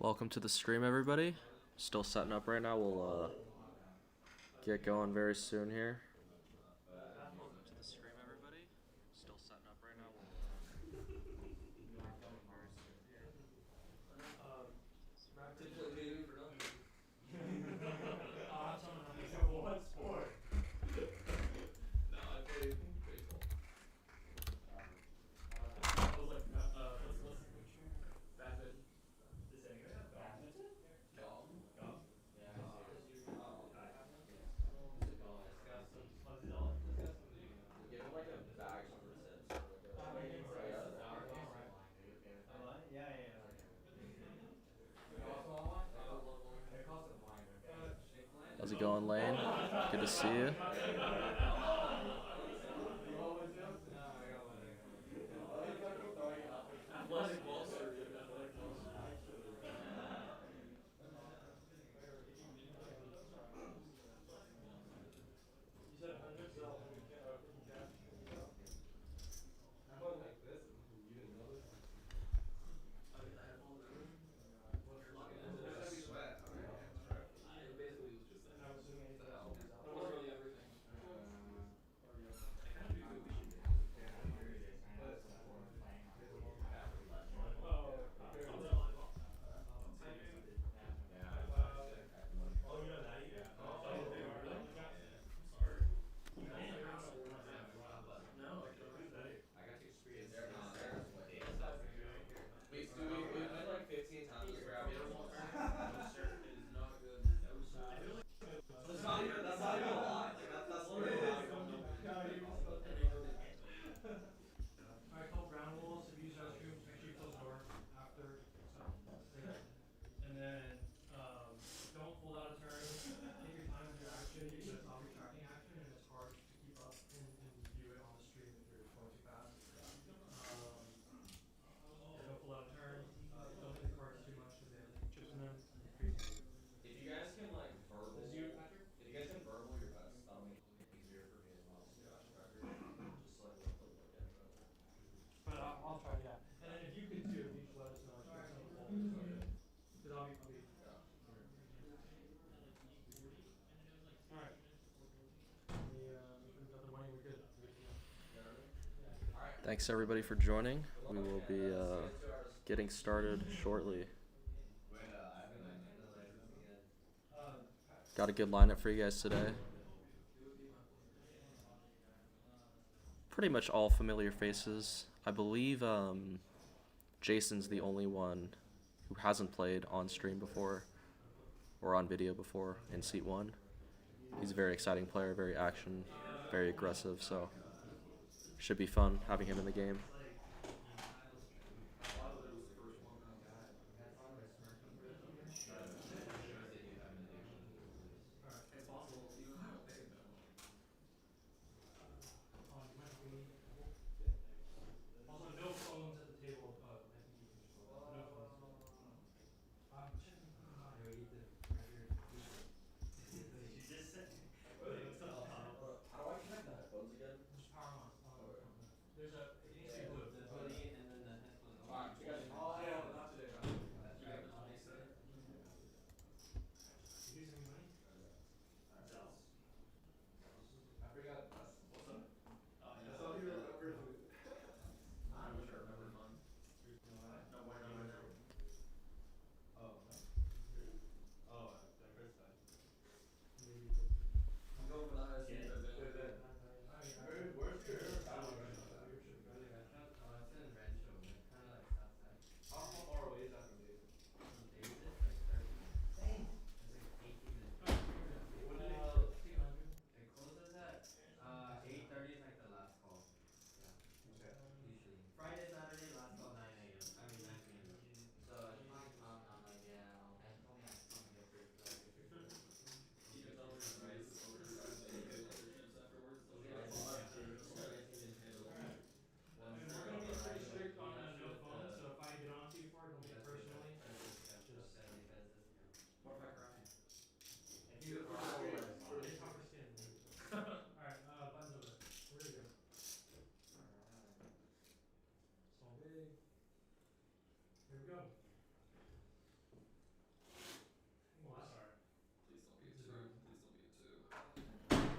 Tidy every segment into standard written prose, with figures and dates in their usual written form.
Welcome to the stream, everybody. Still setting up right now. We'll get going very soon here. Welcome to the stream, everybody. Still setting up right now. What sport? No, I played baseball. I was like, what's badminton? Is anyone have badminton? Golf? Golf? Yeah, serious? Oh. It's a golf. It's got some, what's it all? It's got some, give him like a bag for the tips. How's it going, Lane? Good to see you. Thanks everybody for joining. We will be getting started shortly. Got a good lineup for you guys today. Pretty much all familiar faces. I believe Jason's the only one who hasn't played on stream before or on video before in Seat 1. He's a very exciting player, very action, very aggressive, so should be fun having him in the game.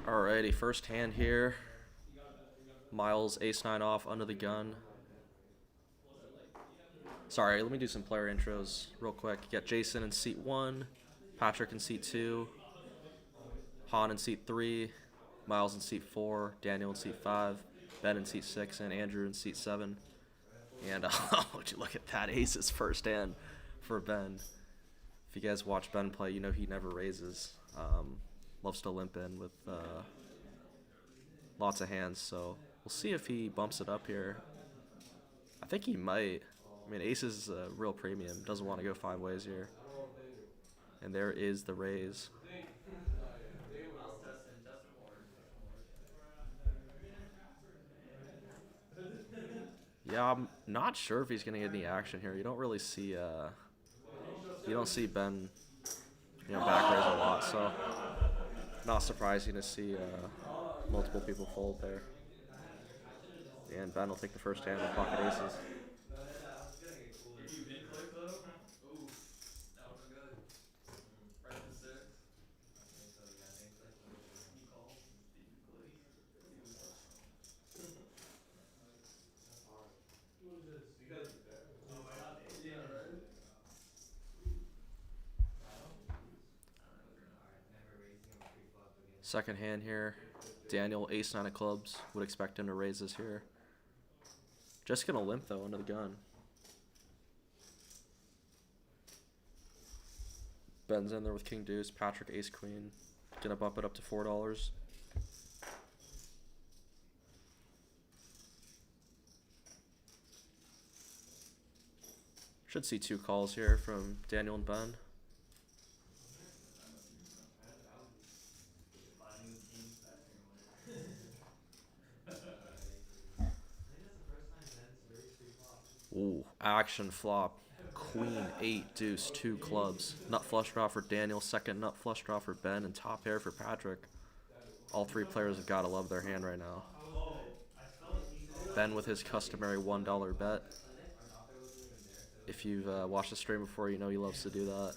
Alrighty, first hand here. Miles ace-9 off under the gun. Sorry, let me do some player intros real quick. You got Jason in seat 1, Patrick in seat 2, Han in seat 3, Miles in seat 4, Daniel in seat 5, Ben in seat 6, and Andrew in seat 7. And would you look at that aces first hand for Ben. If you guys watch Ben play, you know he never raises. Loves to limp in with lots of hands, so we'll see if he bumps it up here. I think he might. I mean, ace is a real premium. Doesn't want to go 5 ways here. And there is the raise. Yeah, I'm not sure if he's gonna get any action here. You don't really see you don't see Ben, back raise a lot, so not surprising to see multiple people fold there. And Ben will take the first hand with pocket aces. Second hand here, Daniel ace-9 of clubs. Would expect him to raise this here. Just gonna limp though under the gun. Ben's in there with king deuce. Patrick ace queen. Gonna bump it up to $4. Should see 2 calls here from Daniel and Ben. Ooh, action flop. Queen 8 deuce 2 clubs. Nut flush draw for Daniel. Second nut flush draw for Ben, and top pair for Patrick. All 3 players have got to love their hand right now. Ben with his customary $1 bet. If you've watched the stream before, you know he loves to do that.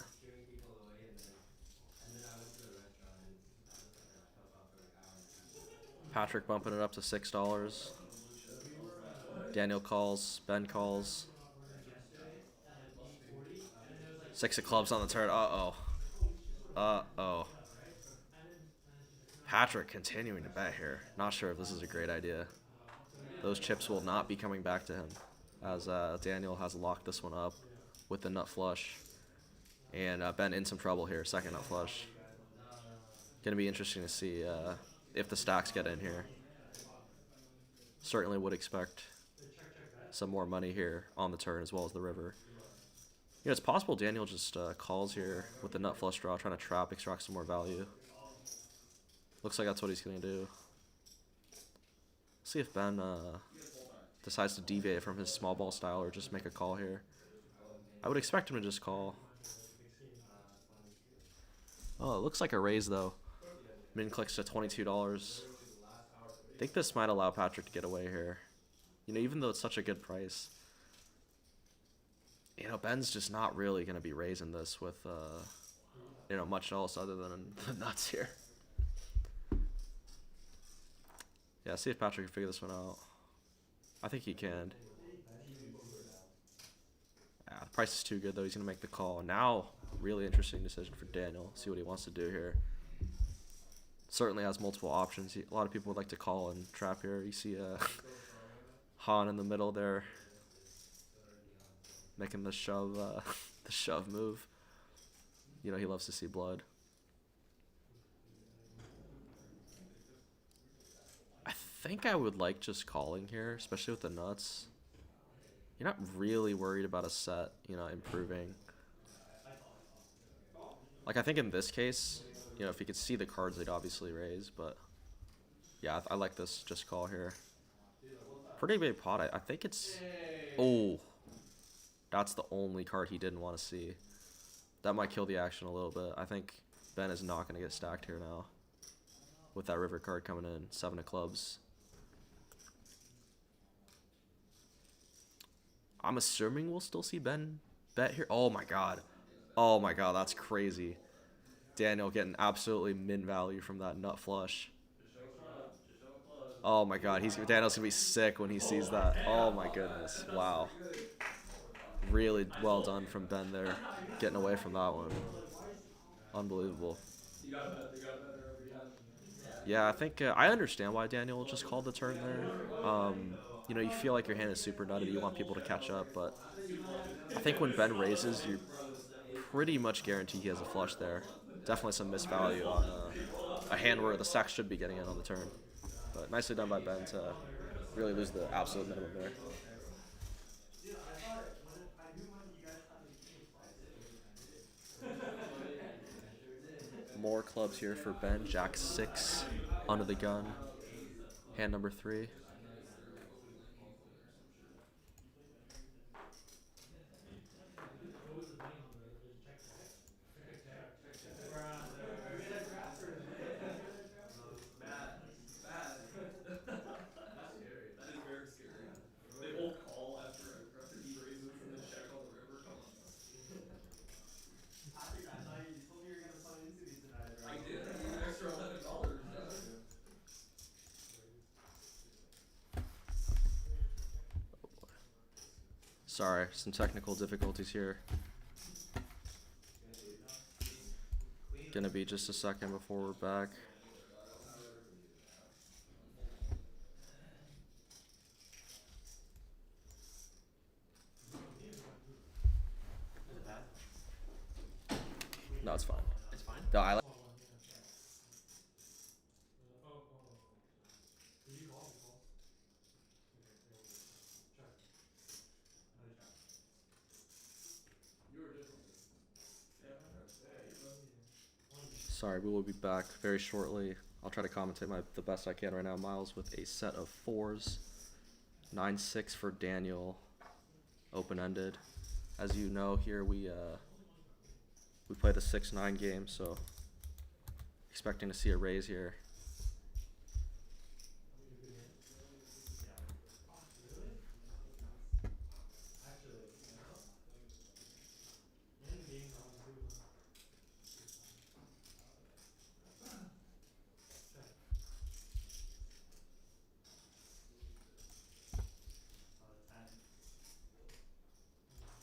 Patrick bumping it up to $6. Daniel calls, Ben calls. 6 of clubs on the turn. Uh-oh. Uh-oh. Patrick continuing to bet here. Not sure if this is a great idea. Those chips will not be coming back to him, as Daniel has locked this one up with the nut flush. And Ben in some trouble here. Second nut flush. Gonna be interesting to see if the stacks get in here. Certainly would expect some more money here on the turn as well as the river. It's possible Daniel just calls here with the nut flush draw, trying to trap, extract some more value. Looks like that's what he's going to do. See if Ben decides to deviate from his small ball style or just make a call here. I would expect him to just call. Oh, it looks like a raise though. Min clicks to $22. I think this might allow Patrick to get away here. Even though it's such a good price. Ben's just not really going to be raising this with, much else other than the nuts here. Yeah, see if Patrick can figure this one out. I think he can. Yeah, the price is too good, though. He's going to make the call. Now, really interesting decision for Daniel. See what he wants to do here. Certainly has multiple options. A lot of people would like to call and trap here. You see Han in the middle there, making the shove, the shove move. He loves to see blood. I think I would like just calling here, especially with the nuts. You're not really worried about a set, improving. Like, I think in this case, if you could see the cards, they'd obviously raise, but yeah, I like this just call here. Pretty big pot. I think it's... Oh, that's the only card he didn't want to see. That might kill the action a little bit. I think Ben is not going to get stacked here now with that river card coming in. 7 of clubs. I'm assuming we'll still see Ben bet here. Oh my god. Oh my god, that's crazy. Daniel getting absolutely min value from that nut flush. Oh my god, Daniel's gonna be sick when he sees that. Oh my goodness. Wow. Really well done from Ben there. Getting away from that one. Unbelievable. You got a bet there over again. Yeah, I think I understand why Daniel just called the turn there. You feel like your hand is super nutted. You want people to catch up, but I think when Ben raises, you're pretty much guaranteed he has a flush there. Definitely some misvalue on a hand where the stack should be getting in on the turn. But nicely done by Ben to really lose the absolute minimum there. More clubs here for Ben. Jack 6 under the gun. Hand number 3. That is very scary. They both call after he raises and then check on the river. Come on. I thought you told me you were gonna play into these tonight, bro. I did. I gave you an extra $11. Sorry, some technical difficulties here. Gonna be just a second before we're back. No, it's fine. It's fine. No, I like. Sorry, we will be back very shortly. I'll try to commentate the best I can right now. Miles with a set of 4s. 9-6 for Daniel. Open-ended. As you know, here we play the 6-9 game, so expecting to see a raise here.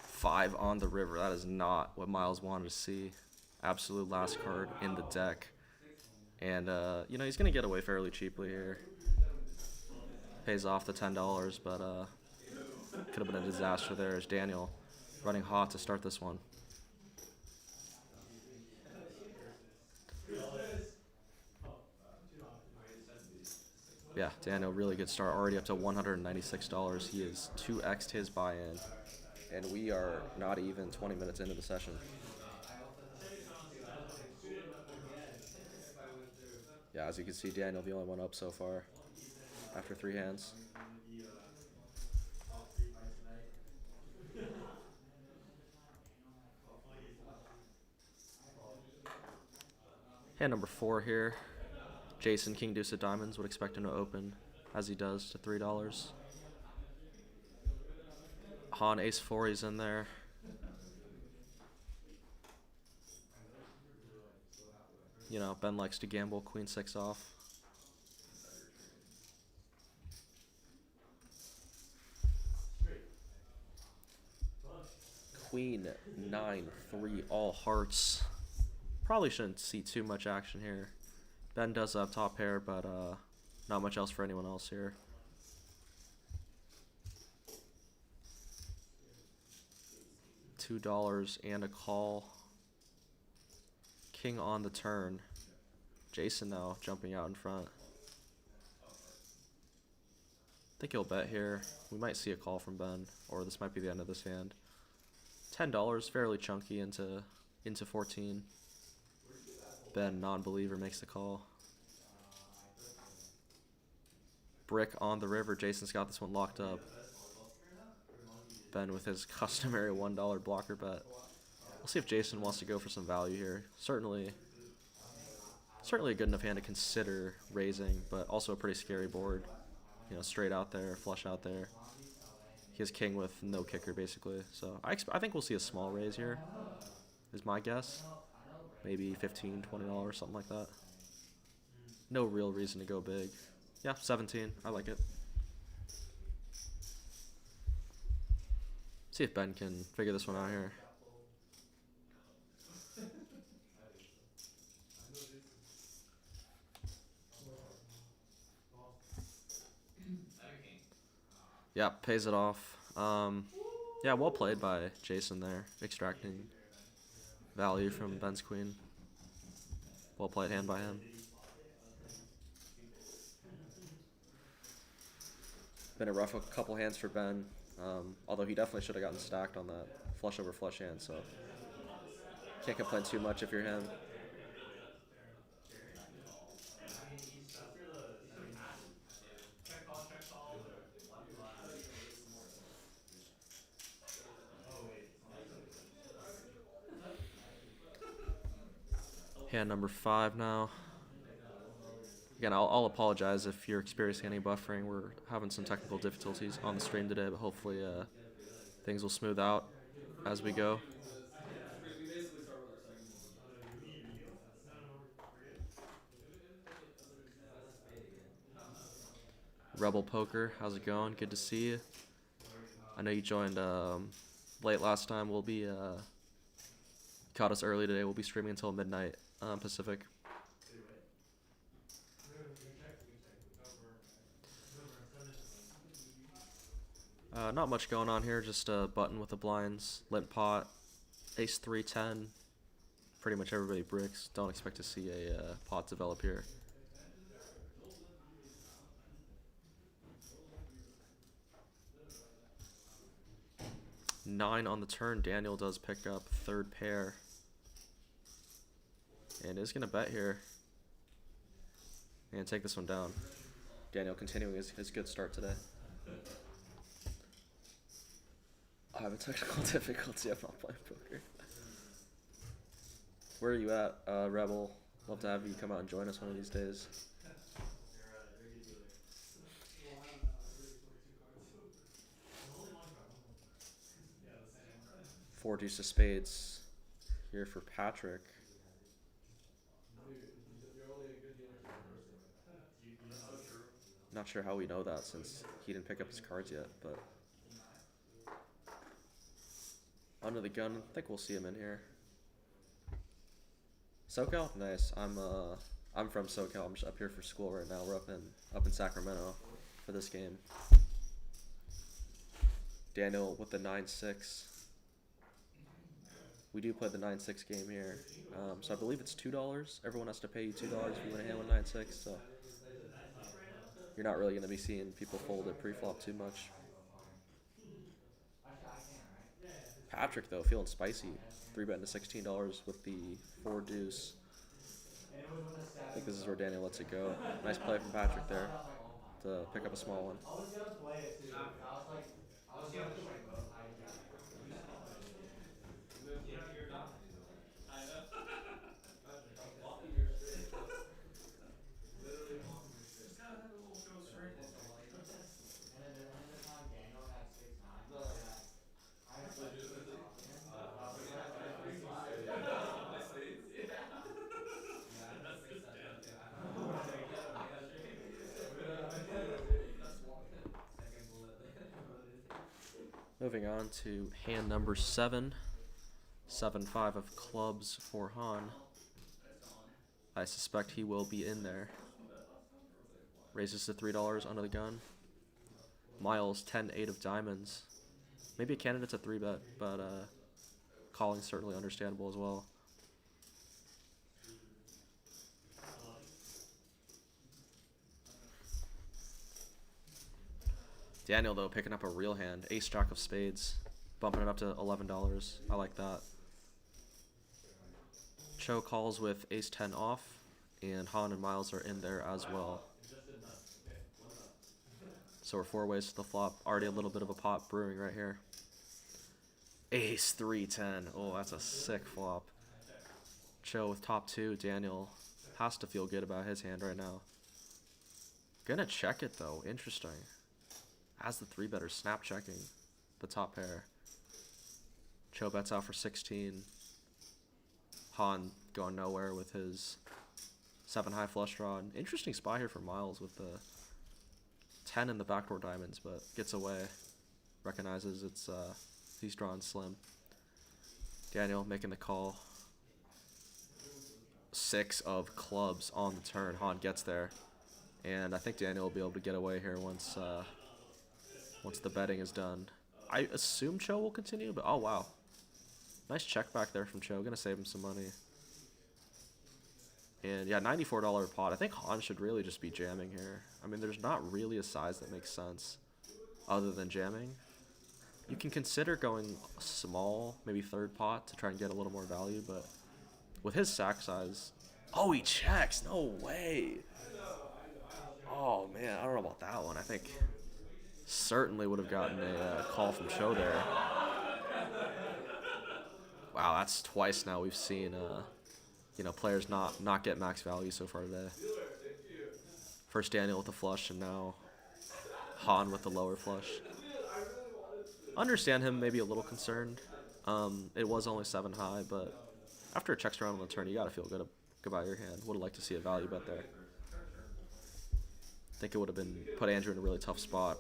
Five on the river. That is not what Miles wanted to see. Absolute last card in the deck. And, he's going to get away fairly cheaply here. Pays off the $10, but could have been a disaster there as Daniel running hot to start this one. Yeah, Daniel, really good start. Already up to $196. He is 2x'd his buy-in. And we are not even 20 minutes into the session. Yeah, as you can see, Daniel, the only one up so far after 3 hands. Hand number 4 here. Jason, King Deuce of Diamonds, would expect him to open as he does to $3. Han Ace 4, he's in there. Ben likes to gamble. Queen 6 off. Queen 9-3, all hearts. Probably shouldn't see too much action here. Ben does have top pair, but not much else for anyone else here. $2 and a call. King on the turn. Jason now jumping out in front. I think he'll bet here. We might see a call from Ben, or this might be the end of this hand. $10, fairly chunky into 14. Ben, non-believer, makes the call. Brick on the river. Jason's got this one locked up. Ben with his customary $1 blocker bet. We'll see if Jason wants to go for some value here. Certainly a good enough hand to consider raising, but also a pretty scary board. Straight out there, flush out there. He has king with no kicker, basically. So I think we'll see a small raise here, is my guess. Maybe $15, $20, something like that. No real reason to go big. Yeah, 17. I like it. See if Ben can figure this one out here. Yeah, pays it off. Yeah, well played by Jason there, extracting value from Ben's queen. Well played hand by him. Been a rough couple hands for Ben, although he definitely should have gotten stacked on that flush over flush hand, so can't complain too much if you're him. Hand number 5 now. Again, I'll apologize if you're experiencing any buffering. We're having some technical difficulties on the stream today, but hopefully things will smooth out as we go. We basically start with our second Rebel Poker, how's it going? Good to see you. I know you joined late last time. We'll be caught us early today. We'll be streaming until midnight Pacific. Not much going on here. Just a button with the blinds, limp pot, ace 3-10. Pretty much everybody bricks. Don't expect to see a pot develop here. Nine on the turn. Daniel does pick up third pair. And is going to bet here. And take this one down. Daniel continuing his good start today. I have a technical difficulty. I'm not playing poker. Where are you at, Rebel? Love to have you come out and join us one of these days. 4 deuce of spades here for Patrick. Not sure how we know that since he didn't pick up his cards yet, but under the gun, I think we'll see him in here. SoCal? Nice. I'm from SoCal. I'm just up here for school right now. We're up in Sacramento for this game. Daniel with the 9-6. We do play the 9-6 game here. So I believe it's $2. Everyone has to pay you $2 if you win a hand with 9-6. So you're not really going to be seeing people fold at pre-flop too much. Patrick, though, feeling spicy. 3-betting to $16 with the 4 deuce. I think this is where Daniel lets it go. Nice play from Patrick there to pick up a small one. I was gonna play it too. I was gonna play both. You know, you're not. I know. Literally walking your straight. Just gotta have a little go straight. And then the time Daniel had 6-9. No. I had legitimately. Moving on to hand number 7. 7-5 of clubs for Han. I suspect he will be in there. Raises to $3 under the gun. Miles 10-8 of diamonds. Maybe a candidate's a 3-bet, but calling certainly understandable as well. Daniel, though, picking up a real hand. Ace-jack of spades. Bumping it up to $11. I like that. Cho calls with ace-10 off. And Han and Miles are in there as well. So we're 4 ways to the flop. Already a little bit of a pot brewing right here. Ace 3-10. Oh, that's a sick flop. Cho with top 2. Daniel has to feel good about his hand right now. Gonna check it, though. Interesting. As the 3-better, snap checking the top pair. Cho bets out for 16. Han going nowhere with his 7 high flush draw. An interesting spot here for Miles with the 10 in the backdoor diamonds, but gets away. Recognizes it's he's drawn slim. Daniel making the call. 6 of clubs on the turn. Han gets there, and I think Daniel will be able to get away here once the betting is done. I assume Cho will continue, but oh wow, nice check back there from Cho. Gonna save him some money. And yeah, $94 pot. I think Han should really just be jamming here. I mean, there's not really a size that makes sense other than jamming. You can consider going small, maybe third pot to try and get a little more value, but with his sack size... Oh, he checks! No way! Oh, man, I don't know about that one. I think certainly would have gotten a call from Cho there. Wow, that's twice now we've seen, you know, players not get max value so far today. First Daniel with the flush, and now Han with the lower flush. Understand him maybe a little concerned. It was only 7 high, but after it checks around on the turn, you gotta feel good about your hand. Would have liked to see a value bet there. I think it would have been put Andrew in a really tough spot.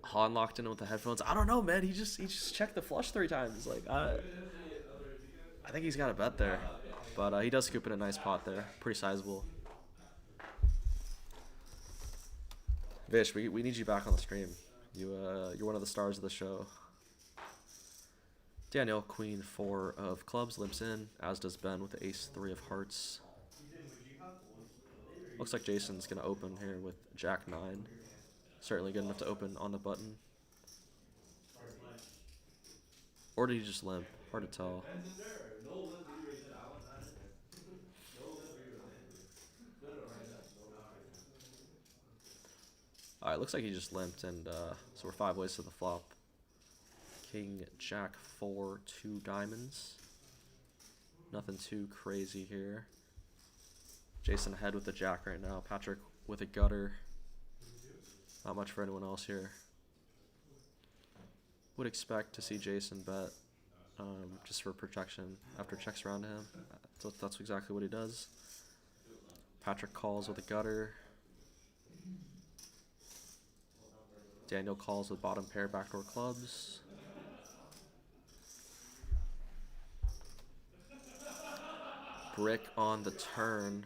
Han locked in with the headphones. I don't know, man. He just checked the flush 3 times. Like I think he's got a bet there, but he does scoop in a nice pot there, pretty sizable. Vish, we need you back on the stream. You're one of the stars of the show. Daniel, queen 4 of clubs, limps in, as does Ben with the ace 3 of hearts. Looks like Jason's gonna open here with jack 9. Certainly good enough to open on the button. Or did he just limp? Hard to tell. Alright, looks like he just limped, and so we're 5 ways to the flop. King, jack 4, 2 diamonds. Nothing too crazy here. Jason ahead with the jack right now. Patrick with a gutter. Not much for anyone else here. Would expect to see Jason bet just for protection after checks around to him. That's exactly what he does. Patrick calls with a gutter. Daniel calls with bottom pair backdoor clubs. Brick on the turn.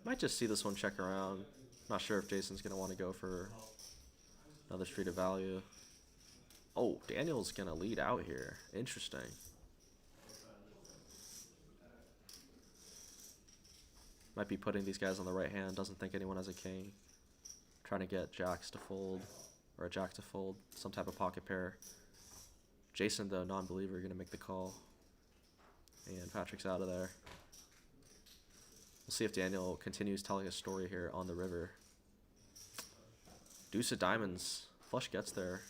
Might just see this one check around. Not sure if Jason's going to want to go for another street of value. Oh, Daniel's going to lead out here. Interesting. Might be putting these guys on the right hand. Doesn't think anyone has a king. Trying to get jacks to fold. Or a jack to fold. Some type of pocket pair. Jason, though, non-believer, going to make the call. And Patrick's out of there. We'll see if Daniel continues telling a story here on the river. Deuce of diamonds. Flush gets there.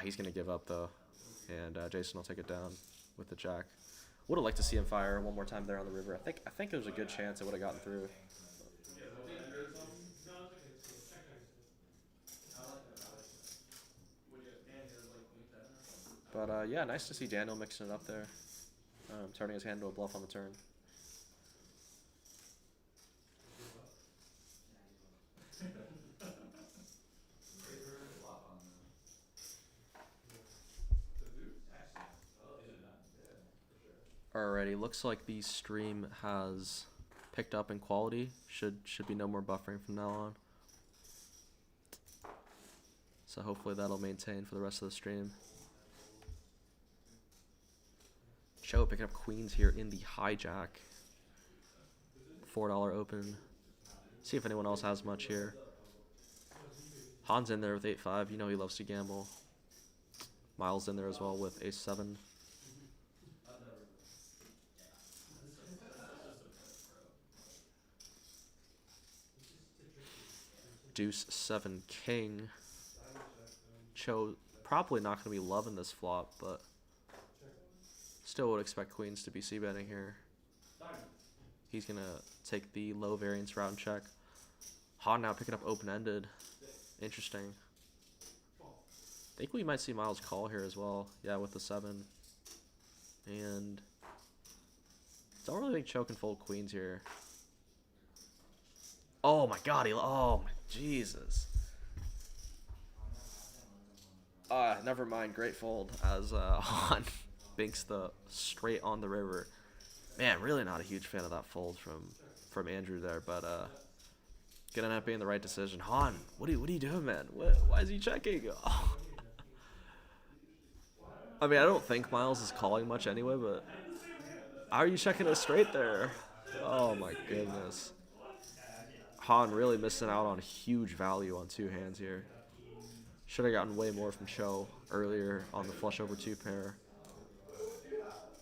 He's going to give up, though. And Jason will take it down with the jack. Would have liked to see him fire one more time there on the river. I think there's a good chance it would have gotten through. But yeah, nice to see Daniel mixing it up there. Turning his hand to a bluff on the turn. Alrighty, looks like the stream has picked up in quality. Should be no more buffering from now on. So hopefully that'll maintain for the rest of the stream. Cho picking up queens here in the hijack. $4 open. See if anyone else has much here. Han's in there with 8-5. You know he loves to gamble. Miles in there as well with ace-7. Deuce 7 king. Cho probably not going to be loving this flop, but still would expect queens to be c-betting here. He's going to take the low variance round check. Han now picking up open-ended. Interesting. I think we might see Miles call here as well. Yeah, with the 7. And don't really think Cho can fold queens here. Oh my god, oh my Jesus. Never mind, great fold as Han binks the straight on the river. Man, really not a huge fan of that fold from Andrew there, but gonna end up being the right decision. Han, what are you doing, man? Why is he checking? Oh. I mean, I don't think Miles is calling much anyway, but how are you checking it straight there? Oh my goodness. Han really missing out on huge value on two hands here. Should have gotten way more from Cho earlier on the flush over two pair.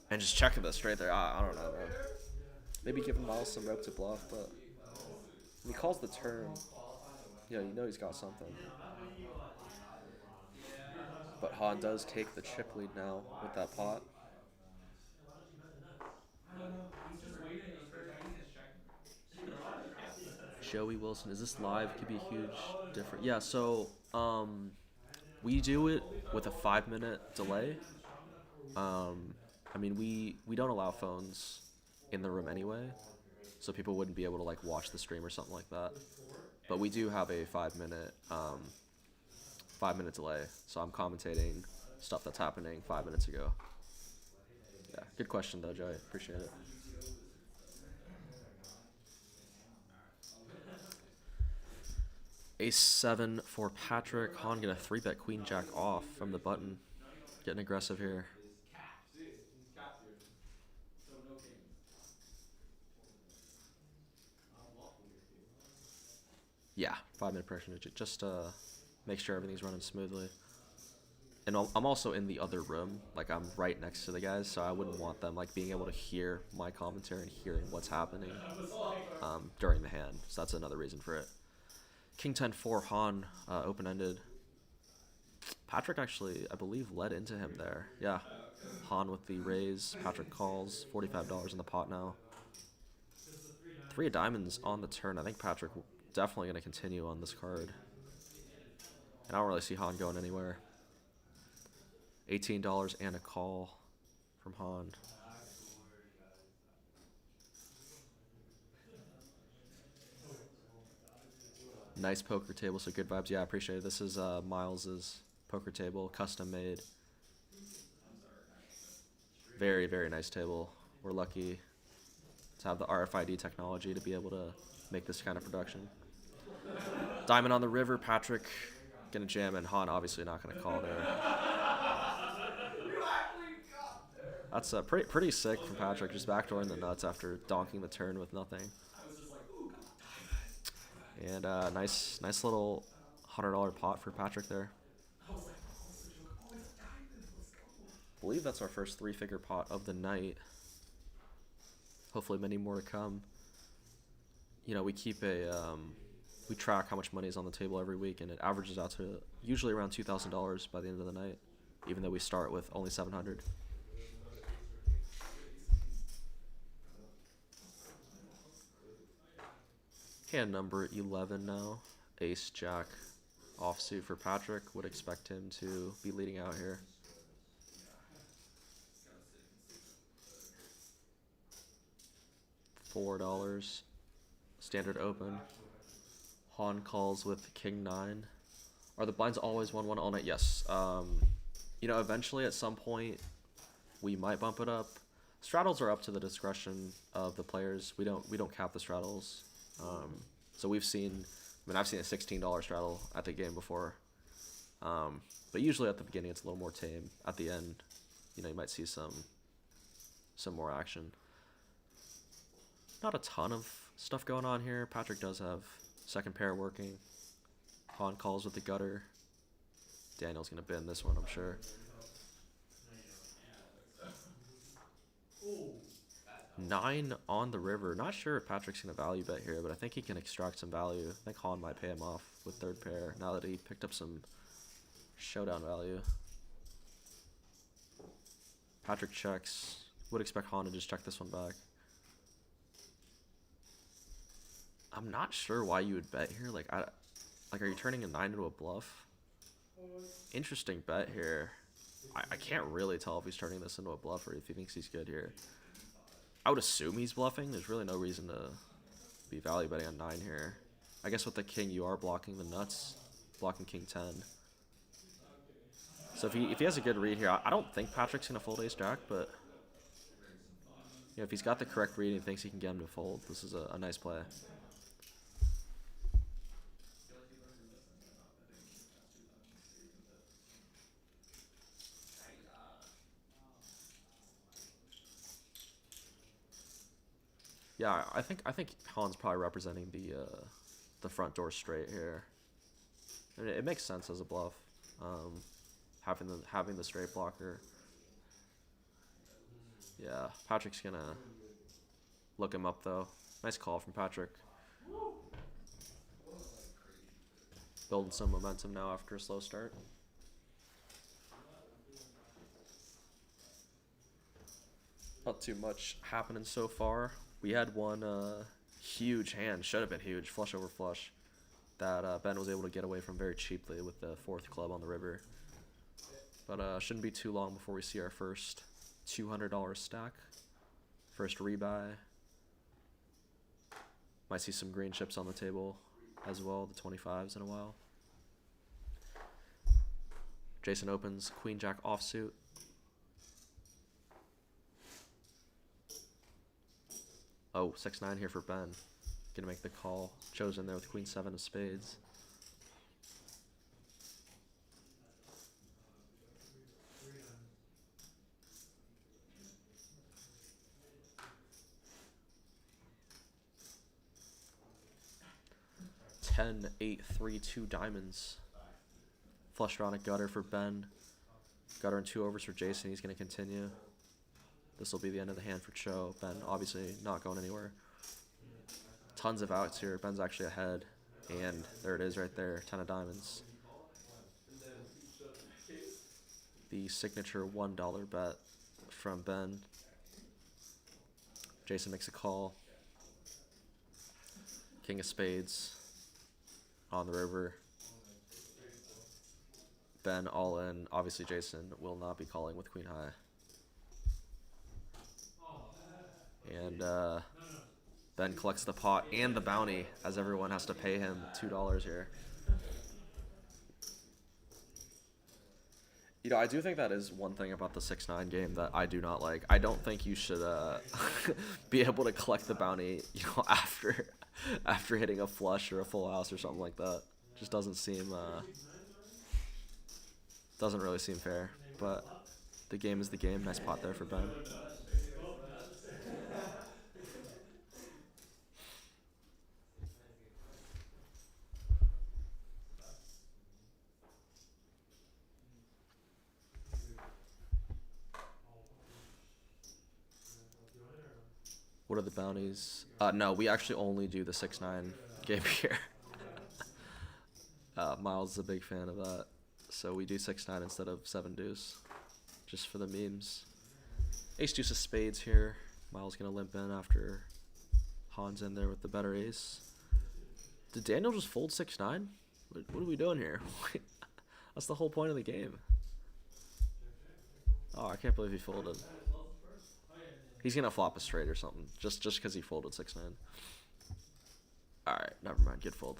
And just checking this straight there, I don't know, man. Maybe giving Miles some rope to bluff, but when he calls the turn, you know he's got something. But Han does take the chip lead now with that pot. Joey Wilson, is this live? Could be a huge difference. Yeah, so we do it with a 5-minute delay. I mean, we don't allow phones in the room anyway, so people wouldn't be able to like watch the stream or something like that. But we do have a 5-minute 5-minute delay, so I'm commentating stuff that's happening 5 minutes ago. Yeah, good question though, Joey. Appreciate it. Ace-7 for Patrick. Han gonna 3-bet Queen Jack off from the button. Getting aggressive here. Yeah, 5-minute pressure to just make sure everything's running smoothly. And I'm also in the other room, like I'm right next to the guys, so I wouldn't want them like being able to hear my commentary and hearing what's happening during the hand. So that's another reason for it. King 10 for Han, open-ended. Patrick actually, I believe, led into him there. Yeah, Han with the raise. Patrick calls. $45 in the pot now. 3 of diamonds on the turn. I think Patrick definitely going to continue on this card. And I don't really see Han going anywhere. $18 and a call from Han. Nice poker table, so good vibes. Yeah, I appreciate it. This is Miles's poker table, custom made. Very, very nice table. We're lucky to have the RFID technology to be able to make this kind of production. Diamond on the river, Patrick gonna jam, and Han obviously not gonna call there. That's pretty sick from Patrick, just backdooring the nuts after donking the turn with nothing. And nice little $100 pot for Patrick there. I believe that's our first 3-figure pot of the night. Hopefully many more to come. You know, we keep we track how much money is on the table every week, and it averages out to usually around $2,000 by the end of the night, even though we start with only 700. Hand number 11 now. Ace Jack offsuit for Patrick. Would expect him to be leading out here. $4. Standard open. Han calls with King 9. Are the blinds always 1-1 all night? Yes. You know, eventually at some point we might bump it up. Straddles are up to the discretion of the players. We don't cap the straddles. So we've seen, I mean, I've seen a $16 straddle at the game before. But usually at the beginning it's a little more tame. At the end, you know, you might see some more action. Not a ton of stuff going on here. Patrick does have second pair working. Han calls with the gutter. Daniel's gonna bend this one, I'm sure. 9 on the river. Not sure if Patrick's gonna value bet here, but I think he can extract some value. I think Han might pay him off with third pair now that he picked up some showdown value. Patrick checks. Would expect Han to just check this one back. I'm not sure why you would bet here. Like, are you turning a 9 into a bluff? Interesting bet here. I can't really tell if he's turning this into a bluff or if he thinks he's good here. I would assume he's bluffing. There's really no reason to be value betting on 9 here. I guess with the king you are blocking the nuts, blocking king 10. So if he has a good read here, I don't think Patrick's gonna fold ace jack, but yeah, if he's got the correct read and he thinks he can get him to fold, this is a nice play. Yeah, I think Han's probably representing the front door straight here. I mean, it makes sense as a bluff, having the straight blocker. Yeah, Patrick's gonna look him up though. Nice call from Patrick. Building some momentum now after a slow start. Not too much happening so far. We had one huge hand, should have been huge, flush over flush, that Ben was able to get away from very cheaply with the 4th club on the river. But shouldn't be too long before we see our first $200 stack. First rebuy. Might see some green chips on the table as well, the 25s in a while. Jason opens queen jack offsuit. Oh, 6-9 here for Ben. Gonna make the call. Cho's in there with queen 7 of spades. Ten, 8, 3, 2 diamonds. Flush draw on a gutter for Ben. Gutter and 2 overs for Jason. He's gonna continue. This will be the end of the hand for Cho. Ben obviously not going anywhere. Tons of outs here. Ben's actually ahead. And there it is right there. 10 of diamonds. The signature $1 bet from Ben. Jason makes a call. King of spades on the river. Ben all in. Obviously Jason will not be calling with queen high. And Ben collects the pot and the bounty as everyone has to pay him $2 here. You know, I do think that is one thing about the 6-9 game that I do not like. I don't think you should be able to collect the bounty, you know, after hitting a flush or a full house or something like that. Just doesn't seem doesn't really seem fair. But the game is the game. Nice pot there for Ben. What are the bounties? No, we actually only do the 6-9 game here. Miles is a big fan of that. So we do 6-9 instead of 7 deuce. Just for the memes. Ace deuce of spades here. Miles gonna limp in after Han's in there with the better ace. Did Daniel just fold 6-9? What are we doing here? That's the whole point of the game. Oh, I can't believe he folded. He's gonna flop a straight or something, just because he folded 6-9. All right, never mind. Good fold.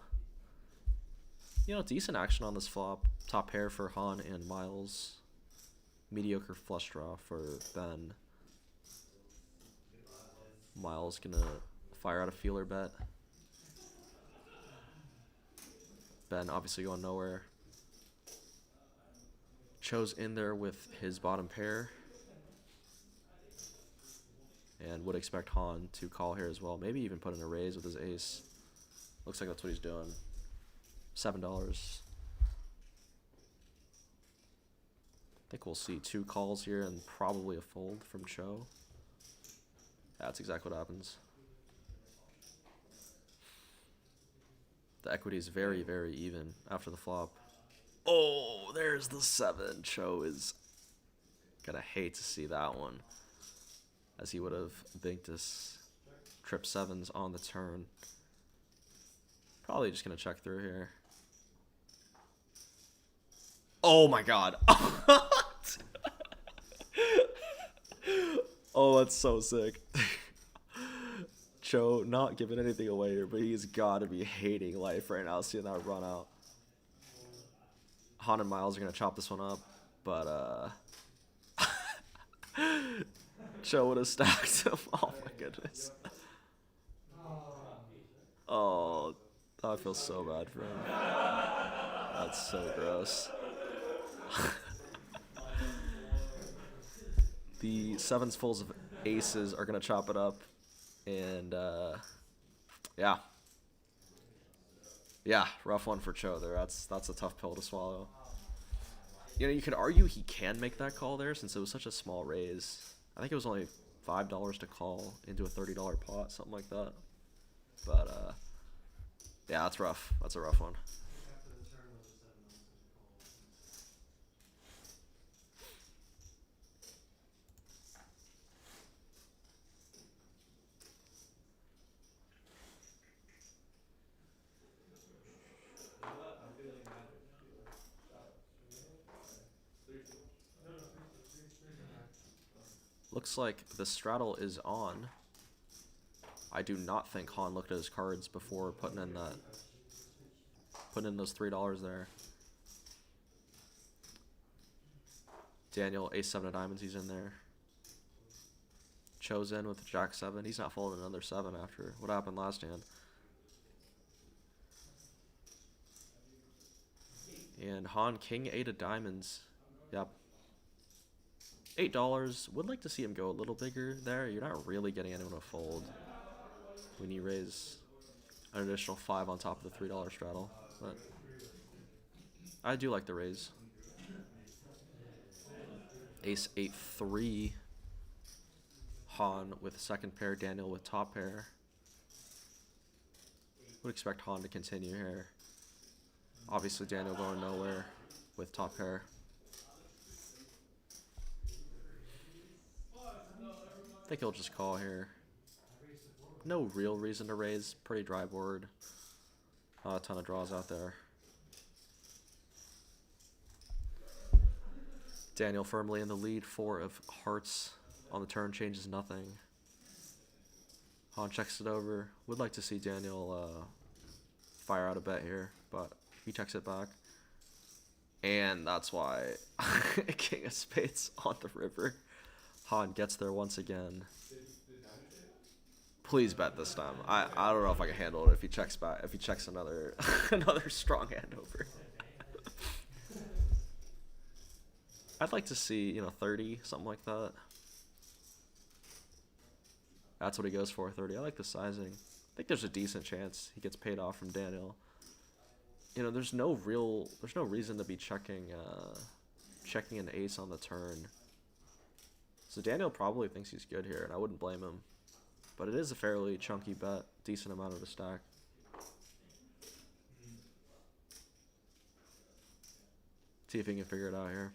You know, decent action on this flop. Top pair for Han and Miles. Mediocre flush draw for Ben. Miles gonna fire out a feeler bet. Ben obviously going nowhere. Cho's in there with his bottom pair. And would expect Han to call here as well. Maybe even put in a raise with his ace. Looks like that's what he's doing. $7. I think we'll see 2 calls here and probably a fold from Cho. That's exactly what happens. The equity is very, very even after the flop. Oh, there's the 7. Cho is gonna hate to see that one, as he would have banked his trip 7s on the turn. Probably just gonna check through here. Oh my god. Oh, that's so sick. Cho not giving anything away here, but he's got to be hating life right now, seeing that run out. Han and Miles are going to chop this one up, but Cho would have stacked him. Oh my goodness. Oh, I feel so bad for him. That's so gross. The sevens fulls of aces are going to chop it up. And, yeah. Yeah, rough one for Cho there. That's a tough pill to swallow. You know, you could argue he can make that call there since it was such a small raise. I think it was only $5 to call into a $30 pot, something like that. But, yeah, that's rough. That's a rough one. Looks like the straddle is on. I do not think Han looked at his cards before putting in those $3 there. Daniel, ace 7 of diamonds, he's in there. Cho's in with jack 7. He's not folding another 7 after what happened last hand. And Han, king 8 of diamonds. Yep. $8. Would like to see him go a little bigger there. You're not really getting anyone to fold when you raise an additional 5 on top of the $3 straddle. But I do like the raise. Ace 8 3. Han with second pair, Daniel with top pair. Would expect Han to continue here. Obviously Daniel going nowhere with top pair. I think he'll just call here. No real reason to raise. Pretty dry board. Not a ton of draws out there. Daniel firmly in the lead. 4 of hearts on the turn changes nothing. Han checks it over. Would like to see Daniel fire out a bet here, but he checks it back. And that's why King of Spades on the river. Han gets there once again. Please bet this time. I don't know if I can handle it if he checks back. If he checks another another strong hand over. I'd like to see 30, something like that. That's what he goes for, 30. I like the sizing. I think there's a decent chance he gets paid off from Daniel. There's no reason to be checking an ace on the turn. So Daniel probably thinks he's good here, and I wouldn't blame him. But it is a fairly chunky bet, decent amount of the stack. See if he can figure it out here.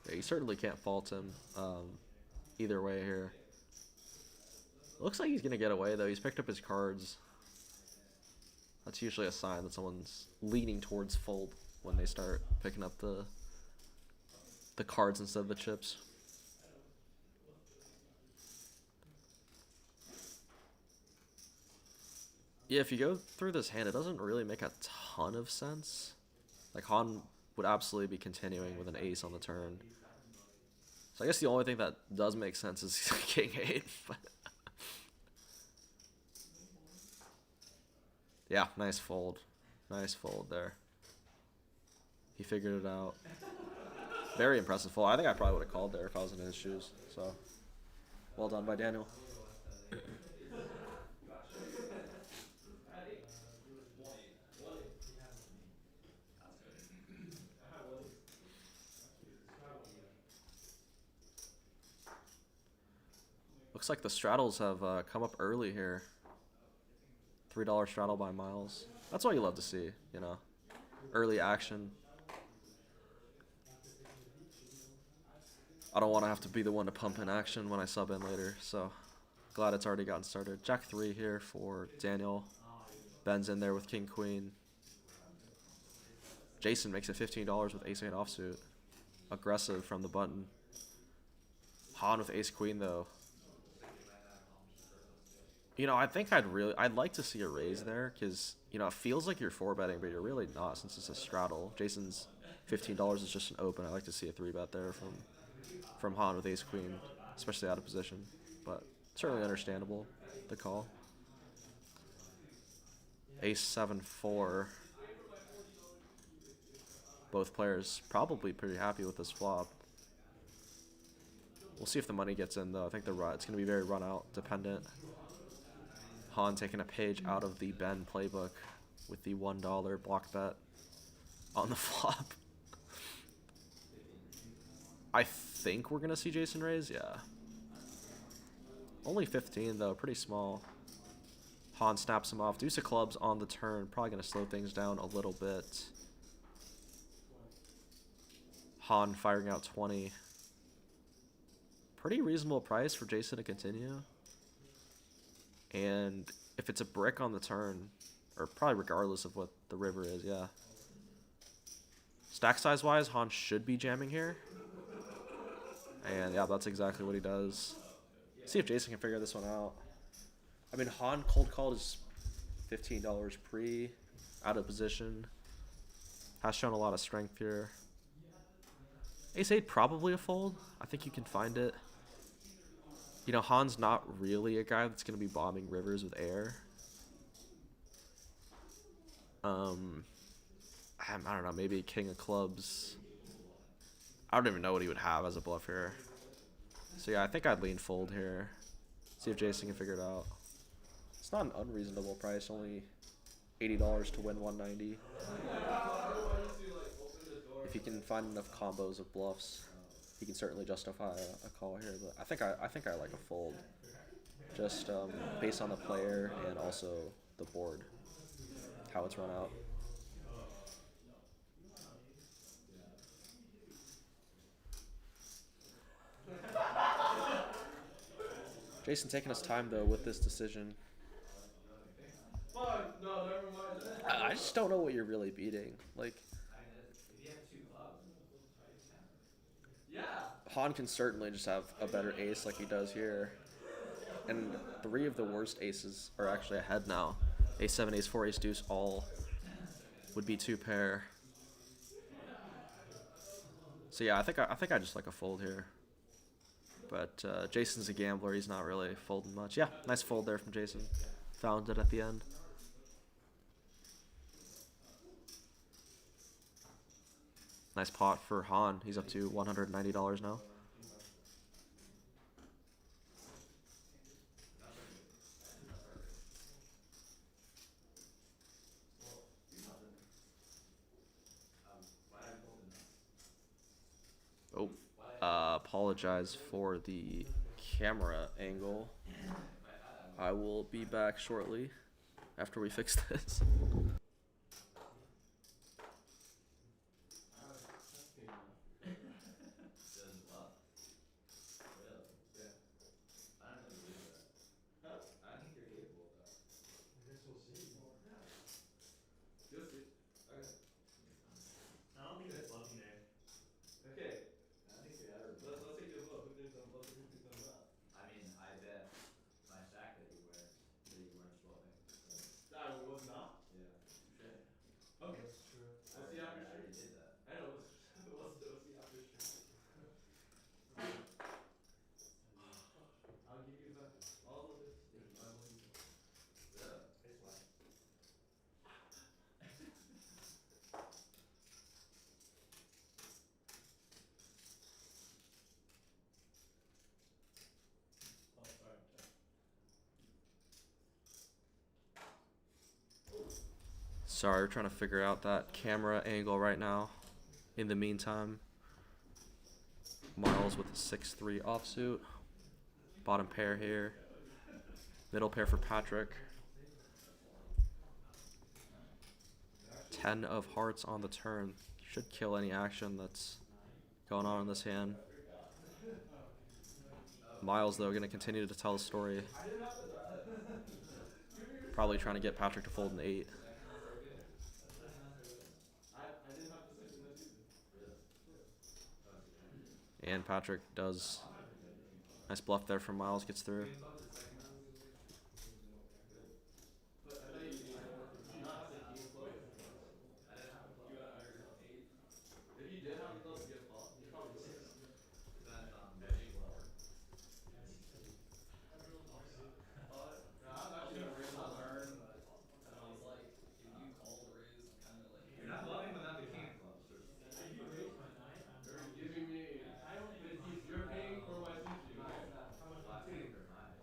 Yeah, you certainly can't fault him either way here. Looks like he's going to get away, though. He's picked up his cards. That's usually a sign that someone's leaning towards fold when they start picking up the cards instead of the chips. Yeah, if you go through this hand, it doesn't really make a ton of sense. Like, Han would absolutely be continuing with an ace on the turn. So I guess the only thing that does make sense is King 8. But yeah, nice fold. Nice fold there. He figured it out. Very impressive fold. I think I probably would have called there if I was in his shoes. So, well done by Daniel. Looks like the straddles have come up early here. $3 straddle by Miles. That's what you love to see, early action. I don't want to have to be the one to pump in action when I sub in later, so glad it's already gotten started. Jack 3 here for Daniel. Ben's in there with King Queen. Jason makes it $15 with Ace 8 offsuit. aggressive from the button. Han with ace queen though. You know, I think I'd like to see a raise there, because, you know, it feels like you're 4-betting, but you're really not, since it's a straddle. Jason's $15 is just an open. I'd like to see a 3-bet there from Han with ace queen, especially out of position. But certainly understandable, the call. Ace 7-4. Both players probably pretty happy with this flop. We'll see if the money gets in though. I think it's going to be very run out dependent. Han taking a page out of the Ben playbook with the $1 block bet on the flop. I think we're going to see Jason raise, yeah. Only 15 though, pretty small. Han snaps him off. Deuce of clubs on the turn, probably going to slow things down a little bit. Han firing out 20. Pretty reasonable price for Jason to continue. And if it's a brick on the turn, or probably regardless of what the river is, yeah. Stack size wise, Han should be jamming here. And yeah, that's exactly what he does. See if Jason can figure this one out. I mean, Han cold called is $15 pre, out of position. Has shown a lot of strength here. Ace-8 probably a fold. I think you can find it. You know, Han's not really a guy that's going to be bombing rivers with air. I don't know, maybe king of clubs. I don't even know what he would have as a bluff here. So yeah, I think I'd lean fold here. See if Jason can figure it out. It's not an unreasonable price, only $80 to win 190. If he can find enough combos of bluffs, he can certainly justify a call here. But I think I like a fold, just based on the player and also the board, how it's run out. Jason taking his time though with this decision. I just don't know what you're really beating. Like, Han can certainly just have a better ace like he does here. And 3 of the worst aces are actually ahead now. Ace 7, ace 4, ace deuce, all would be 2 pair. So yeah, I think I just like a fold here. But Jason's a gambler. He's not really folding much. Yeah, nice fold there from Jason. Found it at the end. Nice pot for Han. He's up to $190 now. Oh, apologize for the camera angle. I will be back shortly after we fix this. I don't think that's bluffing there. Okay. I think they are. Let's take it as well. Who thinks I'm bluffing? Who thinks I'm not? I mean, I bet my stack that you weren't bluffing. I was not. Yeah. Okay. Okay. That's true. What's the after I already stream? did that. I know. What's the after stream? I'll give you the all of this. Really? It's fine. Oh, sorry. Sorry, we're trying to figure out that camera angle right now. In the meantime, Miles with a 6-3 offsuit. Bottom pair here. Middle pair for Patrick. 10 of hearts on the turn. Should kill any action that's going on in this hand. Miles, though, going to continue to tell the story. Probably trying to get Patrick to fold an 8. I didn't have to second that either. And Patrick does nice bluff there from Miles, gets through. But I thought you not have the king close. I didn't have you had under 8. If you did have enough to get flop, you probably would have. Depends on which floor. No, I was actually gonna raise the turn, but And I was like, if you call the raise, I'm kind of like. you're not bluffing without the king of clubs. You're giving me. You're paying for my sushi. Well, I'm paying for mine.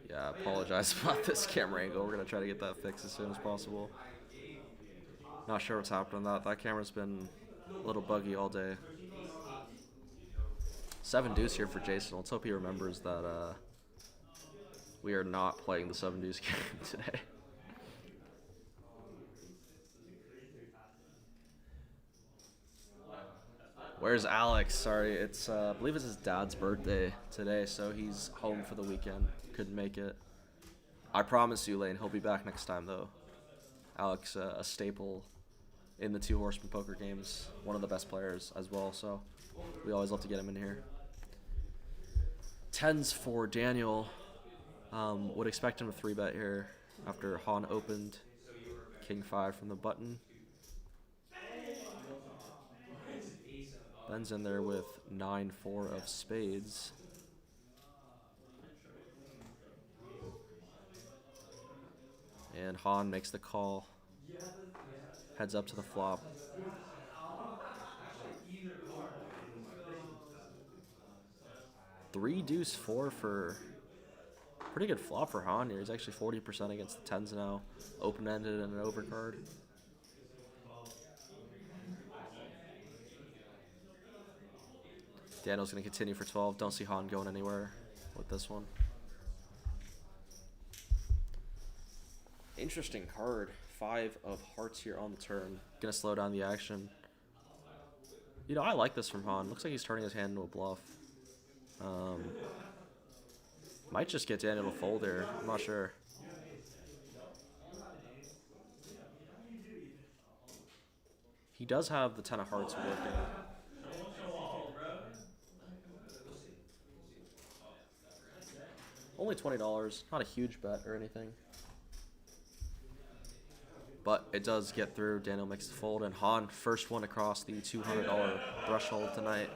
Yeah, I apologize about this camera angle. We're gonna try to get that fixed as soon as possible. I gave you the deposit. Not sure what's happened to that. That camera's been a little buggy all day. 7 deuce here for Jason. Let's hope he remembers that we are not playing the 7 deuce game today. Where's Alex? Sorry, it's I believe it's his dad's birthday today, so he's home for the weekend. Couldn't make it. I promise you, Lane, he'll be back next time though. Alex, a staple in the 2 Horsemen poker games, one of the best players as well, so we always love to get him in here. 10s for Daniel. Would expect him to 3-bet here after Han opened. King 5 from the button. Ben's in there with 9-4 of spades. And Han makes the call. Heads up to the flop. 3 deuce 4 for pretty good flop for Han here. He's actually 40% against the 10s now. Open-ended and an overcard. Daniel's going to continue for 12. Don't see Han going anywhere with this one. Interesting card. 5 of hearts here on the turn. Going to slow down the action. You know, I like this from Han. Looks like he's turning his hand into a bluff. Might just get Daniel to fold here. I'm not sure. He does have the 10 of hearts working. Only $20. Not a huge bet or anything. But it does get through. Daniel makes the fold. And Han, first one across the $200 threshold tonight.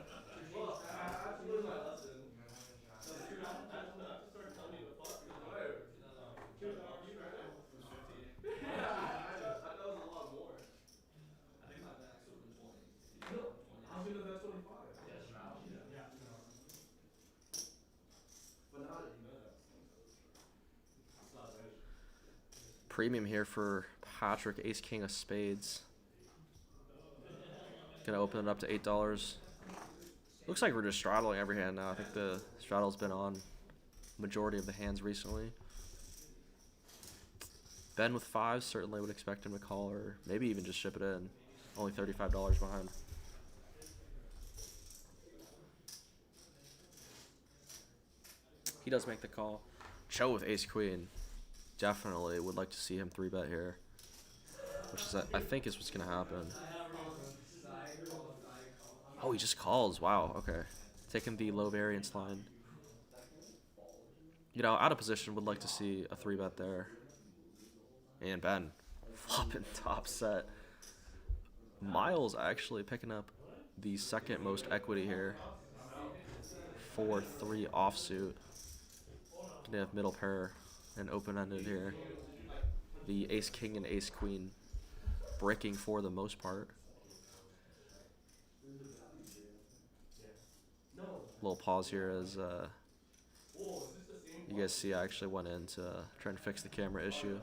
Premium here for Patrick, ace king of spades. Gonna open it up to $8. Looks like we're just straddling every hand now. I think the straddle's been on majority of the hands recently. Ben with 5, certainly would expect him to call or maybe even just ship it in. Only $35 behind. He does make the call. Cho with ace queen. Definitely would like to see him 3-bet here, which is I think is what's gonna happen. Oh, he just calls. Wow. Okay, taking the low variance line. You know, out of position, would like to see a 3-bet there. And Ben flopping top set. Miles actually picking up the second most equity here. 4-3 offsuit. Gonna have middle pair and open-ended here. The ace king and ace queen breaking for the most part. Little pause here as you guys see I actually went in to try and fix the camera issue.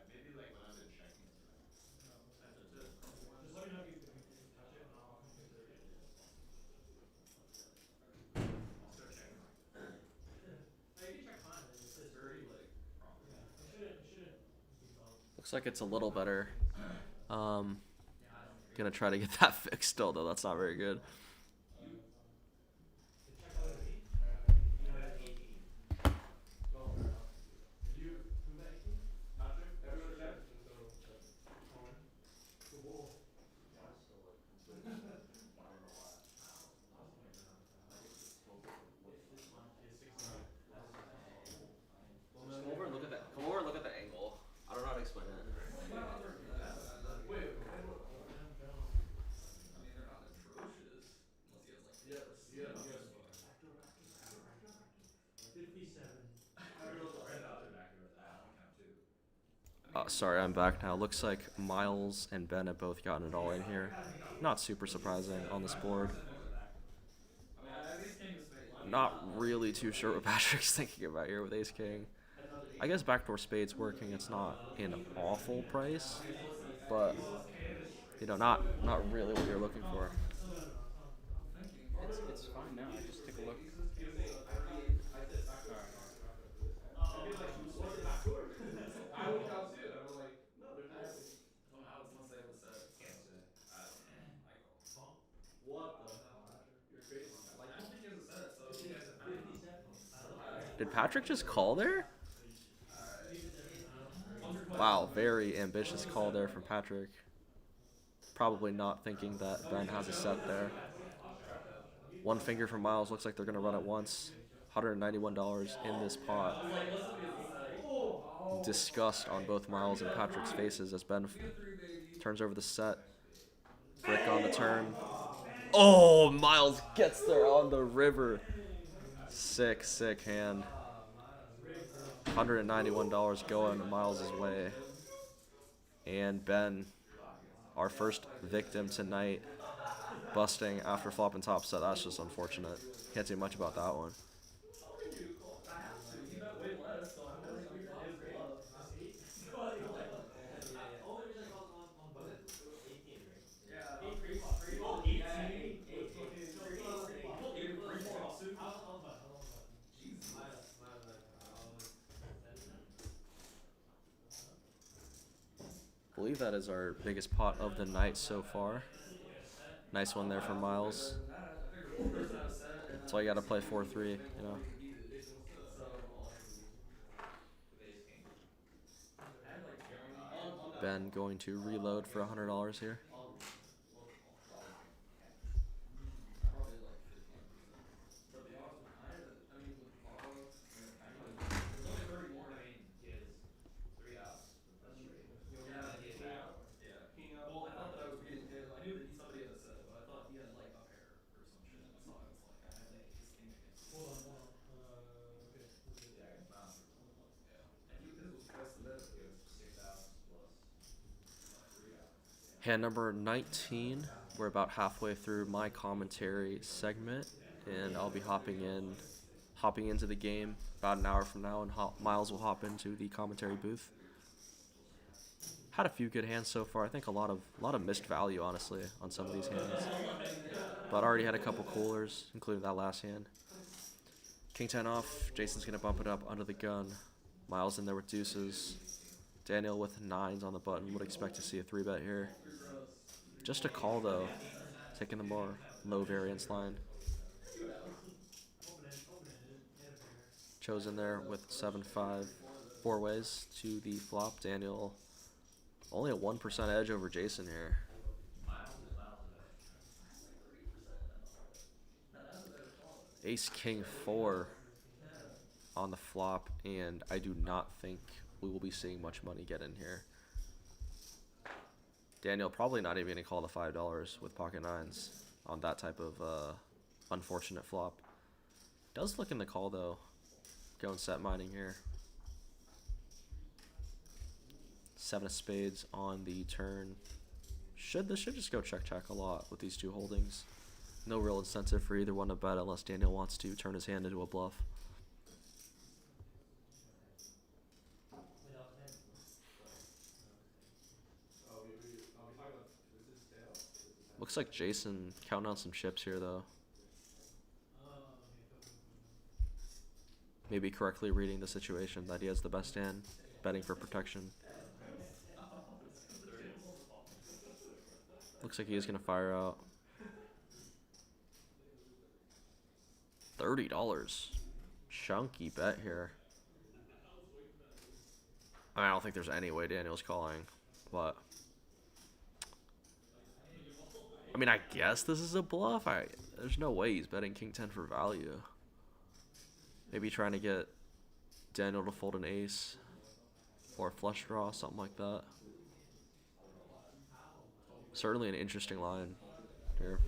Maybe like when I've been checking tonight. Just let me know if you touch it and I'll consider it. I'll start checking like No, you can check mine. It's just very like properly. it shouldn't be both. Looks like it's a little better. Gonna try to get that fixed still though. That's not very good. Sorry, I'm back now. Looks like Miles and Ben have both gotten it all in here. Not super surprising on this board. I mean, I have ace king of spades. Not really too sure what Patrick's thinking about here with ace king. I guess backdoor spades working. It's not an awful price, but you know, not really what you're looking for. It's fine now. I just took a look. I looked out too, and I'm like, no, there's no. Somehow it's must say it was said. I don't know. I call. What the hell? You're crazy. Like, I don't think he has a set, so you guys have Did Patrick just call there? Wow, very ambitious call there from Patrick. Probably not thinking that Ben has a set there. One finger from Miles. Looks like they're going to run it once. $191 in this pot. Disgust on both Miles and Patrick's faces as Ben turns over the set. Brick on the turn. Oh, Miles gets there on the river. Sick, sick hand. $191 going Miles' way. And Ben, our first victim tonight, busting after flopping top set. That's just unfortunate. Can't do much about that one. I believe that is our biggest pot of the night so far. Nice one there from Miles. That's why you gotta play 4-3, you know. Ben going to reload for $100 here. Hand number 19. We're about halfway through my commentary segment, and I'll be hopping into the game about an hour from now, and Miles will hop into the commentary booth. Had a few good hands so far. I think a lot of missed value, honestly, on some of these hands. But already had a couple coolers, including that last hand. King 10 off. Jason's gonna bump it up under the gun. Miles in there with deuces. Daniel with 9s on the button. Would expect to see a 3-bet here. Just a call though, taking the more low variance line. Cho's in there with 7-5, 4 ways to the flop. Daniel only a 1% edge over Jason here. Ace King 4 on the flop, and I do not think we will be seeing much money get in here. Daniel probably not even gonna call the $5 with pocket 9s on that type of unfortunate flop. Does look in the call though. Going set mining here. 7 of spades on the turn. This should just go check a lot with these two holdings. No real incentive for either one to bet unless Daniel wants to turn his hand into a bluff. Looks like Jason counting on some chips here, though. Maybe correctly reading the situation that he has the best hand, betting for protection. Looks like he is going to fire out. $30. Chunky bet here. I don't think there's any way Daniel's calling, but I mean, I guess this is a bluff. There's no way he's betting King 10 for value. Maybe trying to get Daniel to fold an ace or a flush draw, something like that. Certainly an interesting line here.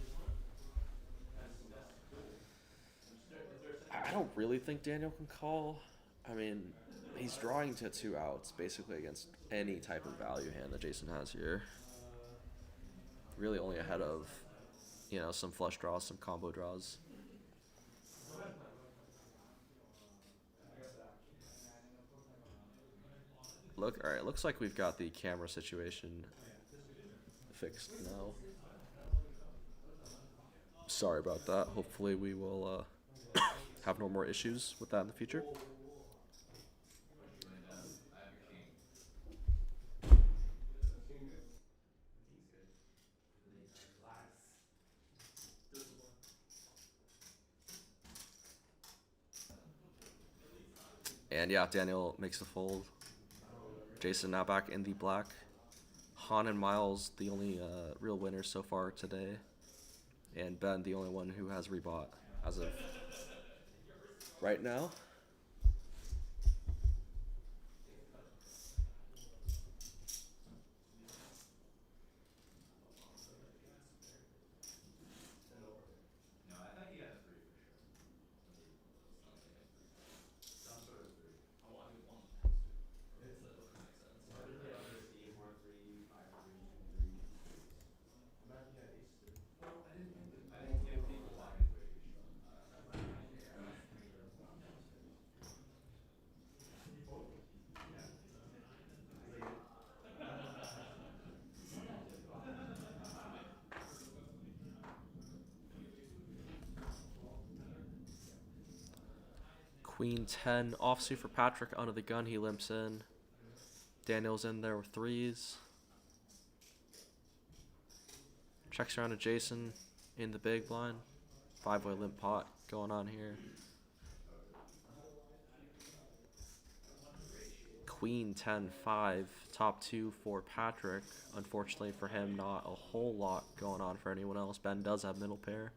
I don't really think Daniel can call. I mean, He's drawing to 2 outs basically against any type of value hand that Jason has here. Really only ahead of, some flush draws, some combo draws. Alright, looks like we've got the camera situation fixed now. Sorry about that. Hopefully we will have no more issues with that in the future. And yeah, Daniel makes the fold. Jason now back in the black. Han and Miles, the only real winners so far today. And Ben, the only one who has rebought as of right now. No, I thought he had a 3 for sure. Some sort of 3. I want to do 1 has to. It's That doesn't make sense. Or did he have this 8-4-3, 5-3, 2-3? Imagine he had ace 3. Well, I didn't give people wide variation. Queen 10 offsuit for Patrick under the gun. He limps in. Daniel's in there with 3s. Checks around to Jason in the big blind. 5-way limp pot going on here. Queen 10-5, top 2 for Patrick. Unfortunately for him, not a whole lot going on for anyone else. Ben does have middle pair.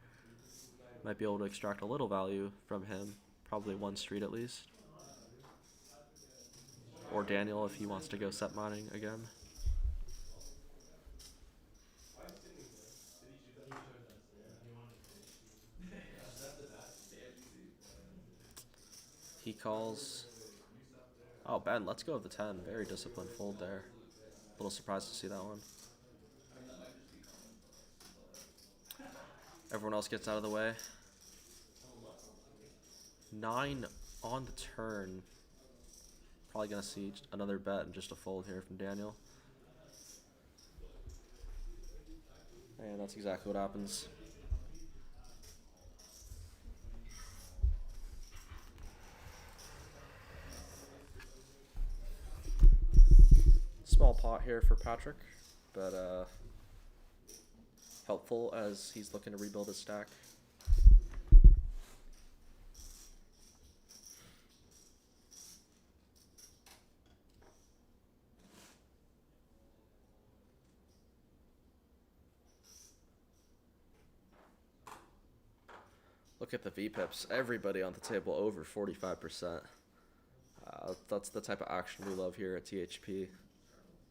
Might be able to extract a little value from him. Probably 1 street at least. Or Daniel if he wants to go set mining again. He calls. Oh, Ben, let's go with the 10. Very disciplined fold there. A little surprised to see that one. Everyone else gets out of the way. 9 on the turn. Probably going to see another bet and just a fold here from Daniel. And that's exactly what happens. Small pot here for Patrick, but helpful as he's looking to rebuild his stack. Look at the VPIPs. Everybody on the table over 45%. That's the type of action we love here at THP.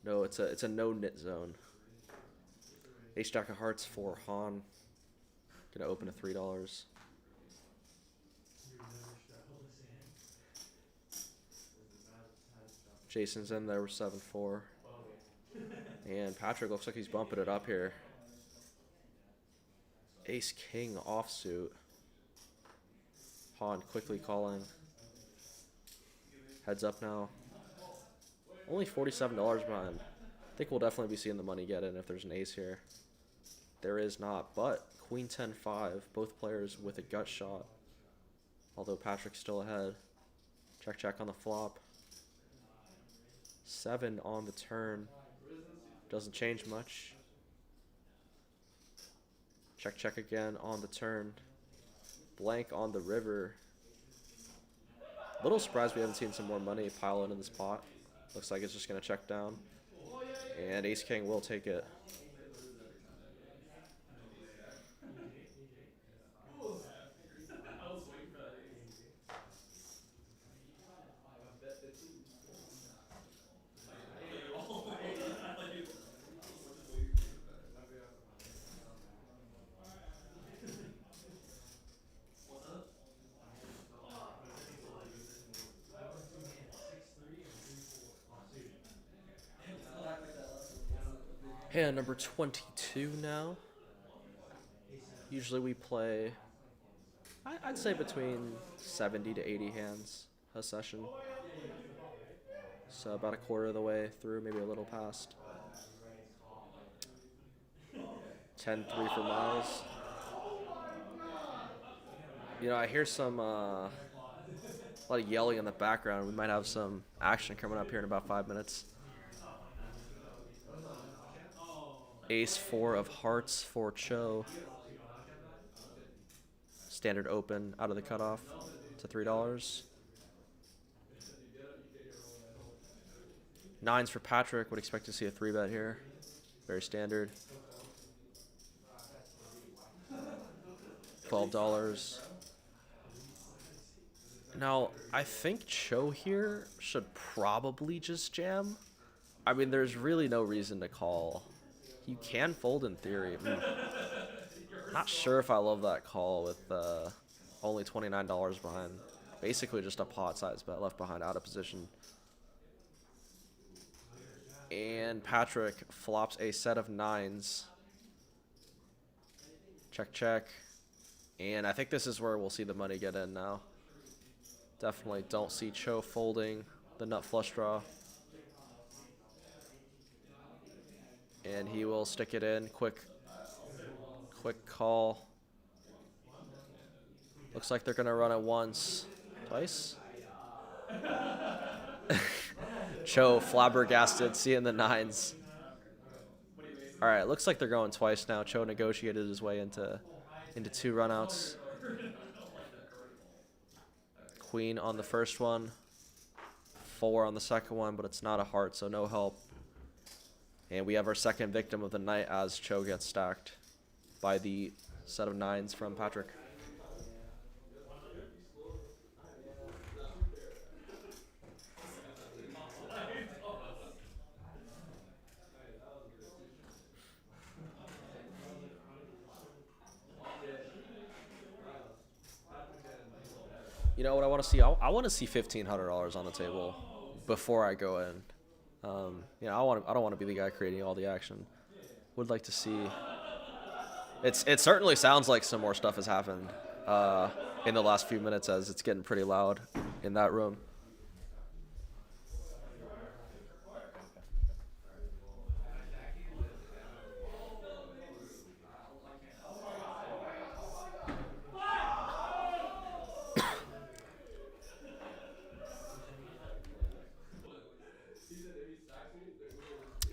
No, it's a no knit zone. Ace Jack of Hearts for Han. Gonna open at $3. Jason's in there with 7-4. And Patrick looks like he's bumping it up here. Ace King offsuit. Han quickly calling. Heads up now. Only $47 behind. I think we'll definitely be seeing the money get in if there's an ace here. There is not, but Queen 10-5. Both players with a gut shot. Although Patrick's still ahead. Check, check on the flop. 7 on the turn. Doesn't change much. Check, check again on the turn. Blank on the river. Little surprised we haven't seen some more money pile into this pot. Looks like it's just going to check down. And Ace King will take it. I was waiting for that ace. Hand number 22 now. Usually we play, I'd say between 70 to 80 hands a session. So about a quarter of the way through, maybe a little past. 10-3 for Miles. You know, I hear some, a lot of yelling in the background. We might have some action coming up here in about 5 minutes. Ace 4 of hearts for Cho. Standard open out of the cutoff to $3. Nines for Patrick. Would expect to see a 3-bet here. Very standard. $12. Now, I think Cho here should probably just jam. I mean, there's really no reason to call. You can fold in theory. Not sure if I love that call with only $29 behind. Basically just a pot size bet left behind out of position. And Patrick flops a set of nines. Check, check. And I think this is where we'll see the money get in now. Definitely don't see Cho folding the nut flush draw. And he will stick it in. Quick call. Looks like they're going to run it once. Twice? Cho flabbergasted, seeing the nines. All right, looks like they're going twice now. Cho negotiated his way into 2 runouts. Queen on the first one. 4 on the second one, but it's not a heart, so no help. And we have our second victim of the night as Cho gets stacked by the set of nines from Patrick. You know what I want to see? I want to see $1,500 on the table before I go in. You know, I don't want to be the guy creating all the action. Would like to see. It certainly sounds like some more stuff has happened in the last few minutes, as it's getting pretty loud in that room.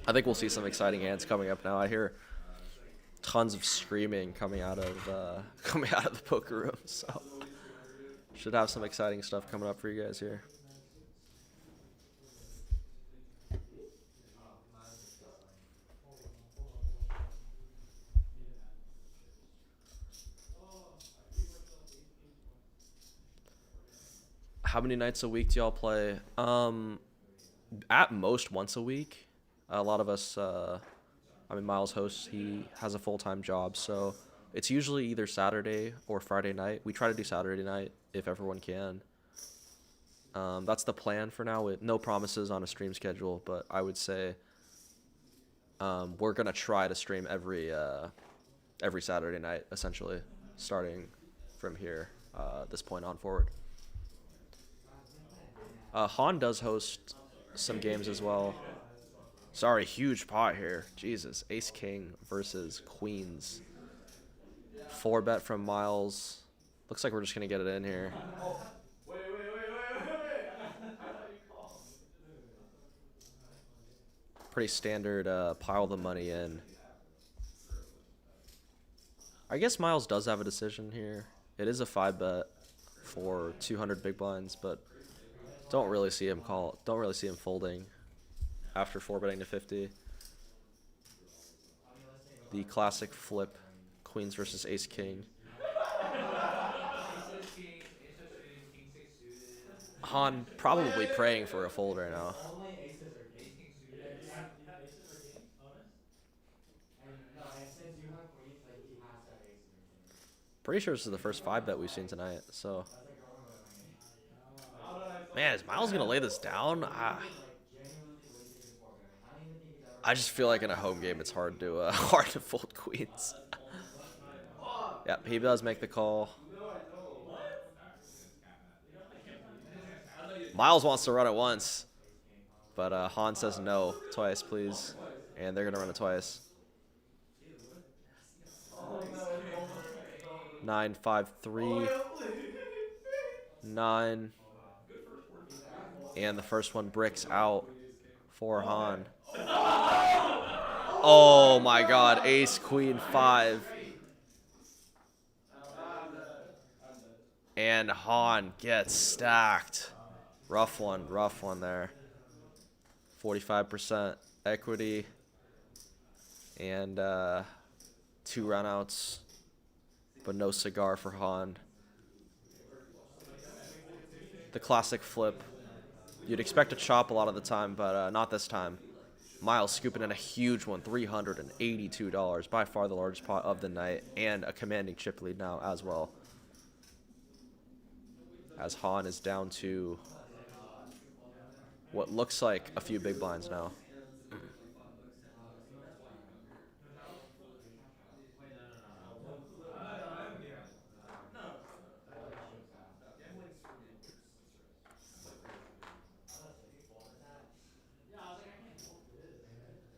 I think we'll see some exciting hands coming up now. I hear tons of screaming coming out of the poker room, so should have some exciting stuff coming up for you guys here. How many nights a week do y'all play? At most once a week. A lot of us, I mean, Miles hosts, he has a full-time job, so it's usually either Saturday or Friday night. We try to do Saturday night if everyone can. That's the plan for now, with no promises on a stream schedule, but I would say we're going to try to stream every Saturday night, essentially, starting from here, this point on forward. Han does host some games as well. Sorry, huge pot here. Jesus. Ace King versus Queens. 4-bet from Miles. Looks like we're just going to get it in here. Wait. Pretty standard pile the money in. I guess Miles does have a decision here. It is a 5-bet for 200 big blinds, but don't really see him call. Don't really see him folding after 4-betting to 50. The classic flip, Queens versus Ace King. Han probably praying for a fold right now. Only aces are king. And no, and since you have queens, like he has to have aces or kings. Pretty sure this is the first 5-bet we've seen tonight. So, That's like your only way to win. man, is Miles gonna lay this down? Like genuinely wasted his 4-bet. I don't even think he's ever. I just feel like in a home game it's hard to hard to fold queens. Yep, he does make the call. Miles wants to run it once, but Han says no, twice, please, and they're gonna run it twice. 9, 5, 3, 9, and the first one bricks out for Han. Oh my God, Ace Queen 5. And Han gets stacked. Rough one there. 45% equity. And 2 runouts. But no cigar for Han. The classic flip. You'd expect a chop a lot of the time, but not this time. Miles scooping in a huge one, $382. By far the largest pot of the night. And a commanding chip lead now as well. As Han is down to what looks like a few big blinds now.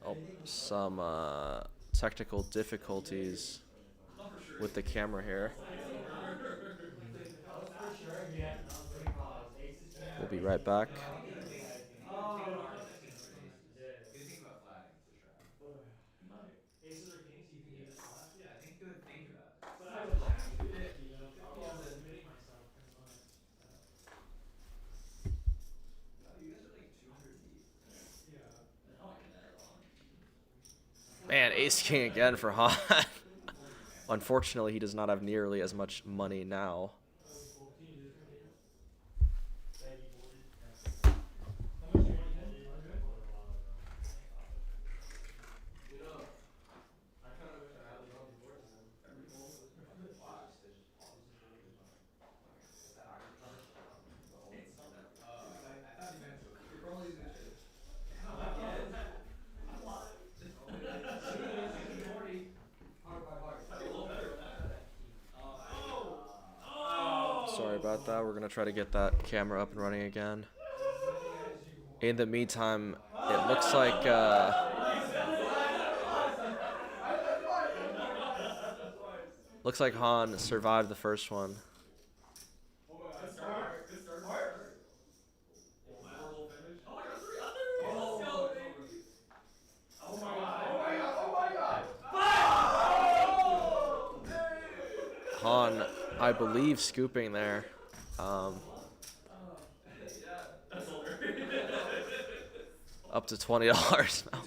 Oh, some technical difficulties with the camera here. We'll be right back. Aces or kings? You think it's flat? Yeah, I think he would think about it. But I would have to if, you know, I'm committing myself pretty much. Oh, you guys are like 200 deep. Man, ace king again for Han. Unfortunately, he does not have nearly as much money now. Sorry about that. We're going to try to get that camera up and running again. In the meantime, it looks like Han survived the first one. Han, I believe, scooping there. Up to $20 now.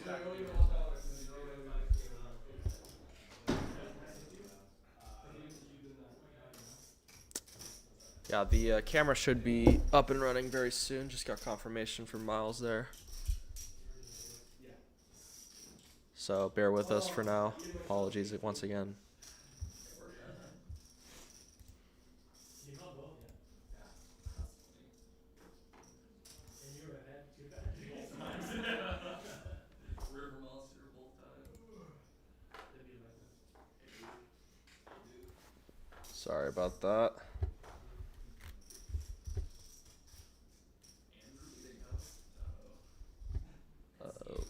Yeah, the camera should be up and running very soon. Just got confirmation from Miles there. So bear with us for now. Apologies once again. River Monster both times. Sorry about that. Uh-oh.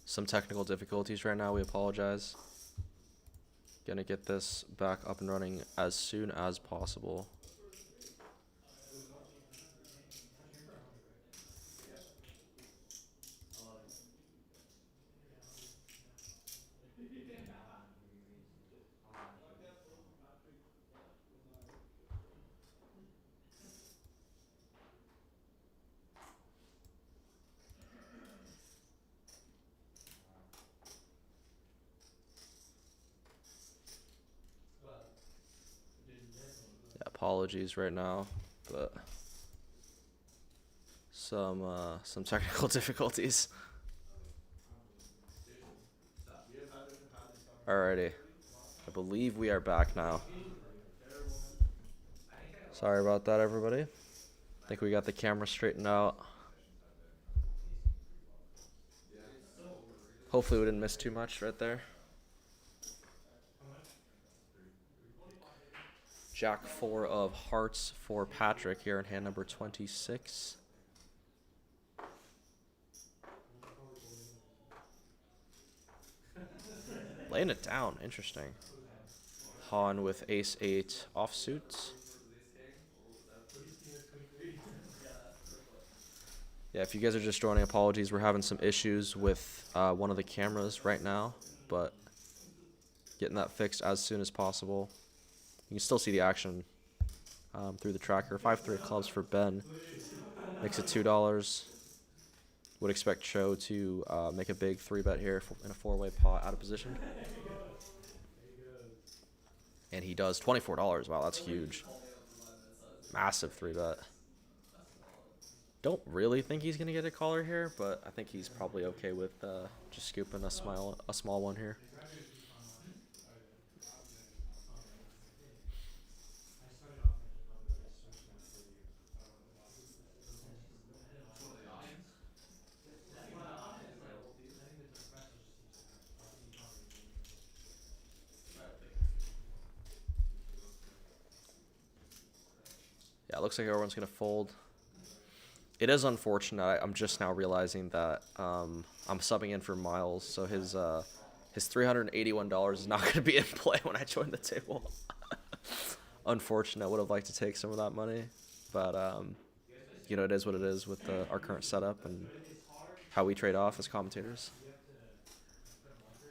Some technical difficulties right now. We apologize. Gonna get this back up and running as soon as possible. Apologies right now, but some technical difficulties. Alrighty, I believe we are back now. Sorry about that, everybody. I think we got the camera straightened out. Hopefully we didn't miss too much right there. Jack 4 of hearts for Patrick here in hand number 26. Laying it down, interesting. Han with ace 8 offsuit. Yeah, if you guys are just joining, apologies. We're having some issues with one of the cameras right now, but getting that fixed as soon as possible. You can still see the action through the tracker. 5-3 clubs for Ben. Makes it $2. Would expect Cho to make a big 3-bet here in a 4-way pot out of position. And he does $24. Wow, that's huge. Massive 3-bet. Don't really think he's going to get a caller here, but I think he's probably okay with just scooping a small one here. Yeah, it looks like everyone's going to fold. It is unfortunate. I'm just now realizing that I'm subbing in for Miles, so his $381 is not going to be in play when I join the table. Unfortunate. I would have liked to take some of that money, but you know, it is what it is with our current setup and how we trade off as commentators.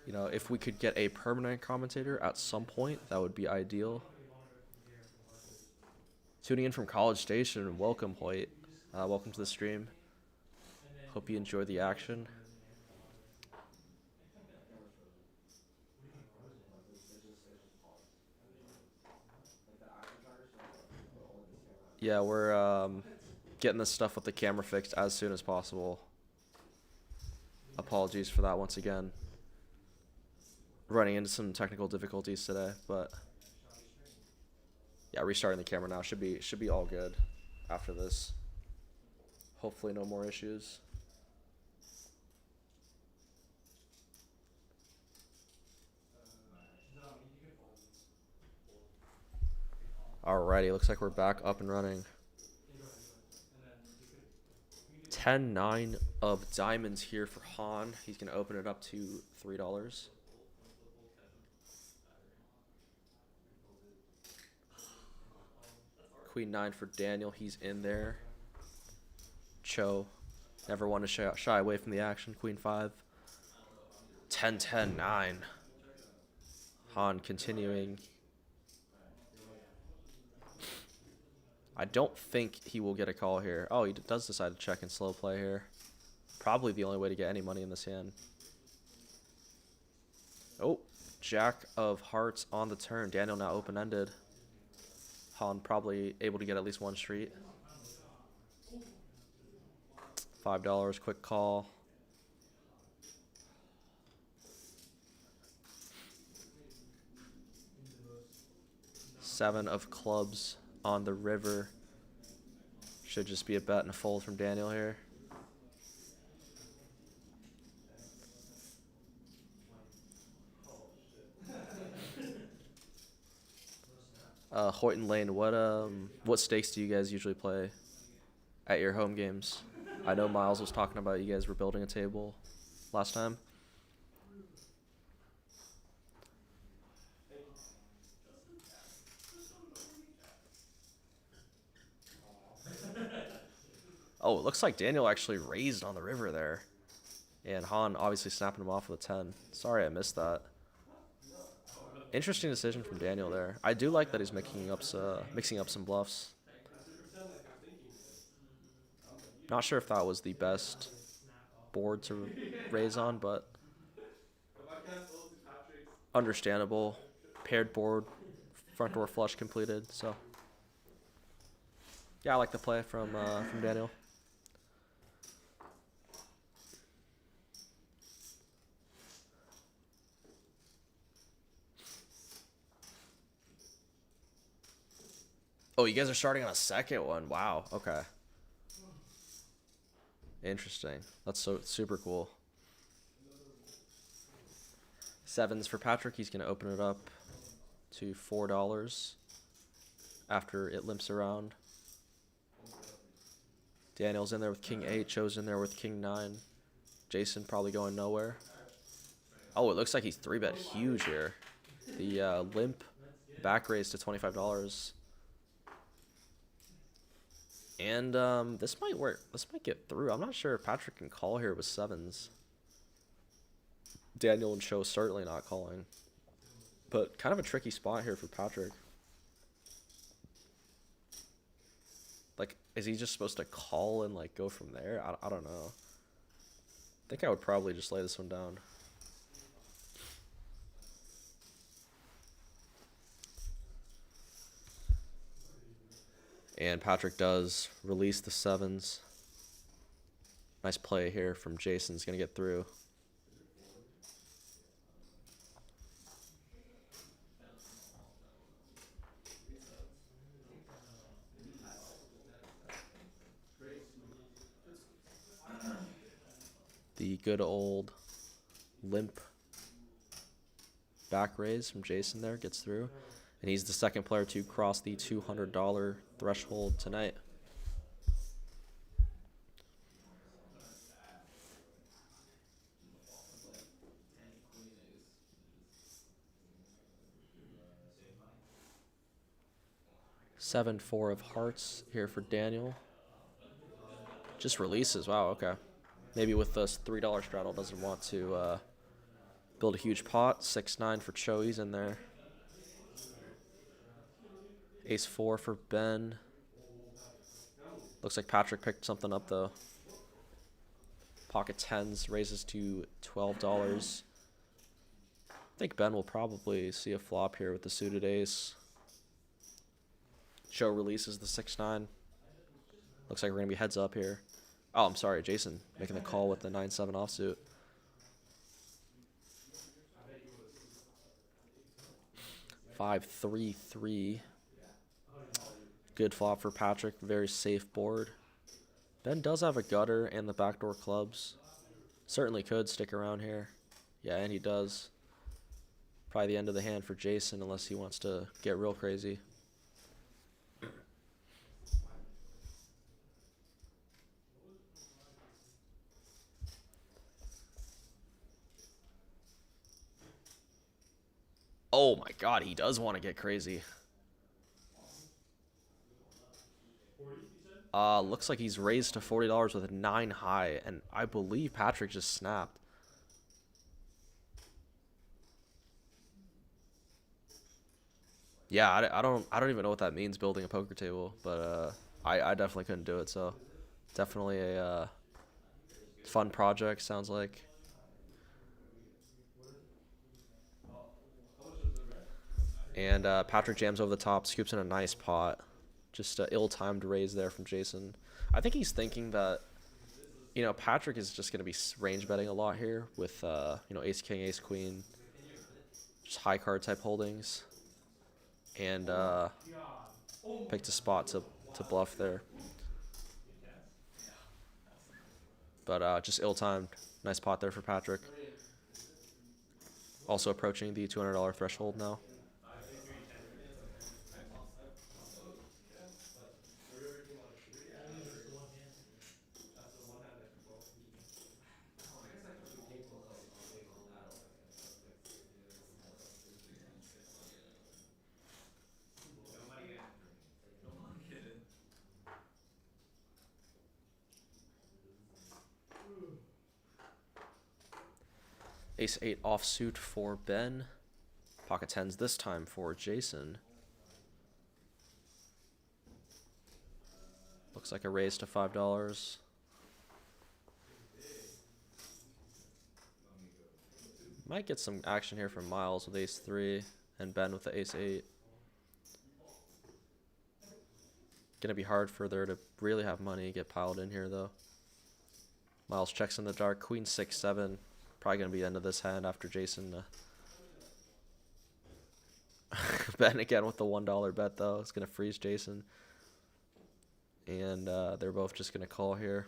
You know, if we could get a permanent commentator at some point, that would be ideal. Tuning in from College Station, welcome Hoyt. Welcome to the stream. Hope you enjoy the action. Yeah, we're getting this stuff with the camera fixed as soon as possible. Apologies for that once again. Running into some technical difficulties today, but yeah, restarting the camera now should be all good after this. Hopefully no more issues. Alrighty, looks like we're back up and running. 10-9 of diamonds here for Han. He's going to open it up to $3. Queen 9 for Daniel. He's in there. Cho. Never want to shy away from the action. Queen 5. 10-10-9. Han continuing. I don't think he will get a call here. Oh, he does decide to check and slow play here. Probably the only way to get any money in this hand. Oh, Jack of hearts on the turn. Daniel now open-ended. Han probably able to get at least one street. $5, quick call. Seven of clubs on the river. Should just be a bet and a fold from Daniel here. Hoyt and Lane, what stakes do you guys usually play at your home games? I know Miles was talking about you guys were building a table last time. Oh, it looks like Daniel actually raised on the river there. And Han obviously snapping him off with a 10. Sorry I missed that. Interesting decision from Daniel there. I do like that he's mixing up some bluffs. Not sure if that was the best board to raise on, but understandable. Paired board, front door flush completed, so Yeah, I like the play from Daniel. Oh, you guys are starting on a second one. Wow. Okay. Interesting. That's so super cool. Sevens for Patrick. He's gonna open it up to $4 after it limps around. Daniel's in there with King 8. Cho's in there with King 9. Jason probably going nowhere. Oh, it looks like he's 3-bet huge here. The limp back raise to $25. And this might work. This might get through. I'm not sure if Patrick can call here with sevens. Daniel and Cho certainly not calling. But kind of a tricky spot here for Patrick. Like, is he just supposed to call and, like, go from there? I don't know. I think I would probably just lay this one down. And Patrick does release the sevens. Nice play here from Jason. He's going to get through. The good old limp back raise from Jason there gets through. And he's the second player to cross the $200 threshold tonight. Seven, 4 of hearts here for Daniel. Just releases. Wow, okay. Maybe with this $3 straddle doesn't want to build a huge pot. 6-9 for Cho. He's in there. Ace 4 for Ben. Looks like Patrick picked something up though. Pocket tens raises to $12. I think Ben will probably see a flop here with the suited ace. Cho releases the 6-9. Looks like we're gonna be heads up here. Oh, I'm sorry, Jason making the call with the 9-7 offsuit. Five, 3-3. Good flop for Patrick. Very safe board. Ben does have a gutter and the backdoor clubs. Certainly could stick around here. Yeah, and he does. Probably the end of the hand for Jason unless he wants to get real crazy. Oh my god, he does want to get crazy. Looks like he's raised to $40 with a 9 high, and I believe Patrick just snapped. Yeah, I don't even know what that means, building a poker table, but I definitely couldn't do it, so definitely a fun project, sounds like. And Patrick jams over the top, scoops in a nice pot. Just an ill-timed raise there from Jason. I think he's thinking that, you know, Patrick is just going to be range betting a lot here with, you know, ace king, ace queen, just high card type holdings. And picked a spot to bluff there. But just ill-timed. Nice pot there for Patrick. Also approaching the $200 threshold now. Ace 8 offsuit for Ben. Pocket tens this time for Jason. Looks like a raise to $5. Might get some action here from Miles with ace 3 and Ben with the ace 8. Gonna be hard for there to really have money get piled in here though. Miles checks in the dark. Queen 6-7. Probably gonna be the end of this hand after Jason. Ben again with the $1 bet though. It's gonna freeze Jason. And they're both just gonna call here.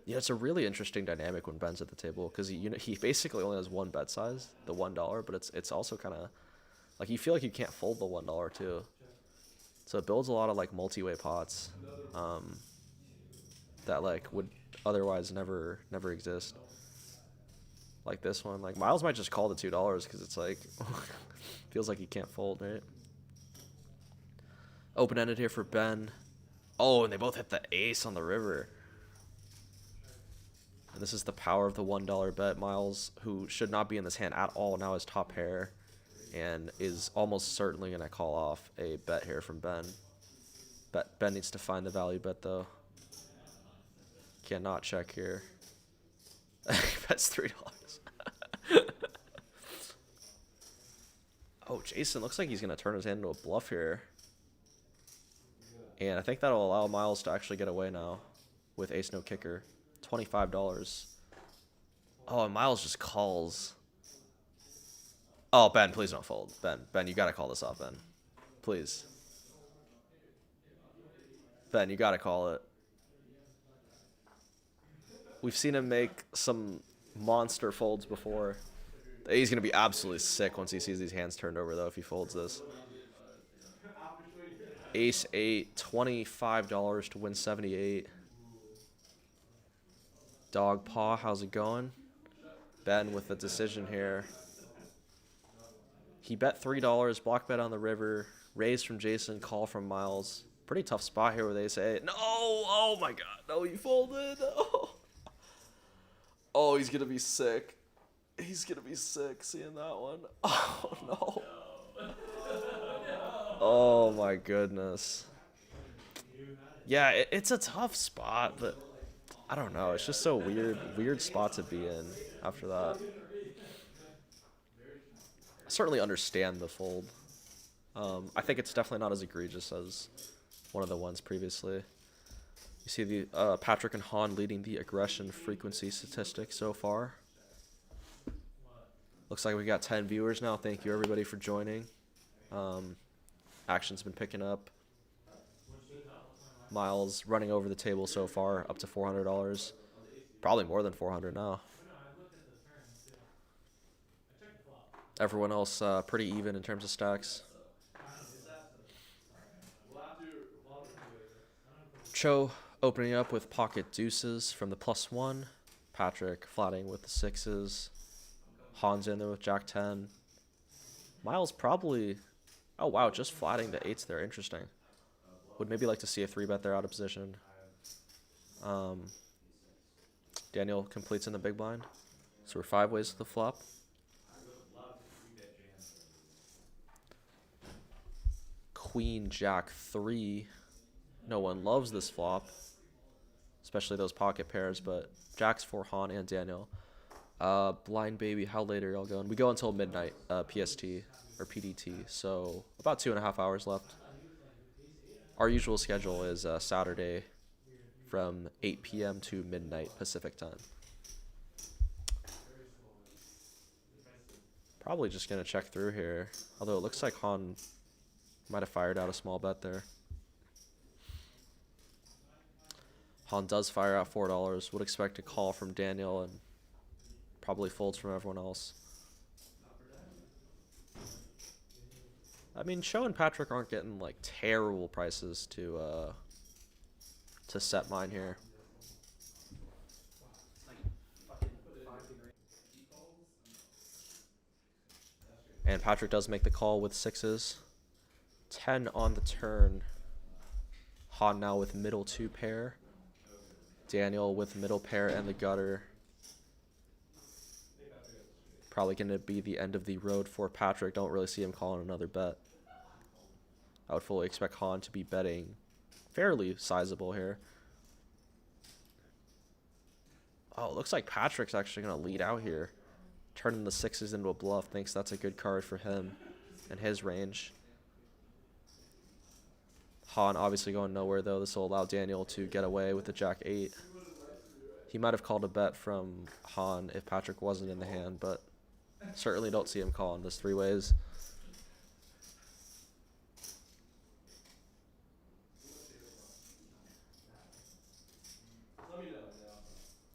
Yeah, it's a really interesting dynamic when Ben's at the table because he basically only has one bet size, the $1, but it's also kind of like you feel like you can't fold the $1 too. So it builds a lot of like multi-way pots that like would otherwise never exist. Like this one, like Miles might just call the $2 because it's like feels like he can't fold, right? Open-ended here for Ben. Oh, and they both hit the ace on the river. And this is the power of the $1 bet. Miles, who should not be in this hand at all, now has top pair and is almost certainly going to call off a bet here from Ben. Ben needs to find the value bet, though. Cannot check here. Bets $3. Oh, Jason looks like he's going to turn his hand into a bluff here. And I think that'll allow Miles to actually get away now with ace no kicker. $25. Oh, and Miles just calls. Oh, Ben, please don't fold. Ben, you gotta call this off, Ben. Please. Ben, you gotta call it. We've seen him make some monster folds before. He's gonna be absolutely sick once he sees these hands turned over, though, if he folds this. Ace 8, $25 to win 78. Dog Paw, how's it going? Ben with the decision here. He bet $3, block bet on the river, raise from Jason, call from Miles. Pretty tough spot here with ace 8. No! Oh my god, no, he folded. Oh, oh, he's gonna be sick. He's gonna be sick seeing that one. Oh no. Oh my goodness. Yeah, it's a tough spot, but I don't know. It's just so weird spot to be in after that. I certainly understand the fold. I think it's definitely not as egregious as one of the ones previously. You see the Patrick and Han leading the aggression frequency statistic so far. Looks like we got 10 viewers now. Thank you everybody for joining. Action's been picking up. Miles running over the table so far, up to $400. Probably more than 400 now. Everyone else pretty even in terms of stacks. Cho opening up with pocket deuces from the +1. Patrick flatting with the 6s. Han's in there with Jack 10. Miles probably... Oh, wow, just flatting the 8s there. Interesting. Would maybe like to see a 3-bet there out of position. Daniel completes in the big blind. So we're 5 ways to the flop. Queen, Jack 3. No one loves this flop. Especially those pocket pairs, but Jack's for Han and Daniel. Blind Baby, how late are y'all going? We go until midnight, PST, or PDT, so about 2.5 hours left. Our usual schedule is Saturday from 8 p.m. to midnight Pacific time. Probably just going to check through here, although it looks like Han might have fired out a small bet there. Han does fire out $4. Would expect a call from Daniel and probably folds from everyone else. I mean, Cho and Patrick aren't getting like terrible prices to set mine here. And Patrick does make the call with 6s. 10 on the turn. Han now with middle 2 pair. Daniel with middle pair and the gutter. Probably going to be the end of the road for Patrick. Don't really see him calling another bet. I would fully expect Han to be betting fairly sizable here. Oh, it looks like Patrick's actually going to lead out here. Turning the 6s into a bluff. Thinks that's a good card for him and his range. Han obviously going nowhere though. This will allow Daniel to get away with the Jack 8. He might have called a bet from Han if Patrick wasn't in the hand, but certainly don't see him calling this three ways.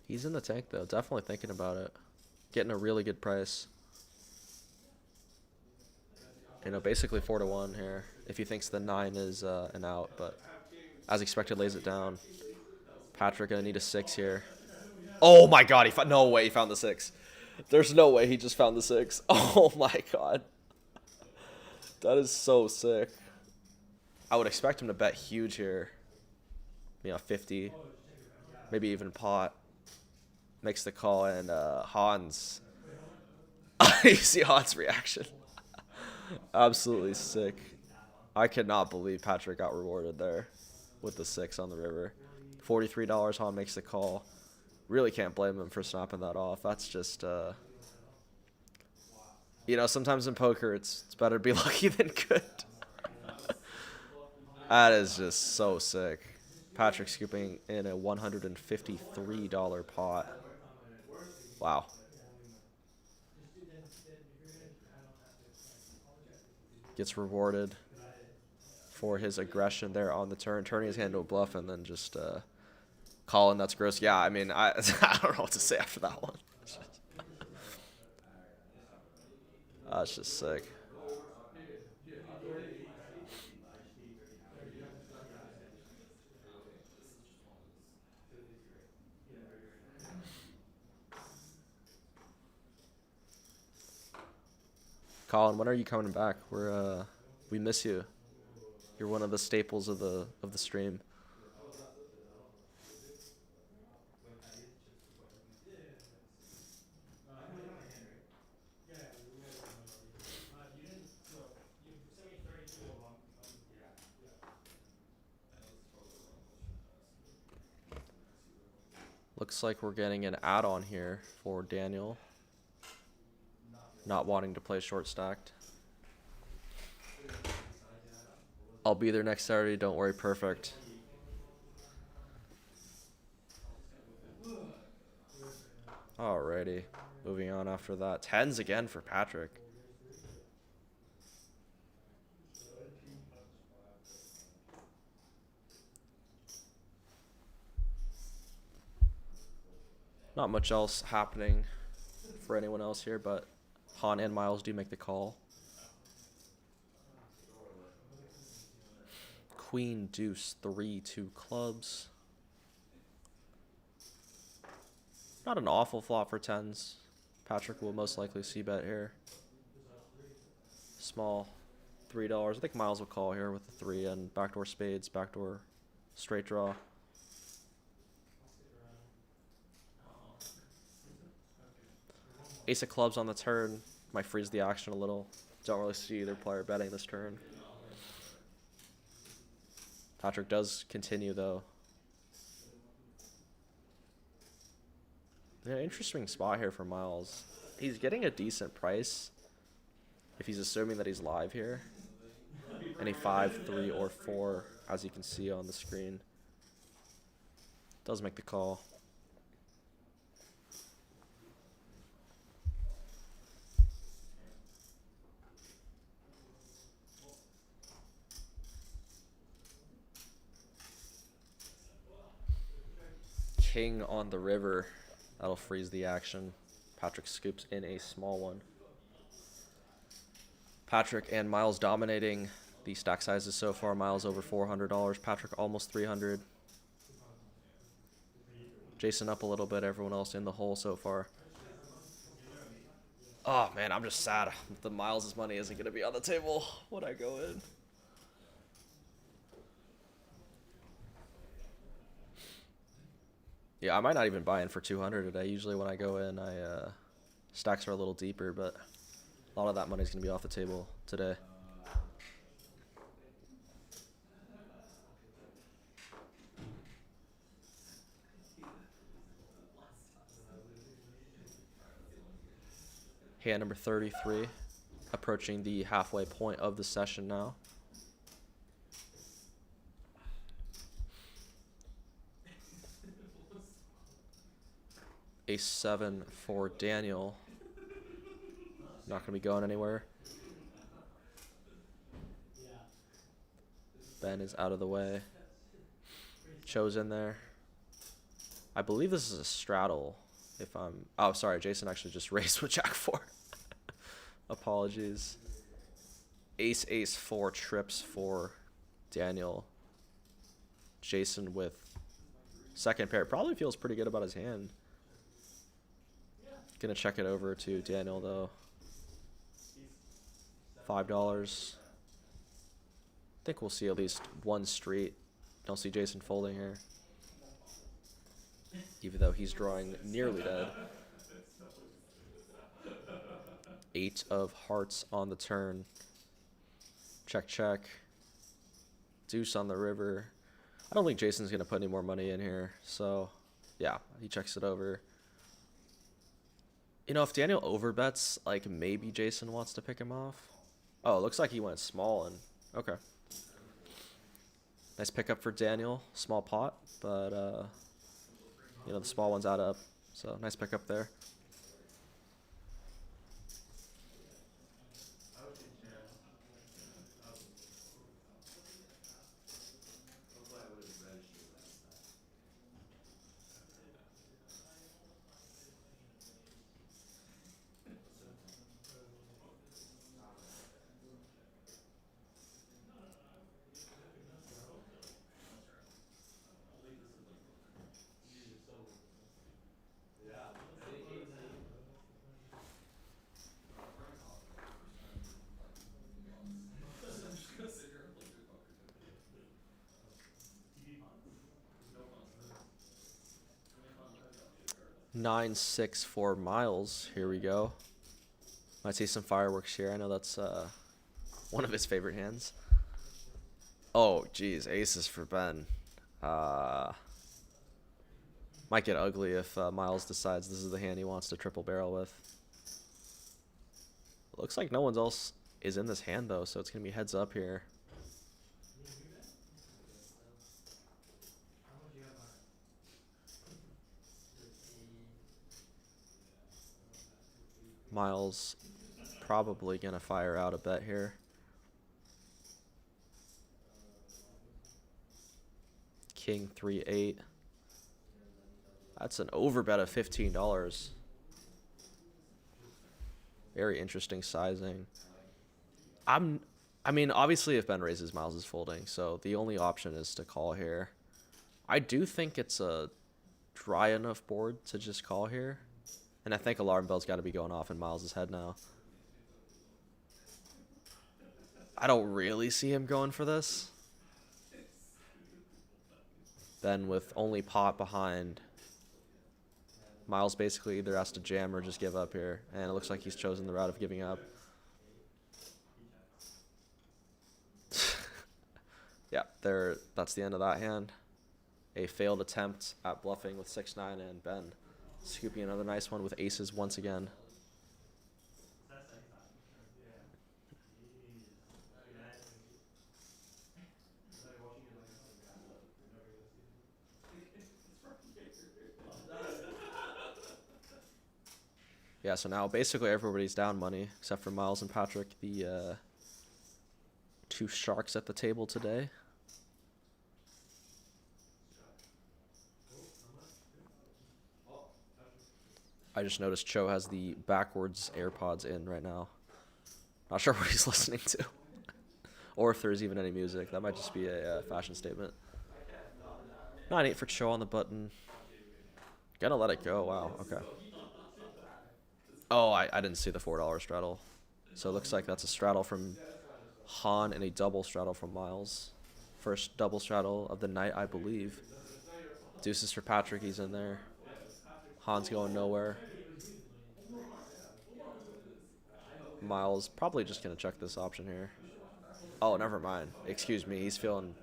He's in the tank though, definitely thinking about it. Getting a really good price. You know, basically 4-1 here. If he thinks the 9 is an out, but as expected, lays it down. Patrick gonna need a 6 here. Oh my God! No way he found the 6. There's no way he just found the 6. Oh my God, that is so sick. I would expect him to bet huge here. You know, 50, maybe even pot. Makes the call, and Hans. You see Hans' reaction. Absolutely sick. I cannot believe Patrick got rewarded there with the 6 on the river. $43. Han makes the call. Really can't blame him for snapping that off. That's just, you know, sometimes in poker it's better to be lucky than good. That is just so sick. Patrick scooping in a $153 pot. Wow. Gets rewarded for his aggression there on the turn, turning his hand to a bluff and then just calling. That's gross. Yeah, I mean, I don't know what to say after that one. That's just sick. Colin, when are you coming back? We miss you. You're one of the staples of the stream. Looks like we're getting an add-on here for Daniel. Not wanting to play short stacked. I'll be there next Saturday, don't worry, perfect. Alrighty, moving on after that. 10s again for Patrick. Not much else happening for anyone else here, but Han and Miles do make the call. Queen, deuce, 3, 2 clubs. Not an awful flop for 10s. Patrick will most likely see bet here. Small, $3. I think Miles will call here with the 3 and backdoor spades, backdoor straight draw. Ace of clubs on the turn might freeze the action a little. Don't really see either player betting this turn. Patrick does continue though. Yeah, interesting spot here for Miles. He's getting a decent price if he's assuming that he's live here. Any 5, 3, or 4, as you can see on the screen. Does make the call. King on the river. That'll freeze the action. Patrick scoops in a small one. Patrick and Miles dominating the stack sizes so far. Miles over $400. Patrick almost 300. Jason up a little bit. Everyone else in the hole so far. Oh man, I'm just sad. The Miles' money isn't going to be on the table when I go in. Yeah, I might not even buy in for 200 today. Usually when I go in, stacks are a little deeper, but a lot of that money's going to be off the table today. Hand number 33, approaching the halfway point of the session now. Ace-7 for Daniel. Not gonna be going anywhere. Ben is out of the way. Cho's in there. I believe this is a straddle. If I'm... Oh, sorry. Jason actually just raised with Jack-4. Apologies. Ace-Ace-4 trips for Daniel. Jason with second pair. Probably feels pretty good about his hand. Gonna check it over to Daniel, though. $5. I think we'll see at least one street. Don't see Jason folding here. Even though he's drawing nearly dead. 8 of hearts on the turn. Check, check. Deuce on the river. I don't think Jason's going to put any more money in here. So, yeah, he checks it over. You know, if Daniel overbets, like, maybe Jason wants to pick him off. Oh, it looks like he went small and... Okay. Nice pickup for Daniel. Small pot, but, you know, the small one's out up. So, nice pickup there. Nine, 6 for Miles. Here we go. Might see some fireworks here. I know that's one of his favorite hands. Oh, geez. Aces for Ben. Might get ugly if Miles decides this is the hand he wants to triple barrel with. Looks like no one else is in this hand, though, so it's going to be heads up here. Miles probably going to fire out a bet here. King 3-8. That's an overbet of $15. Very interesting sizing. I mean, obviously if Ben raises, Miles is folding, so the only option is to call here. I do think it's a dry enough board to just call here. And I think alarm bell's got to be going off in Miles' head now. I don't really see him going for this. Ben with only pot behind. Miles basically either has to jam or just give up here. And it looks like he's chosen the route of giving up. Yeah, that's the end of that hand. A failed attempt at bluffing with 6-9 and Ben scooping another nice one with aces once again. Yeah, so now basically everybody's down money except for Miles and Patrick, the two sharks at the table today. I just noticed Cho has the backwards AirPods in right now. Not sure what he's listening to. Or if there's even any music. That might just be a fashion statement. 9-8 for Cho on the button. Gonna let it go. Wow, okay. Oh, I didn't see the $4 straddle. So it looks like that's a straddle from Han and a double straddle from Miles. First double straddle of the night, I believe. Deuces for Patrick, he's in there. Han's going nowhere. Miles probably just gonna check this option here. Oh, never mind. Excuse me. He's feeling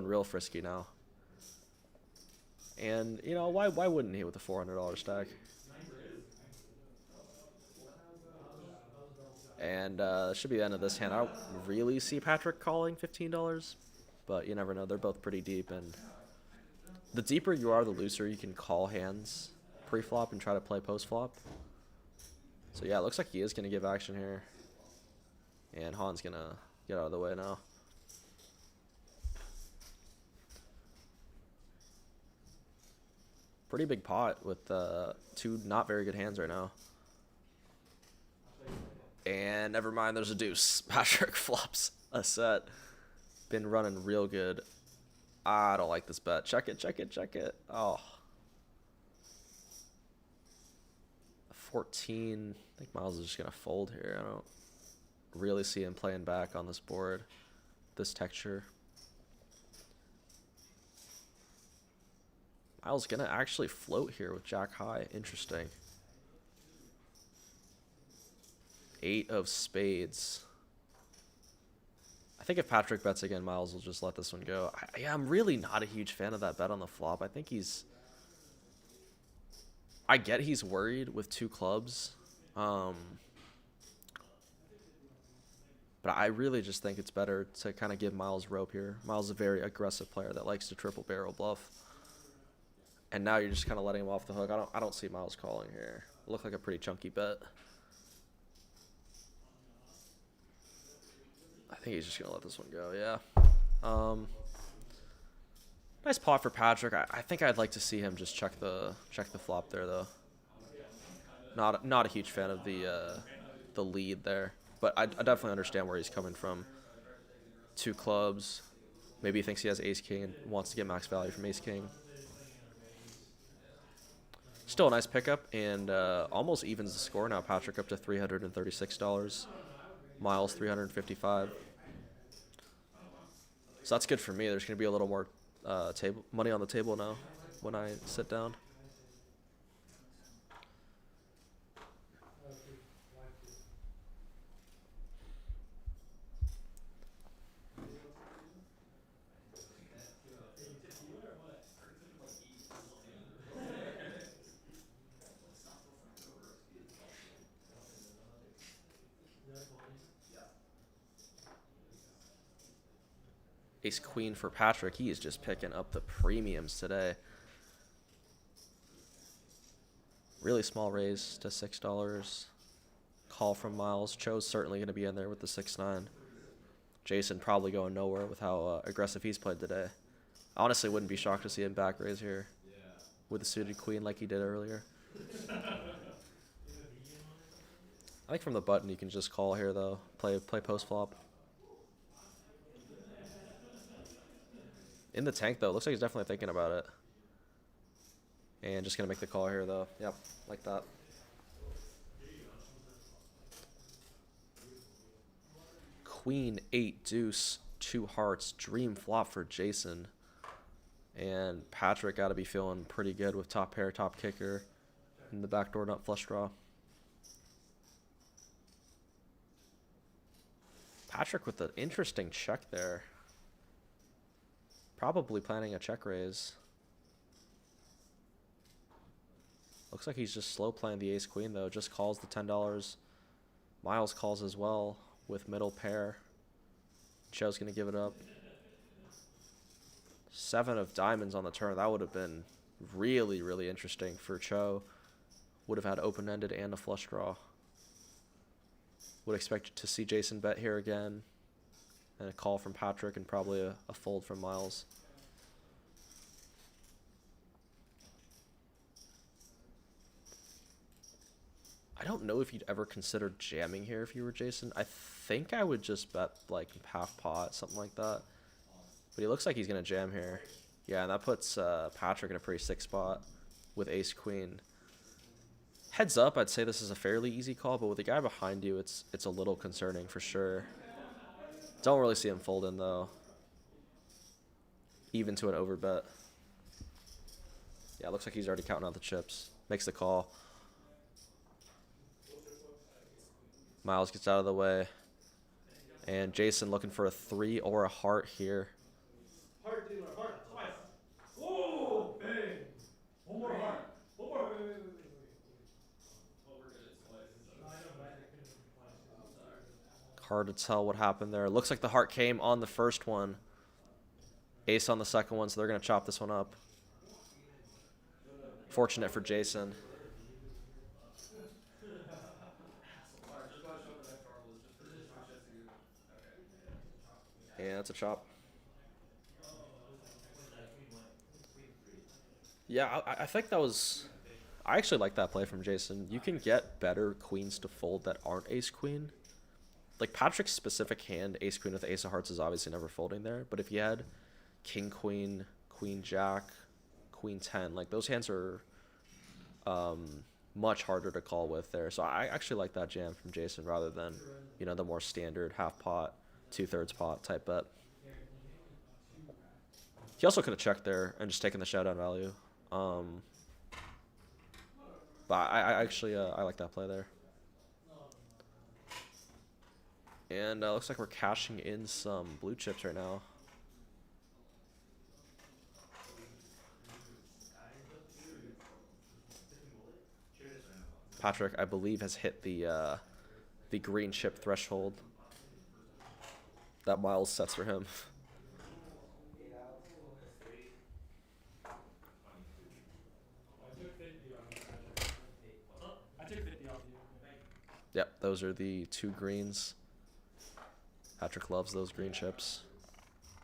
real frisky now. And you know why wouldn't he with a $400 stack? And should be the end of this hand. I don't really see Patrick calling $15, but you never know. They're both pretty deep, and the deeper you are, the looser you can call hands pre-flop and try to play post-flop. So yeah, it looks like he is going to give action here. And Han's going to get out of the way now. Pretty big pot with two not very good hands right now. And never mind, there's a deuce. Patrick flops a set. Been running real good. I don't like this bet. Check it, check it, check it. Oh. 14. I think Miles is just going to fold here. I don't really see him playing back on this board. This texture. Miles going to actually float here with Jack high. Interesting. 8 of spades. I think if Patrick bets again, Miles will just let this one go. Yeah, I'm really not a huge fan of that bet on the flop. I think he's... I get he's worried with 2 clubs. But I really just think it's better to kind of give Miles rope here. Miles is a very aggressive player that likes to triple barrel bluff. And now you're just kind of letting him off the hook. I don't see Miles calling here. It looked like a pretty chunky bet. I think he's just going to let this one go, yeah. Nice pot for Patrick. I think I'd like to see him just check the flop there, though. Not a huge fan of the lead there. But I definitely understand where he's coming from. 2 clubs. Maybe he thinks he has ace-king and wants to get max value from ace-king. Still a nice pickup, and almost evens the score now. Patrick up to $336. Miles $355. So that's good for me. There's going to be a little more money on the table now when I sit down. Ace queen for Patrick. He is just picking up the premiums today. Really small raise to $6. Call from Miles. Cho's certainly going to be in there with the 6-9. Jason probably going nowhere with how aggressive he's played today. I honestly wouldn't be shocked to see him back raise here with a suited queen like he did earlier. I think from the button you can just call here though. Play post flop. In the tank, though. Looks like he's definitely thinking about it. And just going to make the call here, though. Yep, like that. Queen, 8, deuce, 2 hearts. Dream flop for Jason. And Patrick got to be feeling pretty good with top pair, top kicker. And the backdoor nut flush draw. Patrick with an interesting check there. Probably planning a check raise. Looks like he's just slow playing the ace queen though. Just calls the $10. Miles calls as well with middle pair. Cho's gonna give it up. 7 of diamonds on the turn. That would have been really, really interesting for Cho. Would have had open-ended and a flush draw. Would expect to see Jason bet here again. And a call from Patrick and probably a fold from Miles. I don't know if you'd ever consider jamming here if you were Jason. I think I would just bet like half pot, something like that. But he looks like he's going to jam here. Yeah, and that puts Patrick in a pretty sick spot with ace-queen. Heads up, I'd say this is a fairly easy call, but with the guy behind you, it's a little concerning for sure. Don't really see him folding, though. Even to an overbet. Yeah, looks like he's already counting out the chips. Makes the call. Miles gets out of the way. And Jason looking for a 3 or a heart here. Heart dealer, heart, twice. Oh, bang. One more heart. One more. Wait. Well, we're good at twice. So. I know, but I couldn't have been twice. Hard to tell what happened there. Looks like the heart came on the first one. Ace on the second one, so they're going to chop this one up. Fortunate for Jason. Alright, just gotta show up the next turn was just for this shit to you. Okay. And it's a chop. Yeah, I think that was... I actually like that play from Jason. You can get better queens to fold that aren't ace-queen. Like, Patrick's specific hand, ace-queen with ace of hearts, is obviously never folding there. But if you had king-queen, queen-jack, queen-10, like, those hands are much harder to call with there. So I actually like that jam from Jason rather than, you know, the more standard half-pot, two-thirds pot type bet. He also could have checked there and just taken the showdown value. But I actually I like that play there. And looks like we're cashing in some blue chips right now. Patrick, I believe, has hit the green chip threshold that Miles sets for him. I took 50 off you. Yep, those are the 2 greens. Patrick loves those green chips.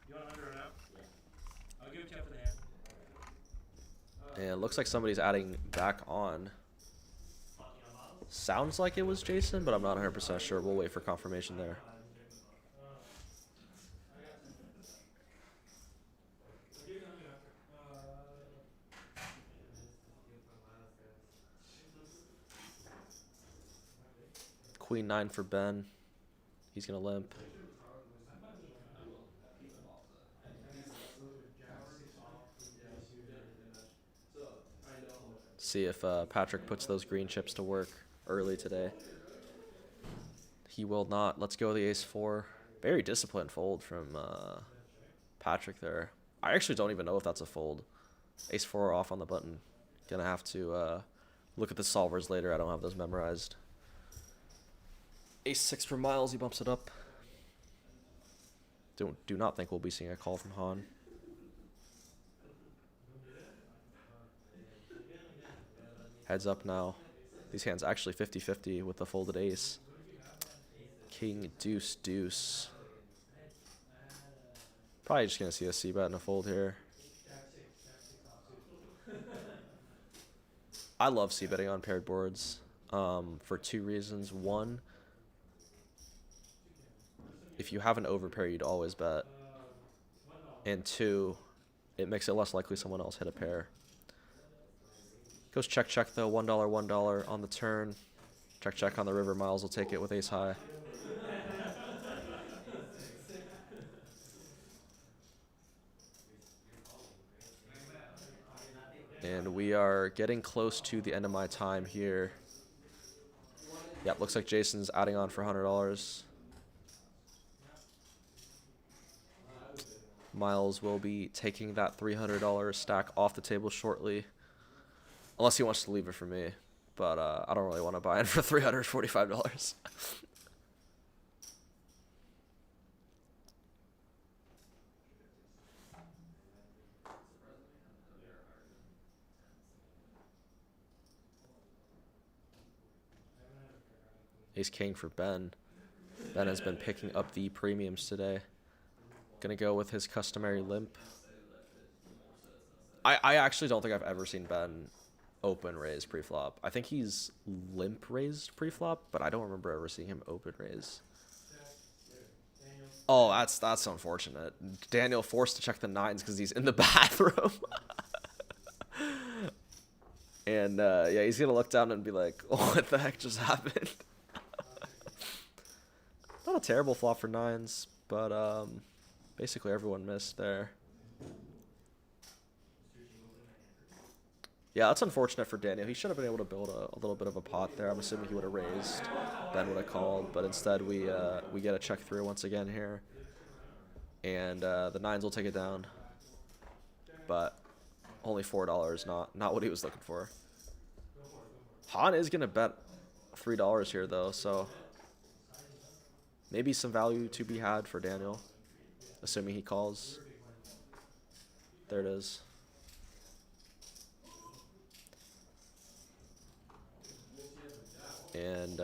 You want under or out? I'll give it to you for the hand. And it looks like somebody's adding back on. Sounds like it was Jason, but I'm not 100% sure. We'll wait for confirmation there. Queen 9 for Ben. He's going to limp. See if Patrick puts those green chips to work early today. He will not. Let's go the ace-4. Very disciplined fold from Patrick there. I actually don't even know if that's a fold. Ace-4 off on the button. Gonna have to look at the solvers later. I don't have those memorized. Ace-6 for Miles. He bumps it up. Do not think we'll be seeing a call from Han. Heads up now. These hands actually 50-50 with the folded ace. King, deuce, deuce. Probably just going to see a c-bet and a fold here. I love c-betting on paired boards for 2 reasons. One, if you have an overpair, you'd always bet. And 2, it makes it less likely someone else hit a pair. Goes check, check, though. $1, $1 on the turn. Check, check on the river. Miles will take it with ace high. And we are getting close to the end of my time here. Yep, looks like Jason's adding on for $100. Miles will be taking that $300 stack off the table shortly. Unless he wants to leave it for me. But I don't really want to buy in for $345. Ace King for Ben. Ben has been picking up the premiums today. Gonna go with his customary limp. I actually don't think I've ever seen Ben open raise pre-flop. I think he's limp raised pre-flop, but I don't remember ever seeing him open raise. Oh, that's unfortunate. Daniel forced to check the 9s because he's in the bathroom. And yeah, he's gonna look down and be like, oh, what the heck just happened? Not a terrible flop for 9s, but basically everyone missed there. Yeah, that's unfortunate for Daniel. He should have been able to build a little bit of a pot there. I'm assuming he would have raised. Ben would have called, but instead we get a check through once again here. And the 9s will take it down. But only $4, not what he was looking for. Han is going to bet $3 here, though, so maybe some value to be had for Daniel, assuming he calls. There it is. And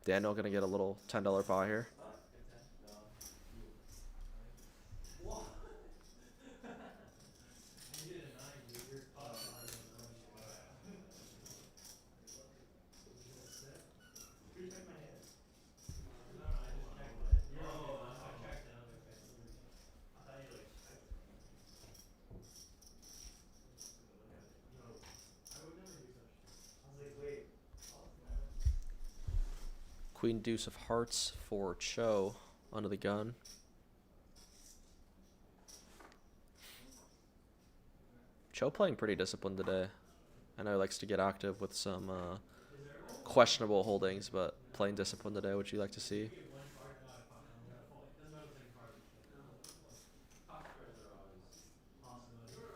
Daniel gonna get a little $10 buy here. Queen deuce of hearts for Cho under the gun. Cho playing pretty disciplined today. I know he likes to get active with some questionable holdings, but playing disciplined today, which you like to see. A six of like a six of hearts. I don't like the six.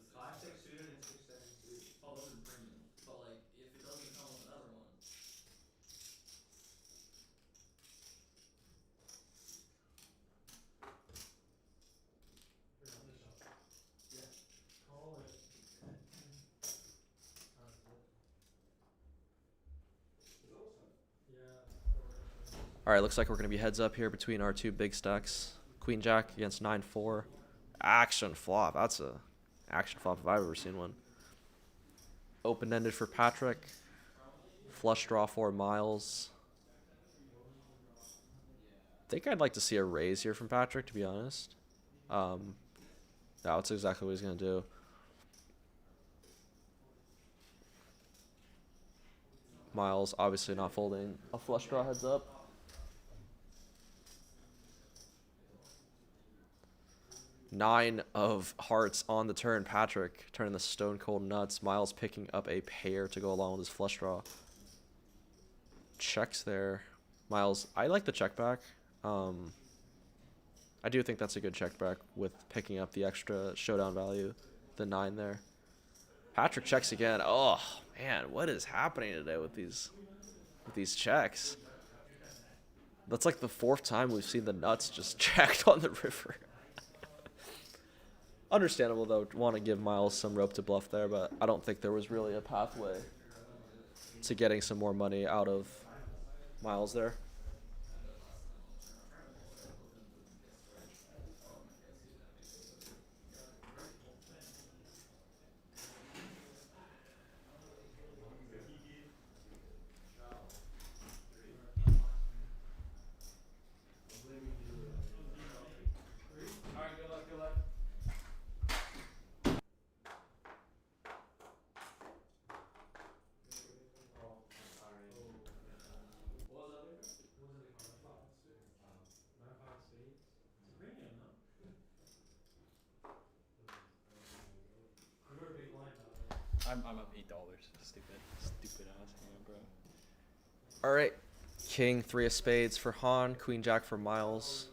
5-6 suited and 6-7 suited. Oh, those are premium. But like, if it doesn't come with another one, All right, looks like we're going to be heads up here between our two big stacks. Queen Jack against 9-4. Action flop. That's a action flop if I've ever seen one. Open-ended for Patrick. Flush draw for Miles. I think I'd like to see a raise here from Patrick, to be honest. That's exactly what he's going to do. Miles obviously not folding a flush draw heads up. Nine of hearts on the turn. Patrick turning the stone cold nuts. Miles picking up a pair to go along with his flush draw. Checks there. Miles, I like the check back. I do think that's a good check back with picking up the extra showdown value. The 9 there. Patrick checks again. Oh man, what is happening today with these checks? That's like the 4th time we've seen the nuts just checked on the river. Understandable, though, want to give Miles some rope to bluff there, but I don't think there was really a pathway to getting some more money out of Miles there. Alright, good luck, good luck. Oh, I'm sorry. What was that other card? What was the other card? 9-5 spades. It's a premium, no? You were a big blind, by the way. I'm up $8. Stupid ass hand, bro. All right. King 3 of spades for Han. Queen Jack for Miles.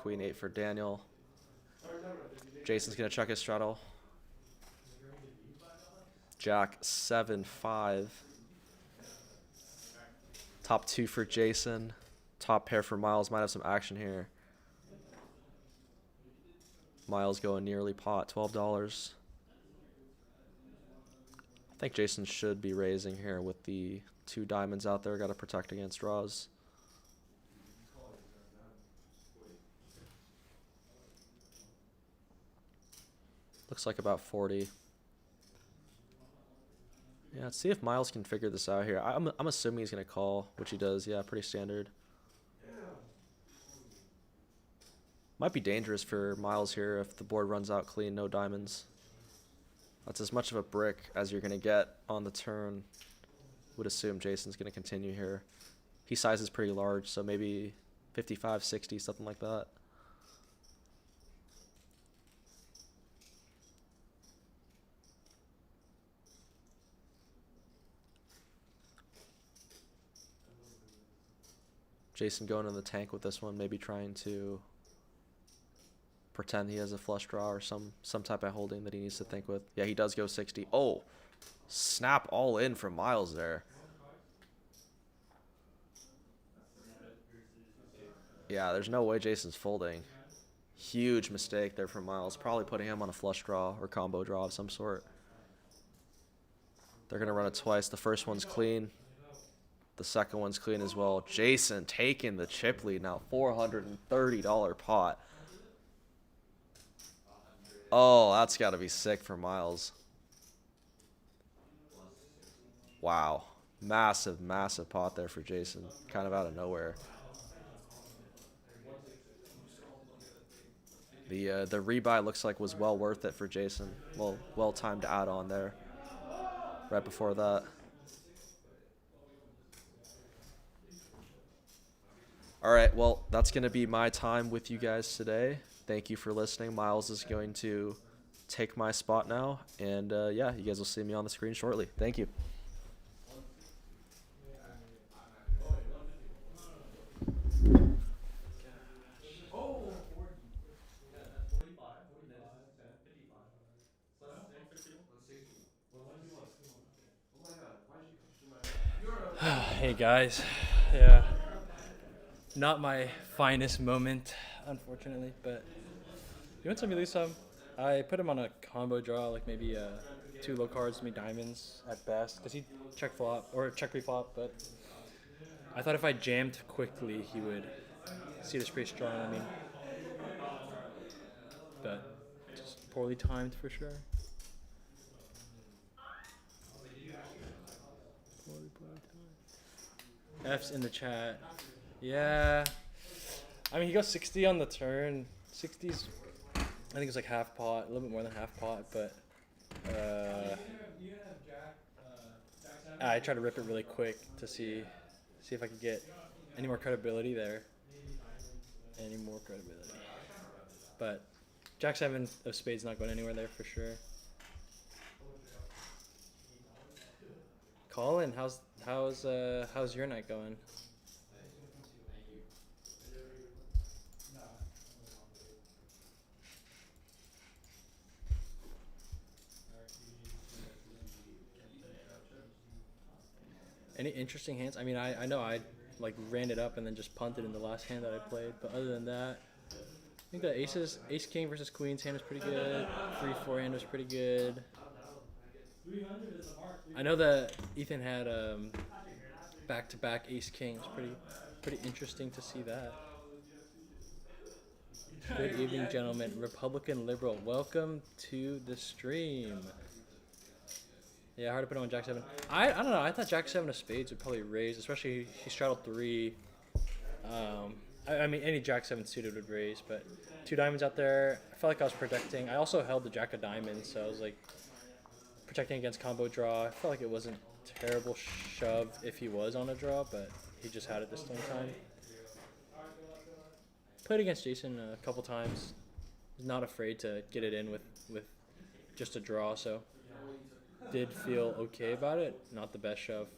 Queen 8 for Daniel. Jason's going to check his straddle. Jack 7-5. Top 2 for Jason. Top pair for Miles. Might have some action here. Miles going nearly pot. $12. I think Jason should be raising here with the 2 diamonds out there. Got to protect against draws. Looks like about 40. Yeah, let's see if Miles can figure this out here. I'm assuming he's going to call, which he does. Yeah, pretty standard. Might be dangerous for Miles here if the board runs out clean, no diamonds. That's as much of a brick as you're going to get on the turn. Would assume Jason's going to continue here. He sizes pretty large, so maybe 55, 60, something like that. Jason going in the tank with this one, maybe trying to pretend he has a flush draw or some type of holding that he needs to think with. Yeah, he does go 60. Oh, snap all in from Miles there. Yeah, there's no way Jason's folding. Huge mistake there from Miles. Probably putting him on a flush draw or combo draw of some sort. They're going to run it twice. The first one's clean. The second one's clean as well. Jason taking the chip lead now. $430 pot. Oh, that's got to be sick for Miles. Wow. Massive, massive pot there for Jason. Kind of out of nowhere. The rebuy looks like was well worth it for Jason. Well timed to add on there. Right before that. All right, well, that's going to be my time with you guys today. Thank you for listening. Miles is going to take my spot now. And, yeah, you guys will see me on the screen shortly. Thank you. Hey guys, yeah, not my finest moment, unfortunately, but you win some, you lose some. I put him on a combo draw, like maybe 2 low cards, maybe diamonds at best, because he check flop or check reflop. But I thought if I jammed quickly, he would see this pretty strong. I mean, but just poorly timed for sure. F's in the chat. Yeah. I mean, he goes 60 on the turn. 60's, I think it's like half pot, a little bit more than half pot, but I try to rip it really quick to see if I could get any more credibility there. Any more credibility. But Jack 7 of spades not going anywhere there for sure. Colin, how's your night going? Any interesting hands? I mean, I know I like ran it up and then just punted in the last hand that I played, but other than that, I think the ace king versus queen's hand was pretty good. 3-4 hand was pretty good. I know that Ethan had back-to-back ace king. It's pretty interesting to see that. Good evening, gentlemen. Republican liberal, welcome to the stream. Yeah, hard to put him on Jack 7. I don't know. I thought Jack 7 of spades would probably raise, especially he straddled 3. I mean, any Jack 7 suited would raise, but 2 diamonds out there. I felt like I was protecting. I also held the Jack of diamonds, so I was like protecting against combo draw. I felt like it wasn't terrible shove if he was on a draw, but he just had it this one time. Played against Jason a couple times. Was not afraid to get it in with just a draw, so did feel okay about it. Not the best shove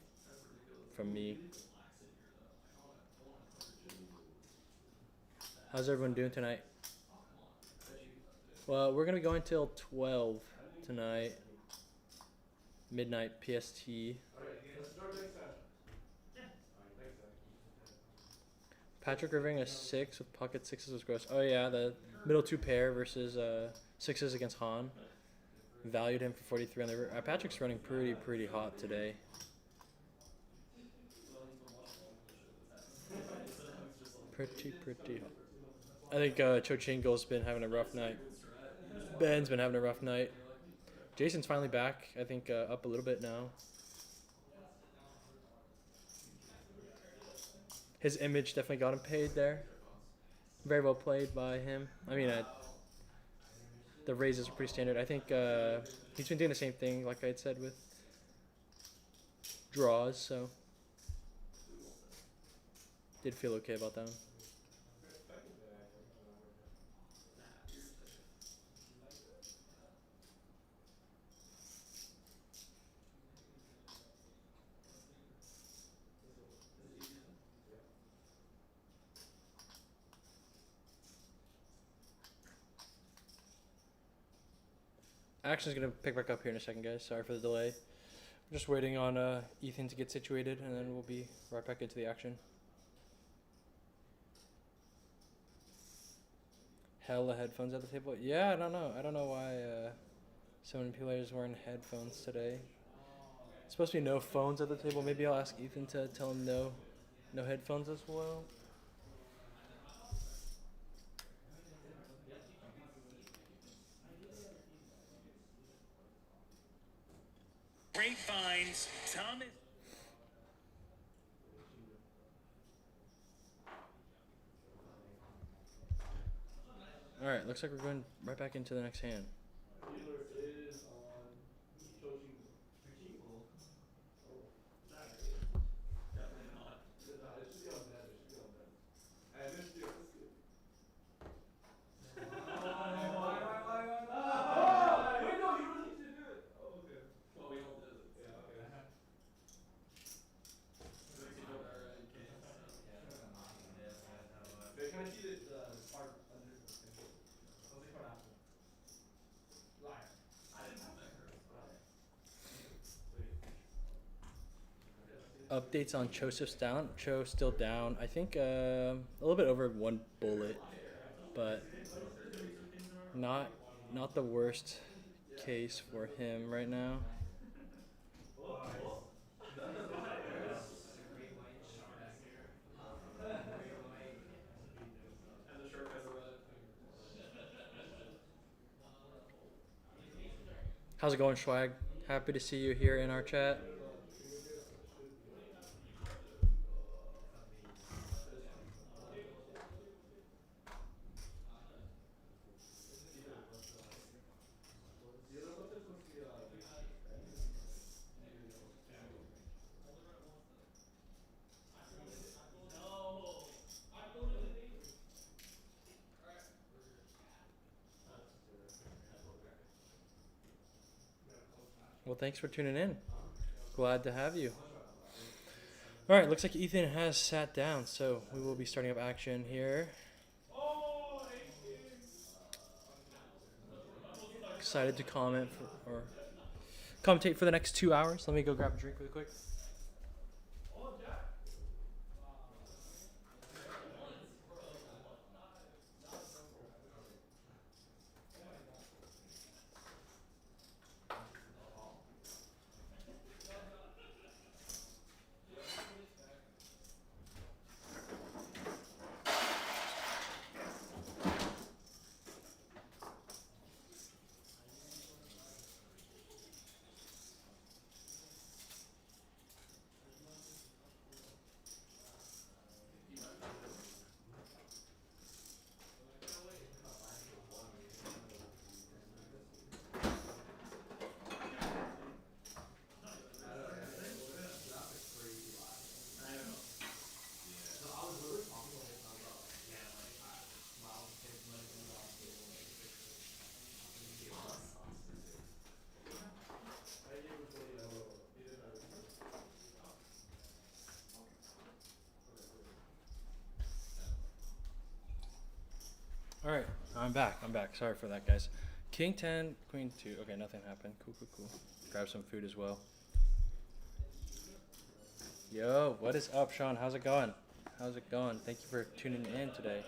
from me. How's everyone doing tonight? Well, we're gonna be going till 12 tonight. Midnight PST. Patrick Rivering a 6 with pocket 6s was gross. Oh yeah, the middle 2 pair versus 6s against Han. Valued him for 43 on the river. Patrick's running pretty hot today. Pretty hot. I think Cho Chingo's been having a rough night. Ben's been having a rough night. Jason's finally back. I think up a little bit now. His image definitely got him paid there. Very well played by him. I mean, the raises are pretty standard. I think he's been doing the same thing, like I had said, with draws, so did feel okay about that one. Action's gonna pick back up here in a second, guys. Sorry for the delay. We're just waiting on Ethan to get situated, and then we'll be right back into the action. Hella headphones at the table. Yeah, I don't know. I don't know why so many players wearing headphones today. It's supposed to be no phones at the table. Maybe I'll ask Ethan to tell him no headphones as well. Grapevines, Thomas. All right, looks like we're going right back into the next hand. Dealer is on Cho JJ. Definitely not. No, it should be on net. It should be on net. And this dude, this dude. Wait, no, you really should do it. Oh, okay. Well, we all did it. Yeah, okay. Makes you feel better, right? You can't. Wait, can I see the part under the control? What's the card after? Liar. I didn't have that curse. Updates on Joseph's down. Cho still down. I think a little bit over 1 bullet, but not the worst case for him right now. And the shark has a red. How's it going, Swag? Happy to see you here in our chat. Well, thanks for tuning in. Glad to have you. All right, looks like Ethan has sat down, so we will be starting up action here. Excited to comment or commentate for the next 2 hours. Let me go grab a drink really quick. All right, I'm back. Sorry for that, guys. King 10, Queen 2. Okay, nothing happened. Cool. Grab some food as well. Yo, what is up, Sean? How's it going? Thank you for tuning in today.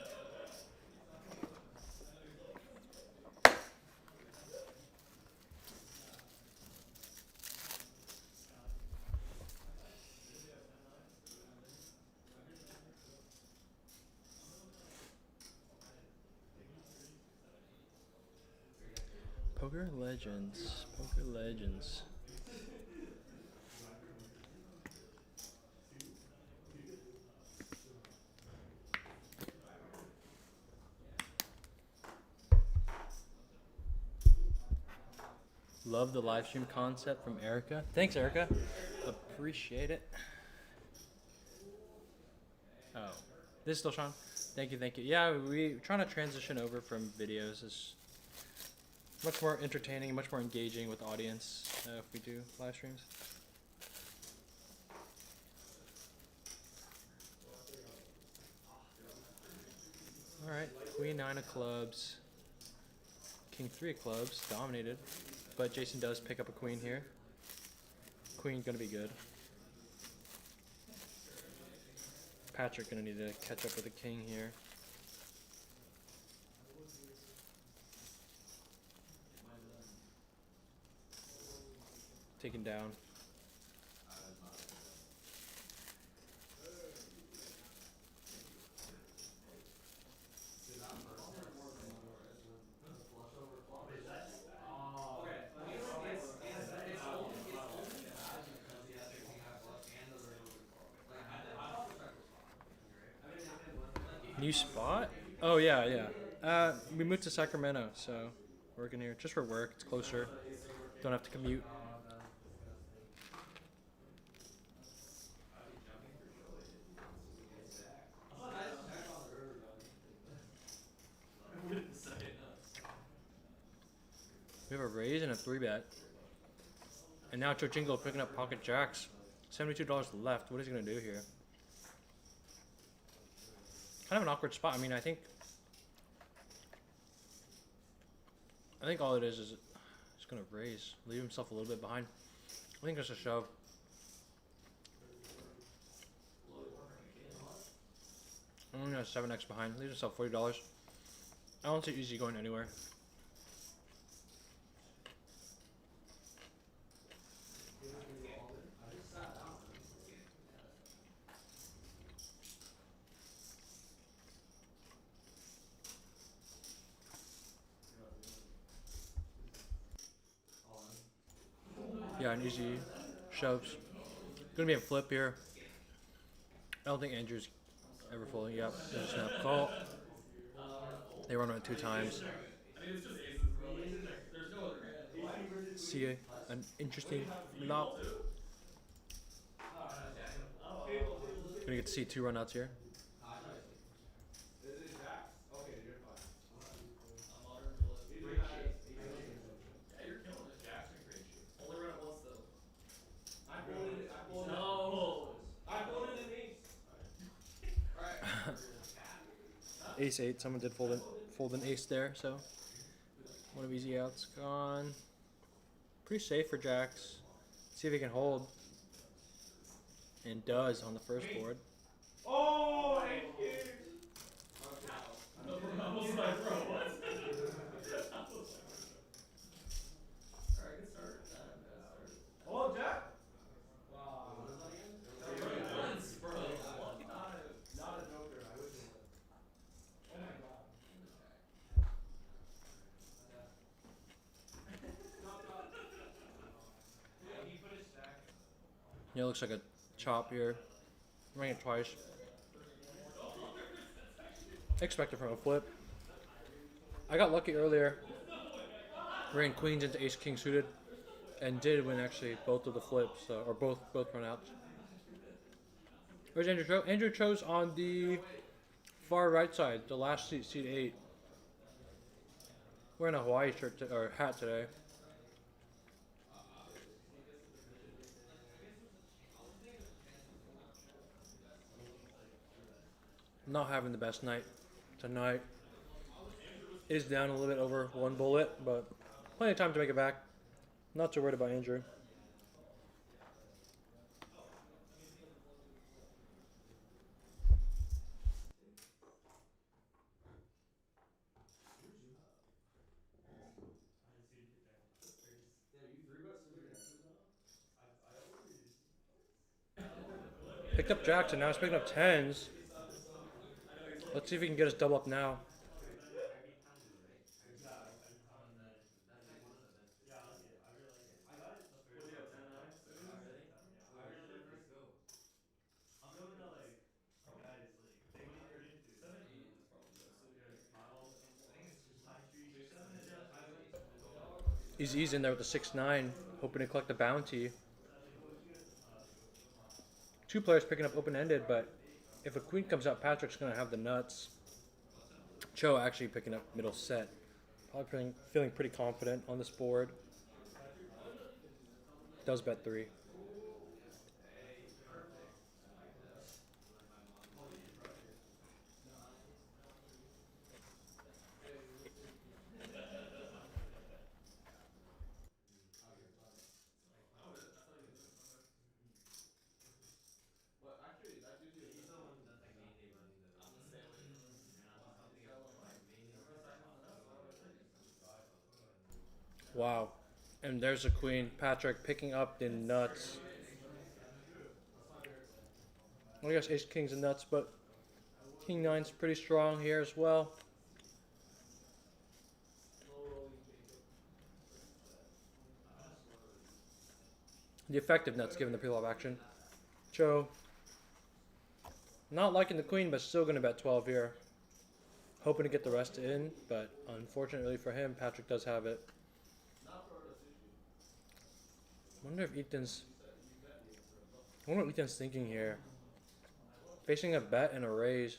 Poker Legends. Love the live stream concept from Erica. Thanks, Erica. Appreciate it. Oh, this is still Sean. Thank you. Yeah, we're trying to transition over from videos. It's much more entertaining, much more engaging with the audience if we do live streams. All right, Queen 9 of clubs, King 3 of clubs, dominated, but Jason does pick up a queen here. Queen gonna be good. Patrick gonna need to catch up with the king here. taken down. New spot? Oh yeah, yeah. We moved to Sacramento, so working here just for work. It's closer. Don't have to commute. We have a raise and a 3-bet. And now Cho Jingle picking up pocket jacks. $72 left. What is he gonna do here? Kind of an awkward spot. I mean, I think all it is he's gonna raise, leave himself a little bit behind. I think it's a shove. I'm gonna 7x behind. Leave himself $40. I don't see Easy going anywhere. Yeah, an easy shoves. Gonna be a flip here. I don't think Andrew's ever folding. Yep, there's a snap call. They run it 2 times. I mean, it's just aces, bro. Like, there's no other hand. See an interesting flop. Gonna get to see 2 runouts here. Is it jacks? Okay, you're fine. A modern flip. Great shape. Yeah, you're killing it. Jacks are in great shape. Only run it once, though. I folded it. No! I folded an ace. Alright. Ace 8. Someone did fold an ace there, so one of easy outs gone. Pretty safe for jacks. See if he can hold. And does on the first board. Oh, thank you. I was like, bro, what? Alright, good start. Oh, jack. Wow. Once, bro. Lucky time. Not a joker. I wish it was. Oh my god. Yeah, looks like a chop here. Ring it twice. Expected from a flip. I got lucky earlier. Ran queens into ace king suited, and did win actually both of the flips, or both runouts. Where's Andrew Cho? Andrew Cho's on the far right side, the last seat, seat 8. Wearing a Hawaii shirt or hat today. Not having the best night tonight. Is down a little bit over 1 bullet, but plenty of time to make it back. Not too worried about Andrew. Picked up jacks and now he's picking up 10s. Let's see if he can get us double up now. He's in there with the 6-9, hoping to collect the bounty. 2 players picking up open-ended, but if a queen comes out, Patrick's going to have the nuts. Cho actually picking up middle set. Probably feeling pretty confident on this board. Does bet 3. Wow. And there's a queen. Patrick picking up the nuts. I guess ace king's and nuts, but king nine's pretty strong here as well. The effective nuts given the pre-flop action. Cho not liking the queen, but still gonna bet 12 here. Hoping to get the rest in, but unfortunately for him, Patrick does have it. I wonder what Ethan's thinking here. Facing a bet and a raise.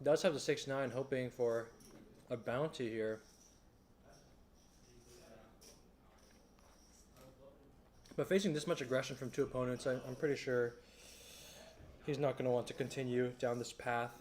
Does have the 6-9, hoping for a bounty here. But facing this much aggression from two opponents, I'm pretty sure he's not going to want to continue down this path.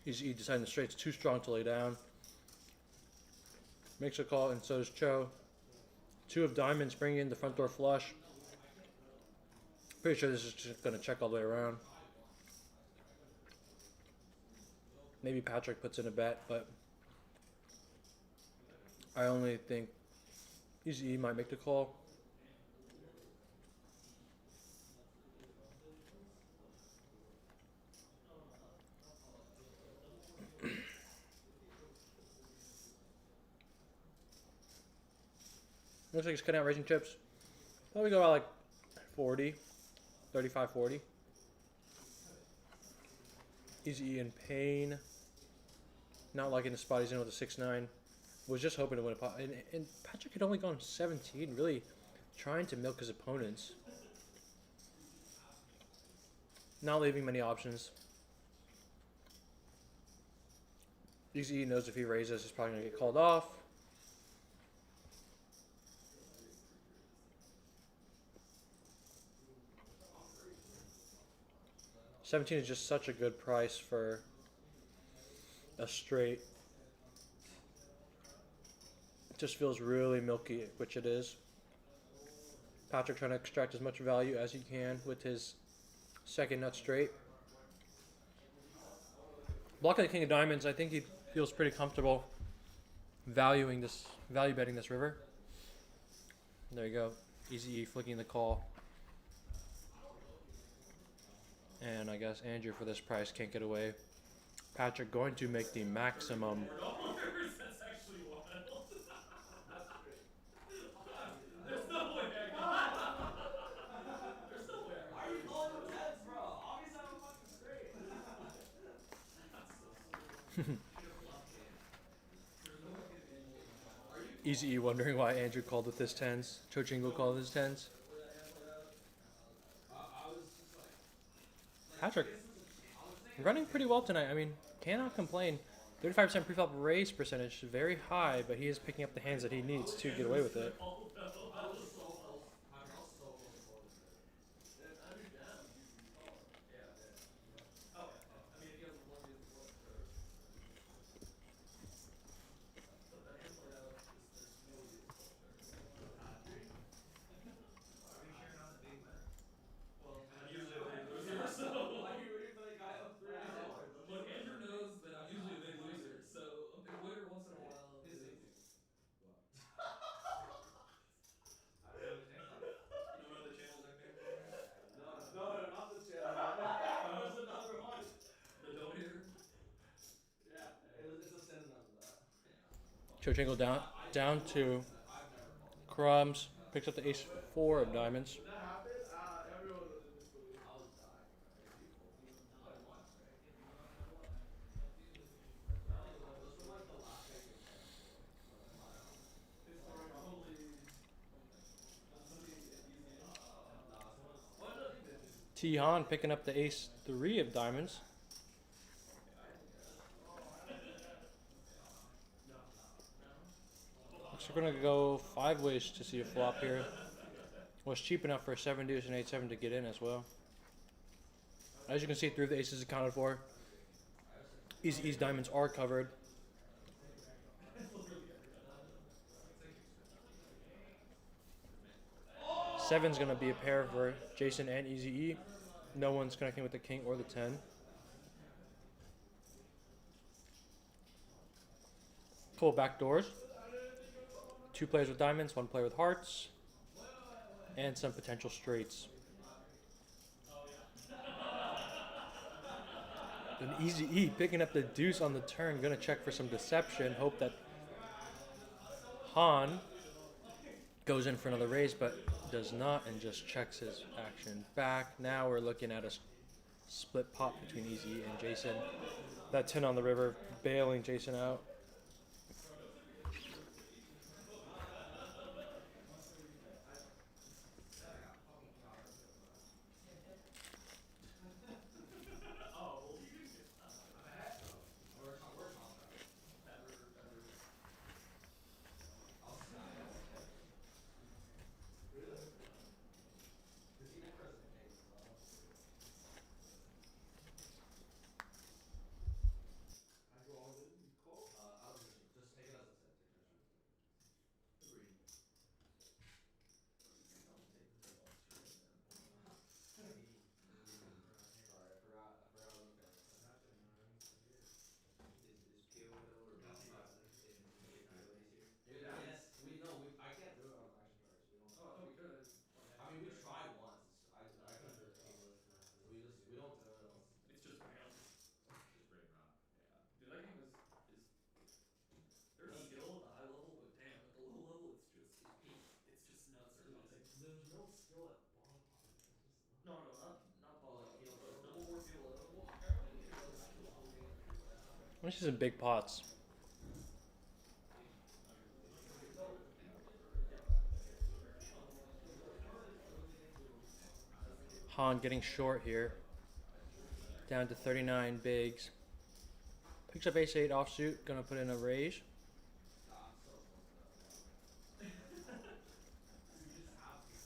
EazyE deciding the straight's too strong to lay down. Makes a call, and so does Cho. Two of diamonds bringing in the front door flush. Pretty sure this is just going to check all the way around. Maybe Patrick puts in a bet, but I only think EazyE might make the call. Looks like he's cutting out raising chips. Probably go about like 40, 35, 40. EazyE in pain. Not liking the spot he's in with a 6-9. Was just hoping to win a pot. And Patrick had only gone 17, really trying to milk his opponents. Not leaving many options. EazyE knows if he raises, he's probably going to get called off. $17 is just such a good price for a straight. It just feels really milky, which it is. Patrick trying to extract as much value as he can with his second nut straight. Blocking the king of diamonds, I think he feels pretty comfortable value betting this river. There you go. EazyE flicking the call. And I guess Andrew for this price can't get away. Patrick going to make the maximum. That's actually wild. There's no way I can. There's no way I Why are you calling the tens, bro? Obviously I'm a fucking straight. EazyE wondering why Andrew called with his tens. Cho JJ called with his tens. Patrick running pretty well tonight. I mean, cannot complain. 35% preflop raise percentage, very high, but he is picking up the hands that he needs to get away with it. Look, Andrew knows that I'm usually a big loser, so a big winner once in a while is... You don't know the channel's nickname for me? No, not the channel. That was another one. The donator? Yeah, it's a synonym of that. Cho JJ down to crumbs. Picks up the ace 4 of diamonds. When that happened, everyone was in disbelief. I was dying. Han picking up the ace 3 of diamonds. Looks like we're going to go 5 ways to see a flop here. Was cheap enough for a 7 deuce and 8-7 to get in as well. As you can see, 3 of the aces accounted for. EazyE's diamonds are covered. Seven's gonna be a pair for Jason and EazyE. No one's connecting with the king or the 10. Full backdoors. 2 players with diamonds, 1 player with hearts, and some potential straights. An EazyE picking up the deuce on the turn, gonna check for some deception. Hope that Han goes in for another raise, but does not, and just checks his action back. Now we're looking at a split pot between EazyE and Jason. That 10 on the river, bailing Jason out. Just take it as a tip. Agreed. Sorry, I forgot I was okay. Is PO available or not? Yes, we know I can't do it on action cards. We don't. Oh, I thought we could. I mean, we tried once. I couldn't do it. So we don't do it unless It's just random. just brain rot. Yeah. Dude, that game is there's skill at the high level, but damn, at the low level it's just nuts or nothing. There's no skill at bottom pot. No, not ball. Like PLO. Double four PLO. This is in big pots. Han getting short here. Down to 39 bigs. Picks up ace 8 offsuit. Gonna put in a raise.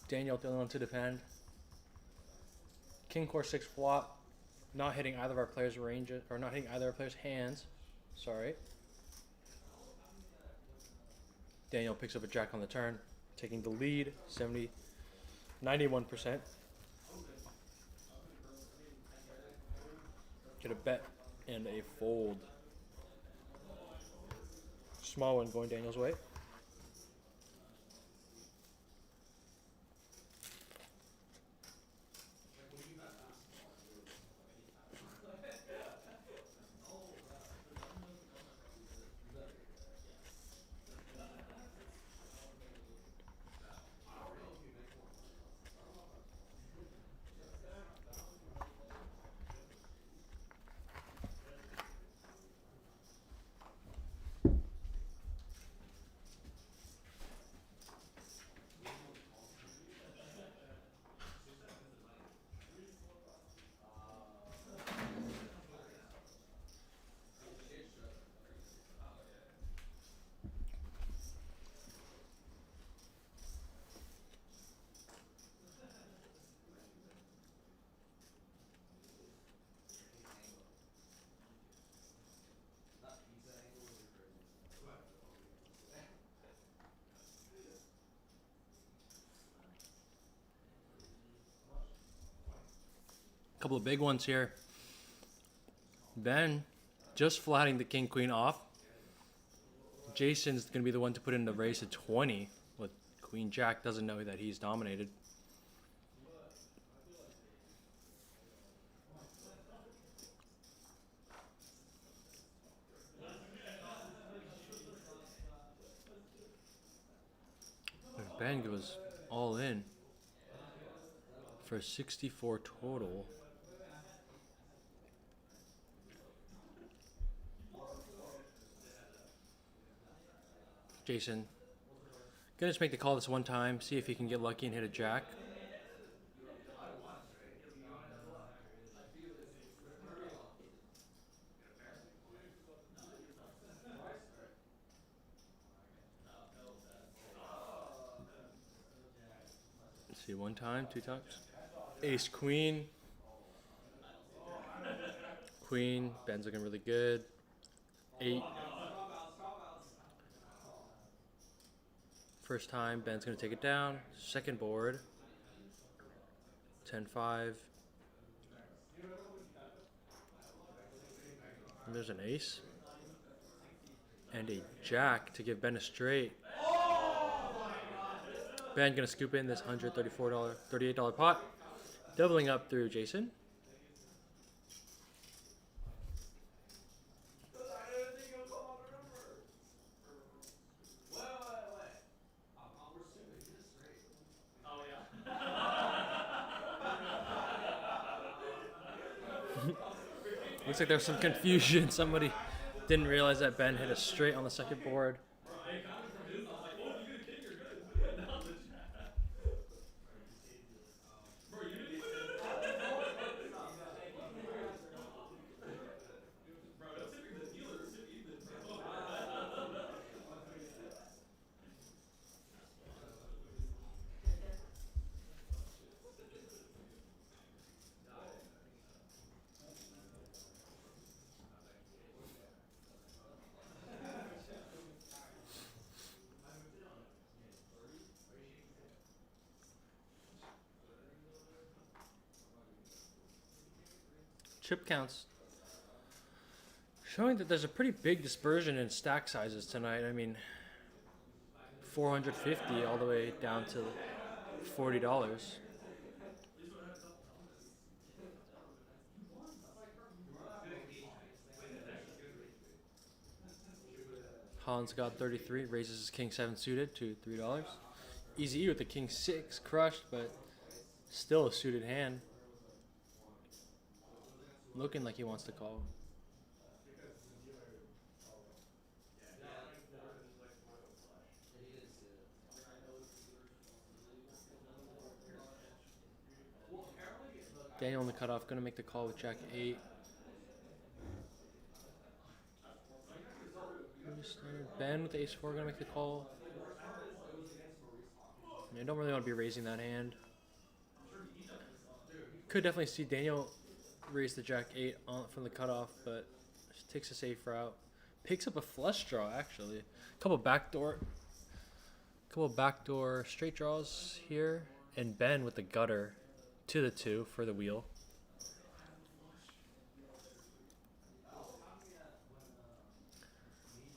Daniel the only one to defend. King core 6 flop. Not hitting either of our players' ranges, or not hitting either of our players' hands. Sorry. Daniel picks up a jack on the turn, taking the lead, 91%. Get a bet and a fold. Small one going Daniel's way. Couple of big ones here. Ben just flatting the king queen off. Jason's gonna be the one to put in the raise at 20 with queen jack. Doesn't know that he's dominated. Ben goes all in for 64 total. Jason gonna just make the call this one time, see if he can get lucky and hit a jack. Let's see, one time, 2 times. Ace queen. Queen. Ben's looking really good. 8. First time, Ben's going to take it down. Second board. 10-5. And there's an ace. And a jack to give Ben a straight. Ben going to scoop in this $138 pot. Doubling up through Jason. Oh yeah. Looks like there's some confusion. Somebody didn't realize that Ben hit a straight on the second board. Chip counts showing that there's a pretty big dispersion in stack sizes tonight. I mean, 450 all the way down to $40. Han's got 33, raises his king 7 suited to $3. EazyE with the king 6 crushed, but still a suited hand. Looking like he wants to call. Daniel on the cutoff, gonna make the call with Jack 8. Ben with the ace 4, gonna make the call. I don't really want to be raising that hand. Could definitely see Daniel raise the Jack 8 on, from the cutoff, but takes a safe route. Picks up a flush draw, actually. Couple backdoor straight draws here, and Ben with the gutter to the 2 for the wheel.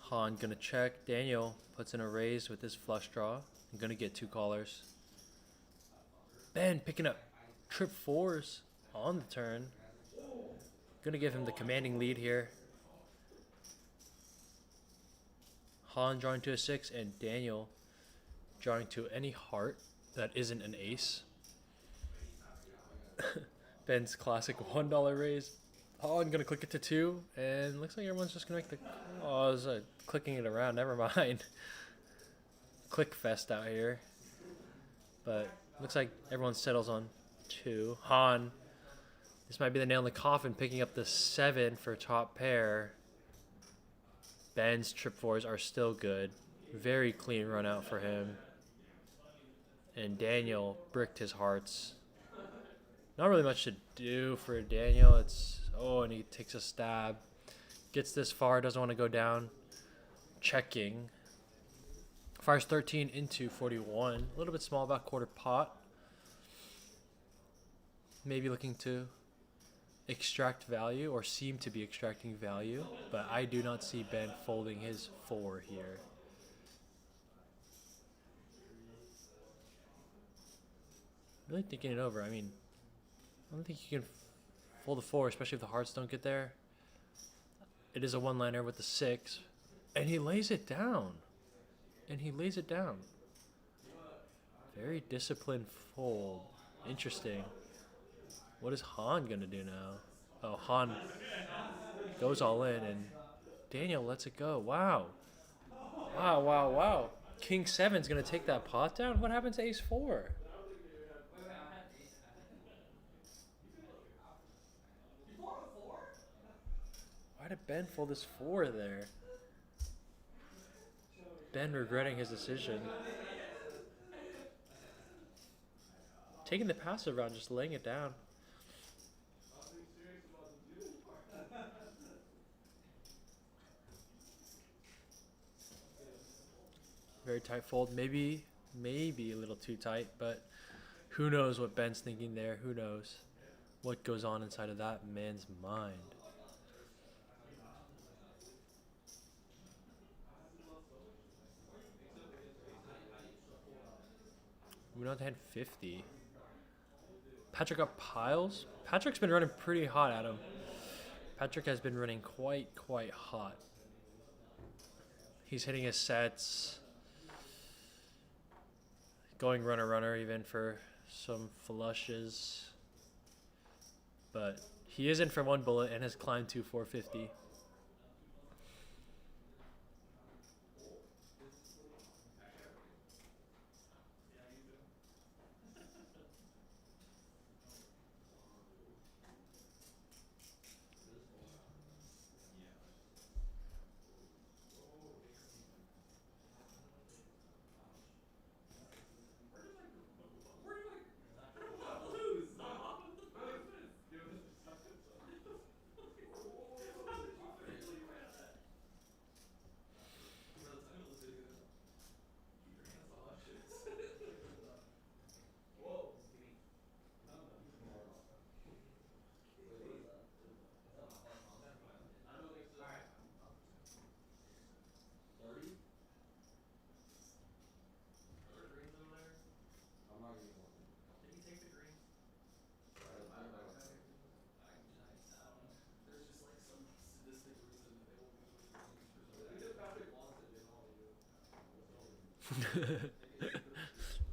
Han gonna check. Daniel puts in a raise with his flush draw. I'm gonna get 2 callers. Ben picking up trip 4s on the turn. Gonna give him the commanding lead here. Han drawing to a 6 and Daniel drawing to any heart that isn't an ace. Ben's classic $1 raise. Han gonna click it to 2, and looks like everyone's just gonna make the. Oh, I was clicking it around. Never mind. Click fest out here. But looks like everyone settles on 2. Han. This might be the nail in the coffin, picking up the 7 for top pair. Ben's trip 4s are still good. Very clean run out for him. And Daniel bricked his hearts. Not really much to do for Daniel. And he takes a stab. Gets this far, doesn't want to go down. Checking. Fires 13 into 41. A little bit small, about quarter pot. Maybe looking to extract value, or seem to be extracting value, but I do not see Ben folding his 4 here. Really thinking it over. I mean, I don't think you can fold a 4, especially if the hearts don't get there. It is a one-liner with the 6, and he lays it down. Very disciplined fold. Interesting. What is Han gonna do now? Oh, Han goes all in, and Daniel lets it go. Wow. King 7's gonna take that pot down? What happened to ace 4? Why did Ben fold his 4 there? Ben regretting his decision. Taking the passive round, just laying it down. Very tight fold. Maybe a little too tight, but who knows what Ben's thinking there? Who knows what goes on inside of that man's mind? Moving on to hand 50. Patrick got piles. Patrick's been running pretty hot, Adam. Patrick has been running quite hot. He's hitting his sets. Going runner even for some flushes. But he is in for one bullet and has climbed to 450.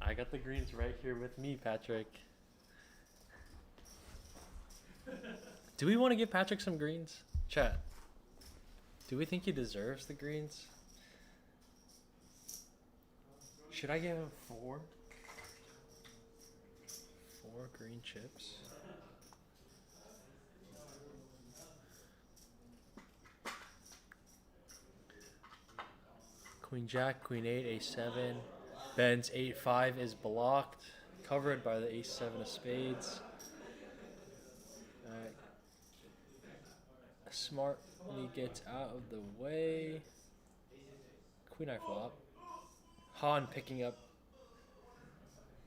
I got the greens right here with me, Patrick. Do we want to give Patrick some greens? Chat. Do we think he deserves the greens? Should I give him 4? 4 green chips? Queen Jack, Queen 8, A7. Ben's 8-5 is blocked, covered by the A7 of spades. Smartly gets out of the way. Queen I flop. Han picking up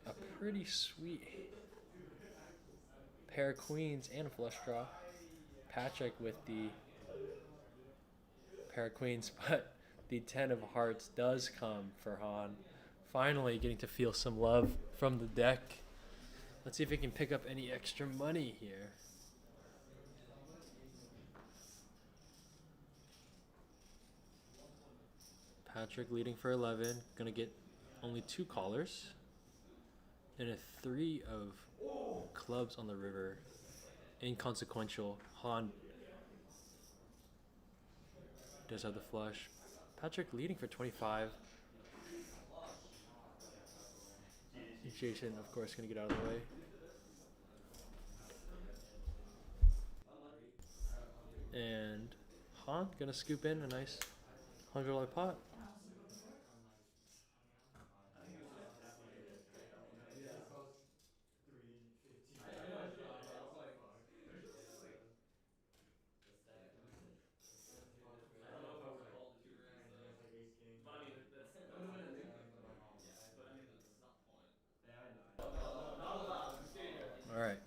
a pretty sweet pair of queens and a flush draw. Patrick with the pair of queens, but the 10 of hearts does come for Han. Finally getting to feel some love from the deck. Let's see if he can pick up any extra money here. Patrick leading for 11. Gonna get only 2 callers. And a 3 of clubs on the river. Inconsequential. Han does have the flush. Patrick leading for 25. Jason, of course, gonna get out of the way. And Han gonna scoop in a nice $100 pot. All right.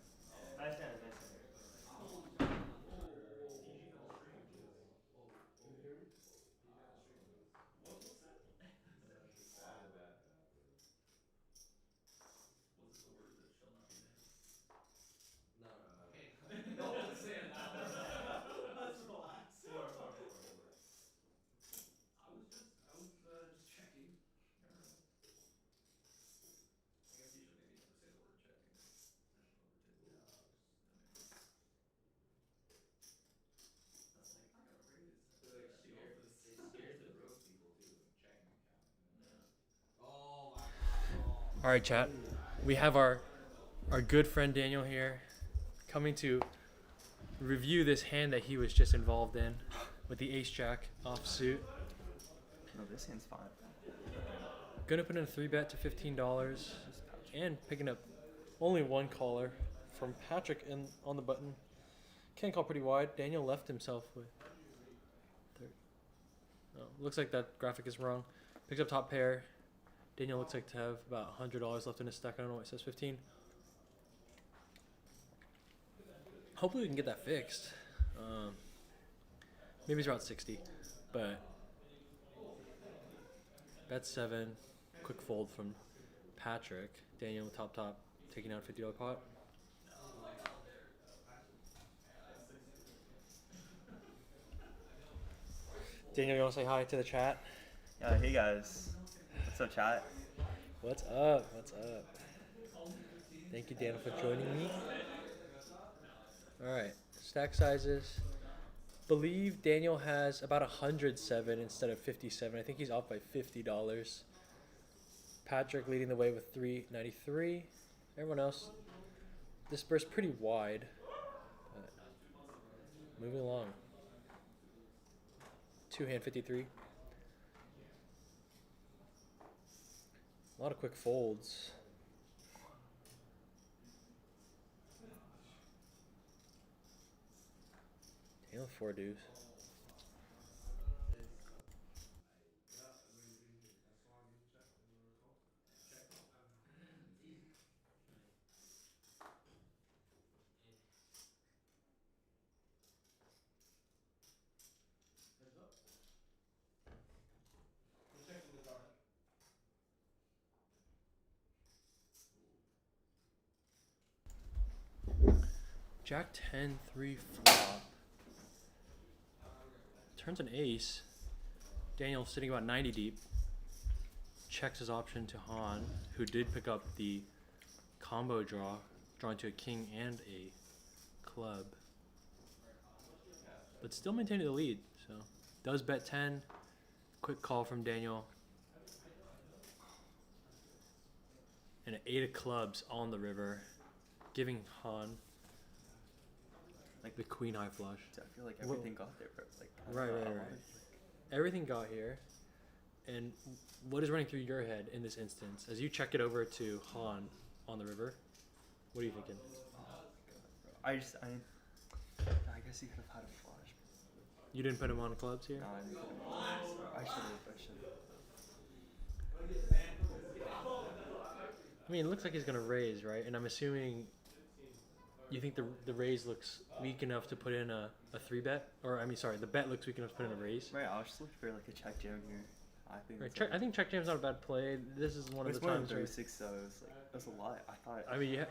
All right, chat. We have our good friend Daniel here coming to review this hand that he was just involved in with the ace-jack offsuit. No, this hand's fine. Gonna put in a 3-bet to $15 and picking up only 1 caller from Patrick on the button. Can call pretty wide. Daniel left himself with 30. Oh, looks like that graphic is wrong. Picks up top pair. Daniel looks like to have about $100 left in his stack. I don't know why it says 15. Hopefully we can get that fixed. Maybe it's around 60, but bet 7, quick fold from Patrick. Daniel top, taking out a $50 pot. Daniel, you want to say hi to the chat? Yeah, hey guys. What's up, chat? What's up? What's up? Thank you, Daniel, for joining me. All right, stack sizes. Believe Daniel has about 107 instead of 57. I think he's off by $50. Patrick leading the way with 393. Everyone else dispersed pretty wide. But moving along. Two hand 53. A lot of quick folds. Daniel 4 deuce. Jack 10, 3 flop. Turns an ace. Daniel sitting about 90 deep. Checks his option to Han, who did pick up the combo draw, drawing to a king and a club. But still maintaining the lead. So does bet 10. Quick call from Daniel. And an 8 of clubs on the river, giving Han like the queen high flush. I feel like everything got there, bro. Like, Right. Everything got here. And what is running through your head in this instance as you check it over to Han on the river? What are you thinking? I guess he could have had a flush. You didn't put him on clubs here? No, I didn't put him on flush. I should have. I mean, it looks like he's going to raise, right? And I'm assuming you think the raise looks weak enough to put in a 3-bet? Or, I mean, sorry, the bet looks weak enough to put in a raise? Right, I was just looking for like a check jam here. I think. Right, I think check jam's not a bad play. This is one of the times where... 36, so it was like, that's a lot. I thought. I mean,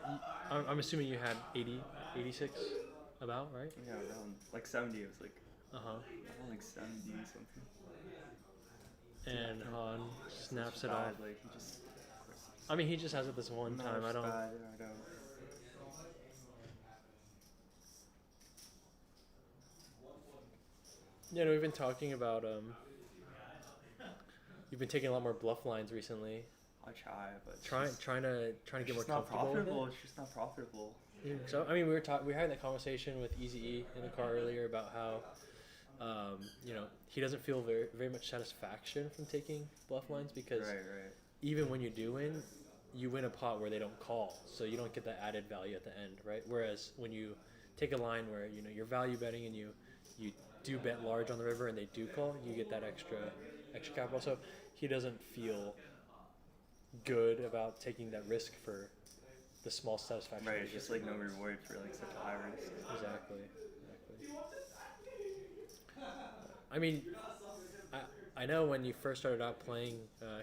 I'm assuming you had 80, 86 about, right? Yeah, around like 70. It was like. Uh-huh. Around like 70 something. And Han snaps it bad, off. Like, he just. I mean, he just has it this one No, time. it's I don't. bad, I don't. You know, we've been talking about you've been taking a lot more bluff lines recently. I try, but Trying to get more comfortable with it. It's just not profitable. So I mean, we had that conversation with EazyE in the car earlier about how you know, he doesn't feel very much satisfaction from taking bluff lines because Right. even when you do win, you win a pot where they don't call, so you don't get that added value at the end, right? Whereas when you take a line where you know you're value betting and you do bet large on the river and they do call, you get that extra capital. So he doesn't feel good about taking that risk for the small satisfaction. Right, it's just like no reward for like such a high risk. Exactly. I mean, I know when you first started out playing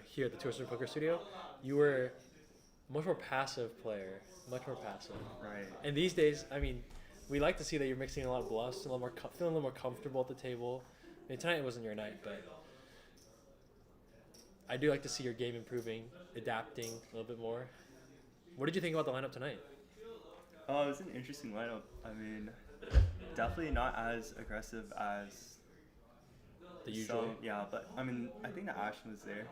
here at the Horsemen Poker Studio, you were a much more passive player, much more passive. Right. And these days, I mean, we like to see that you're mixing a lot of bluffs, a lot more feeling a little more comfortable at the table. I mean, tonight wasn't your night, but I do like to see your game improving, adapting a little bit more. What did you think about the lineup tonight? Oh, it was an interesting lineup. I mean, definitely not as aggressive as The usual. yeah, but I mean, I think the action was there.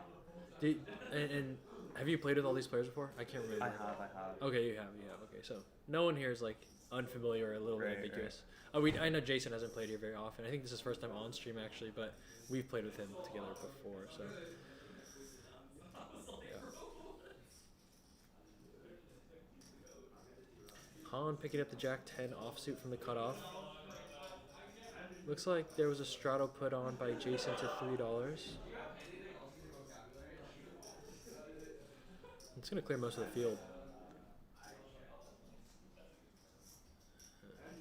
And have you played with all these players before? I can't remember. I have. Okay, you have. Okay, so no one here is like unfamiliar or a little bit Right, ambiguous. I know Jason hasn't played here very often. I think this is his first time on stream actually, but we've played with him together before. So. Han picking up the Jack 10 offsuit from the cutoff. Looks like there was a straddle put on by Jason to $3. It's gonna clear most of the field.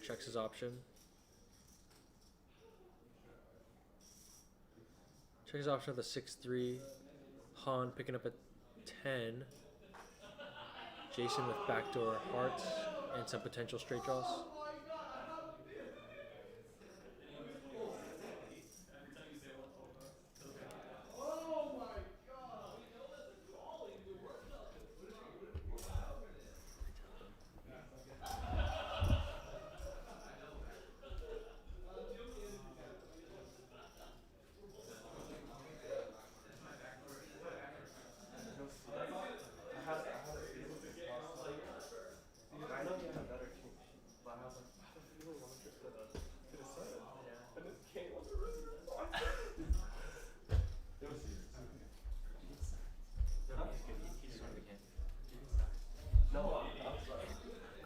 Checks his option. Checks his option with a 6-3. Han picking up a 10. Jason with backdoor hearts and some potential straight draws. Every time you say what the fuck, he'll get it. Oh my god! We know that's a calling. We worked on it. What did you happen in? I know, man. That's my backdoor. That's my backdoor. I had a feeling last time. Because I know he had a better king sheet, but I was like, I have a feeling I'm just gonna set it. And this king was really it was serious. No, I'm sorry.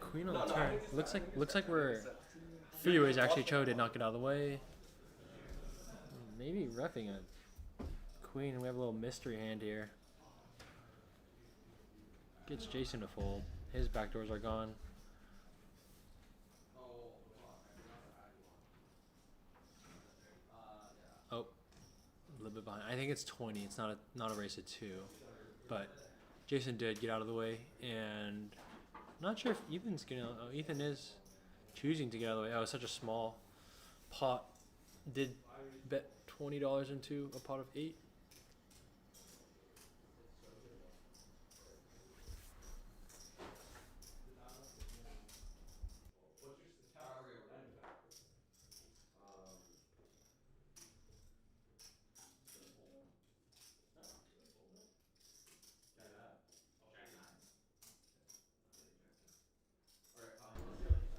Queen on the turn. Looks like we're 3 ways. Actually, Cho did not get out of the way. Maybe reffing it. Queen. We have a little mystery hand here. Gets Jason to fold. His backdoors are gone. Oh, a little bit behind. I think it's 20. It's not a race of 2, but Jason did get out of the way, and not sure if Ethan's getting out. Oh, Ethan is choosing to get out of the way. Oh, it's such a small pot. Did bet $20 into a pot of 8.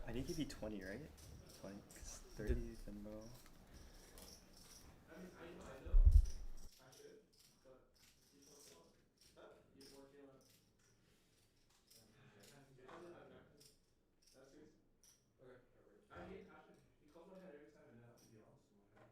I did give you 20, right? 20. 'Cause 30 then no. I mean, I know. I should, but he's more feeling it. Huh? He's more feeling it. That's serious? Okay. I hate passion. He calls my head every time, and I have to be honest with my head.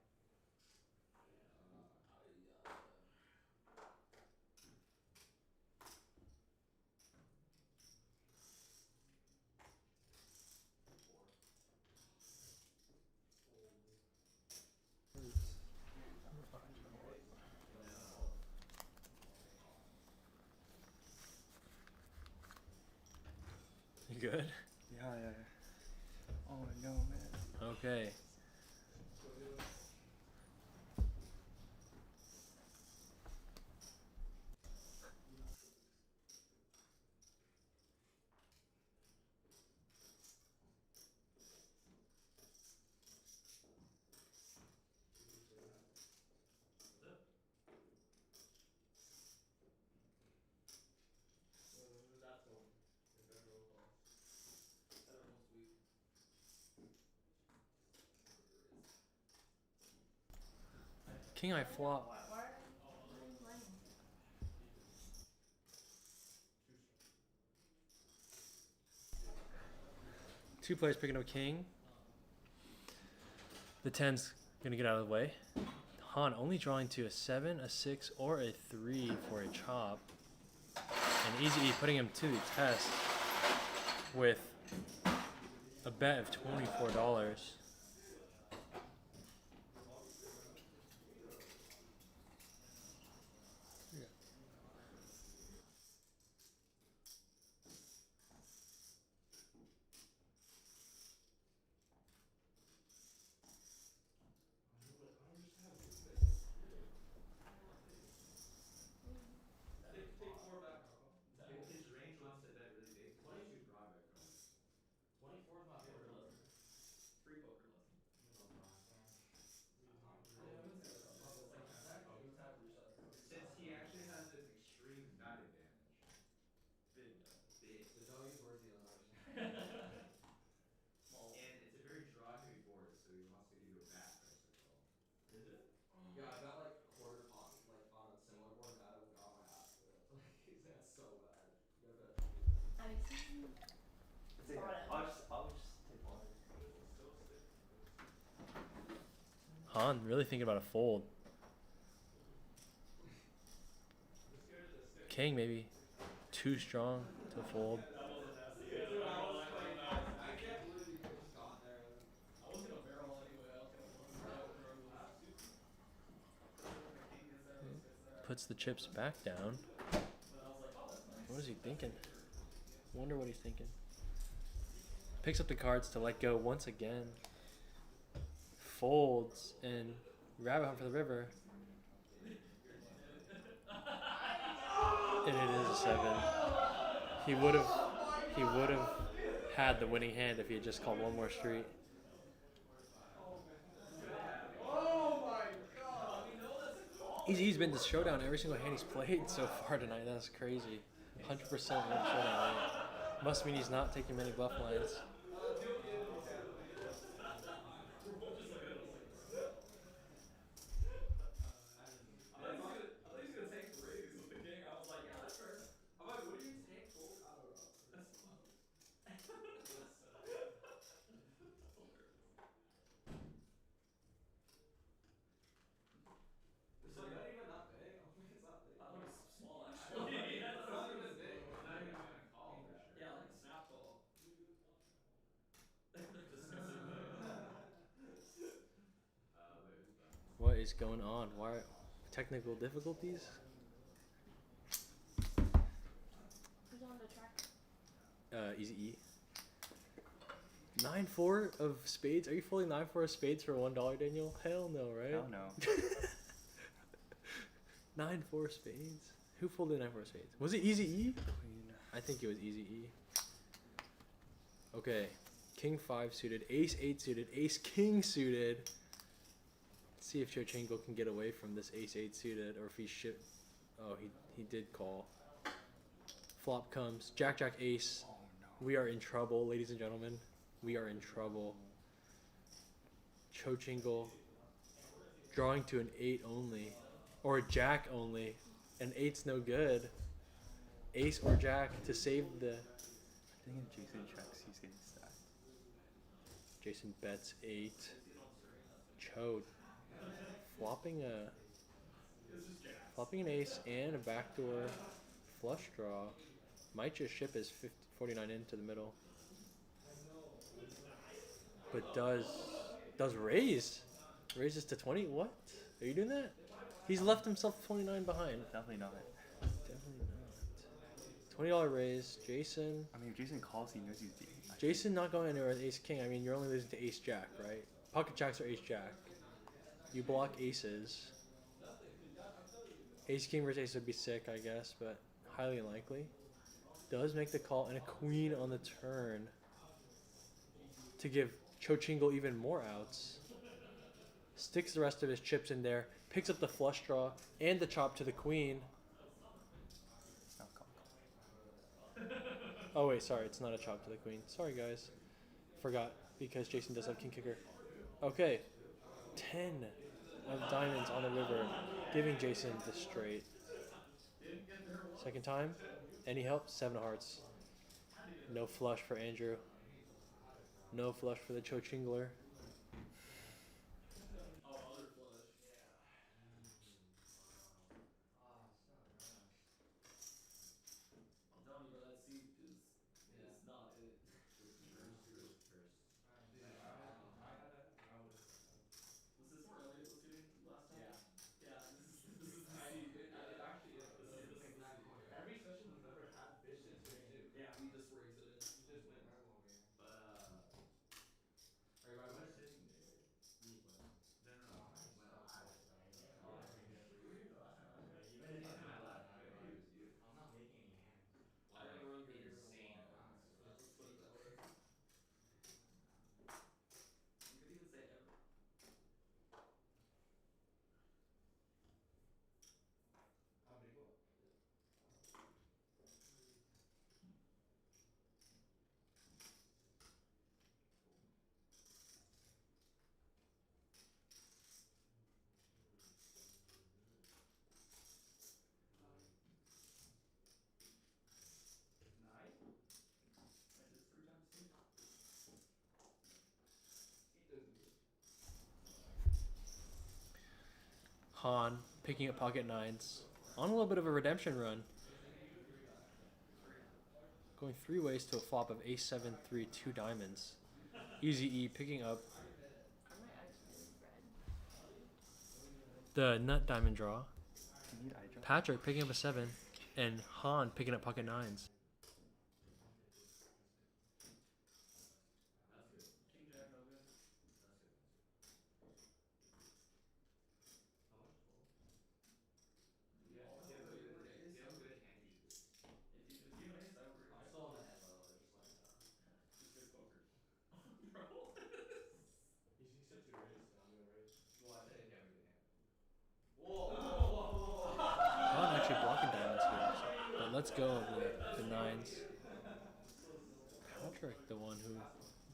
You good? Yeah. Oh no, man. Okay. That's the one. If that roll calls. That almost weak. King I flop. Why are you playing? Two players picking up king. The 10's gonna get out of the way. Han only drawing to a 7, a 6, or a 3 for a chop. And EazyE putting him to the test with a bet of $24. Take 4 back, Rocco. His range wants to bet really big. 22 draw bet, bro. 24 is my poker lesson. Free poker lesson. Since he actually has an extreme nut advantage. Big nut. Big. So don't use words you don't understand. And it's a very draw heavy board, so he wants to give you a bad price to call. Is it? Yeah, I got like quarter pot like on a similar board and I got my ass for it. Like that's so bad. You gotta bet. I'm excited. I'll just take one. Han really thinking about a fold. King maybe too strong to fold. I can't believe you just got there. I was gonna barrel anyway. I was gonna close it out regardless. Puts the chips back down. But I was like, oh, that's nice. What is he thinking? Wonder what he's thinking. Picks up the cards to let go once again. Folds and rabbit hunt for the river. And it is a 7. He would have had the winning hand if he had just called one more street. He's been to showdown every single hand he's played so far tonight. That's crazy. 100% showdown rate. Must mean he's not taking many bluff lines. I thought he was gonna take the raise with the king. I was like, yeah, that's fair. I'm like, what do you take fold? I don't know. It's like not even that big. I'm like, it's not big. That looks small actually. Yeah, It's not even big. It's not even gonna call for sure. yeah, like a snap call. Wait, who's that? What is going on? Why technical difficulties? Who's on the track? EazyE. 9-4 of spades. Are you folding 9-4 of spades for $1, Daniel? Hell no, right? Hell no. 9-4 spades. Who folded 9-4 spades? Was it EazyE? I think it was EazyE. Okay, King 5 suited, Ace 8 suited, Ace King suited. Let's see if Cho JJ can get away from this Ace 8 suited, or if he should. Oh, he did call. Flop comes Jack Jack Ace. Oh no. We are in trouble, ladies and gentlemen. We are in trouble. Cho JJ drawing to an 8 only, or a Jack only. An 8's no good. Ace or Jack to save the. I think if Jason checks, he's getting stacked. Jason bets 8. Cho flopping an ace and a backdoor flush draw. Might just ship his 49 into the middle. But does raise. Raises to 20? What? Are you doing that? He's left himself 29 behind. Definitely not. Definitely not. $20 raise. Jason. I mean, if Jason calls, he knows he's beating. Jason not going anywhere with Ace King. I mean, you're only losing to Ace Jack, right? Pocket Jacks are Ace Jack. You block aces. Ace King versus Ace would be sick, I guess, but highly unlikely. Does make the call and a queen on the turn to give Cho JJ even more outs. Sticks the rest of his chips in there. Picks up the flush draw and the chop to the queen. Not call. Oh wait, sorry, it's not a chop to the queen. Sorry guys, forgot because Jason does have king kicker. Okay, 10 of diamonds on the river, giving Jason the straight. Second time, any help? 7 of hearts. No flush for Andrew. No flush for the Cho JJ. Oh, other flush. I'm telling you, bro, that seat is not it. Was this where Elliot was shooting last time? Yeah. This is the seat. It actually is. This is the seat. Every session we've ever had, Fish just win too. Yeah, he just raised it in. He just wins. But alright, what sitting day? I never run good here. Let's put it that way. You could even say ever. Nine? That is 3 times 2. Han picking up pocket 9s on a little bit of a redemption run. Going 3 ways to a flop of A7, 3, 2 diamonds. EazyE picking up Are my eyes really red? the nut diamond draw. Do you need eye drop? Patrick picking up a 7. And Han picking up pocket 9s. That's good. King Jack, no good. That's good. How much? Yeah, If you have a good hand, you should. if you have an ace, I would I'm reject. still on the head level, just like Just good poker. Bro. he said 2 raise, so I'm gonna raise. Well, I said if you have a good hand. Han actually blocking diamonds here. But let's go of the 9s. Patrick, the one who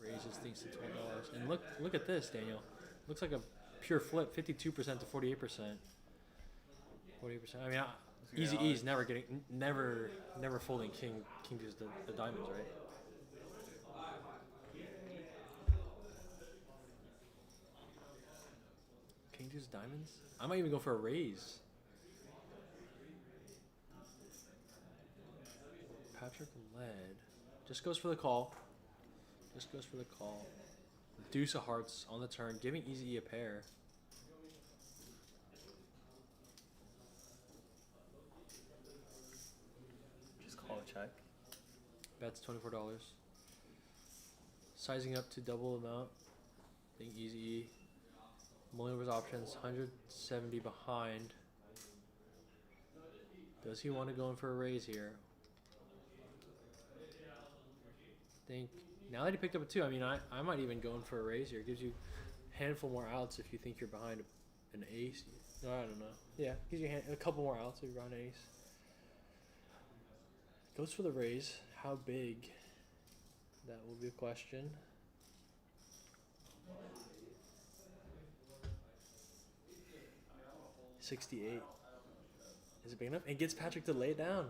raises things to $12. And look at this, Daniel. Looks like a pure flip, 52% to 48%. 48%. I mean, Easy E's never folding king deuce the diamonds, right? King deuce diamonds? I might even go for a raise. Patrick led. Just goes for the call. Just goes for the call. Deuce of hearts on the turn, giving EazyE a pair. Just call a check. Bets $24. Sizing up to double amount. I think EazyE. Mulling over his options, 170 behind. Does he want to go in for a raise here? Think now that he picked up a 2, I mean, I might even go in for a raise here. It gives you a handful more outs if you think you're behind an ace. No, I don't know. Yeah, gives you a couple more outs if you're behind an ace. Goes for the raise. How big? That will be a question. $68. Is it big enough? And gets Patrick to lay it down.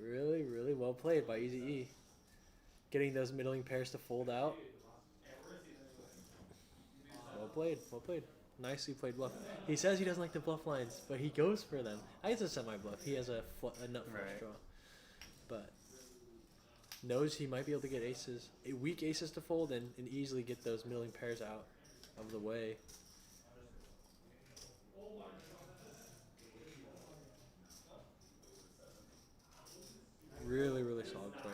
Really, really well played by EazyE. Getting those middling pairs to fold out. Well played, well played. Nicely played bluff. He says he doesn't like the bluff lines, but he goes for them. I guess it's a semi-bluff. He has a nut flush Right. draw. But knows he might be able to get aces, weak aces to fold and easily get those middling pairs out of the way. Really, really solid play.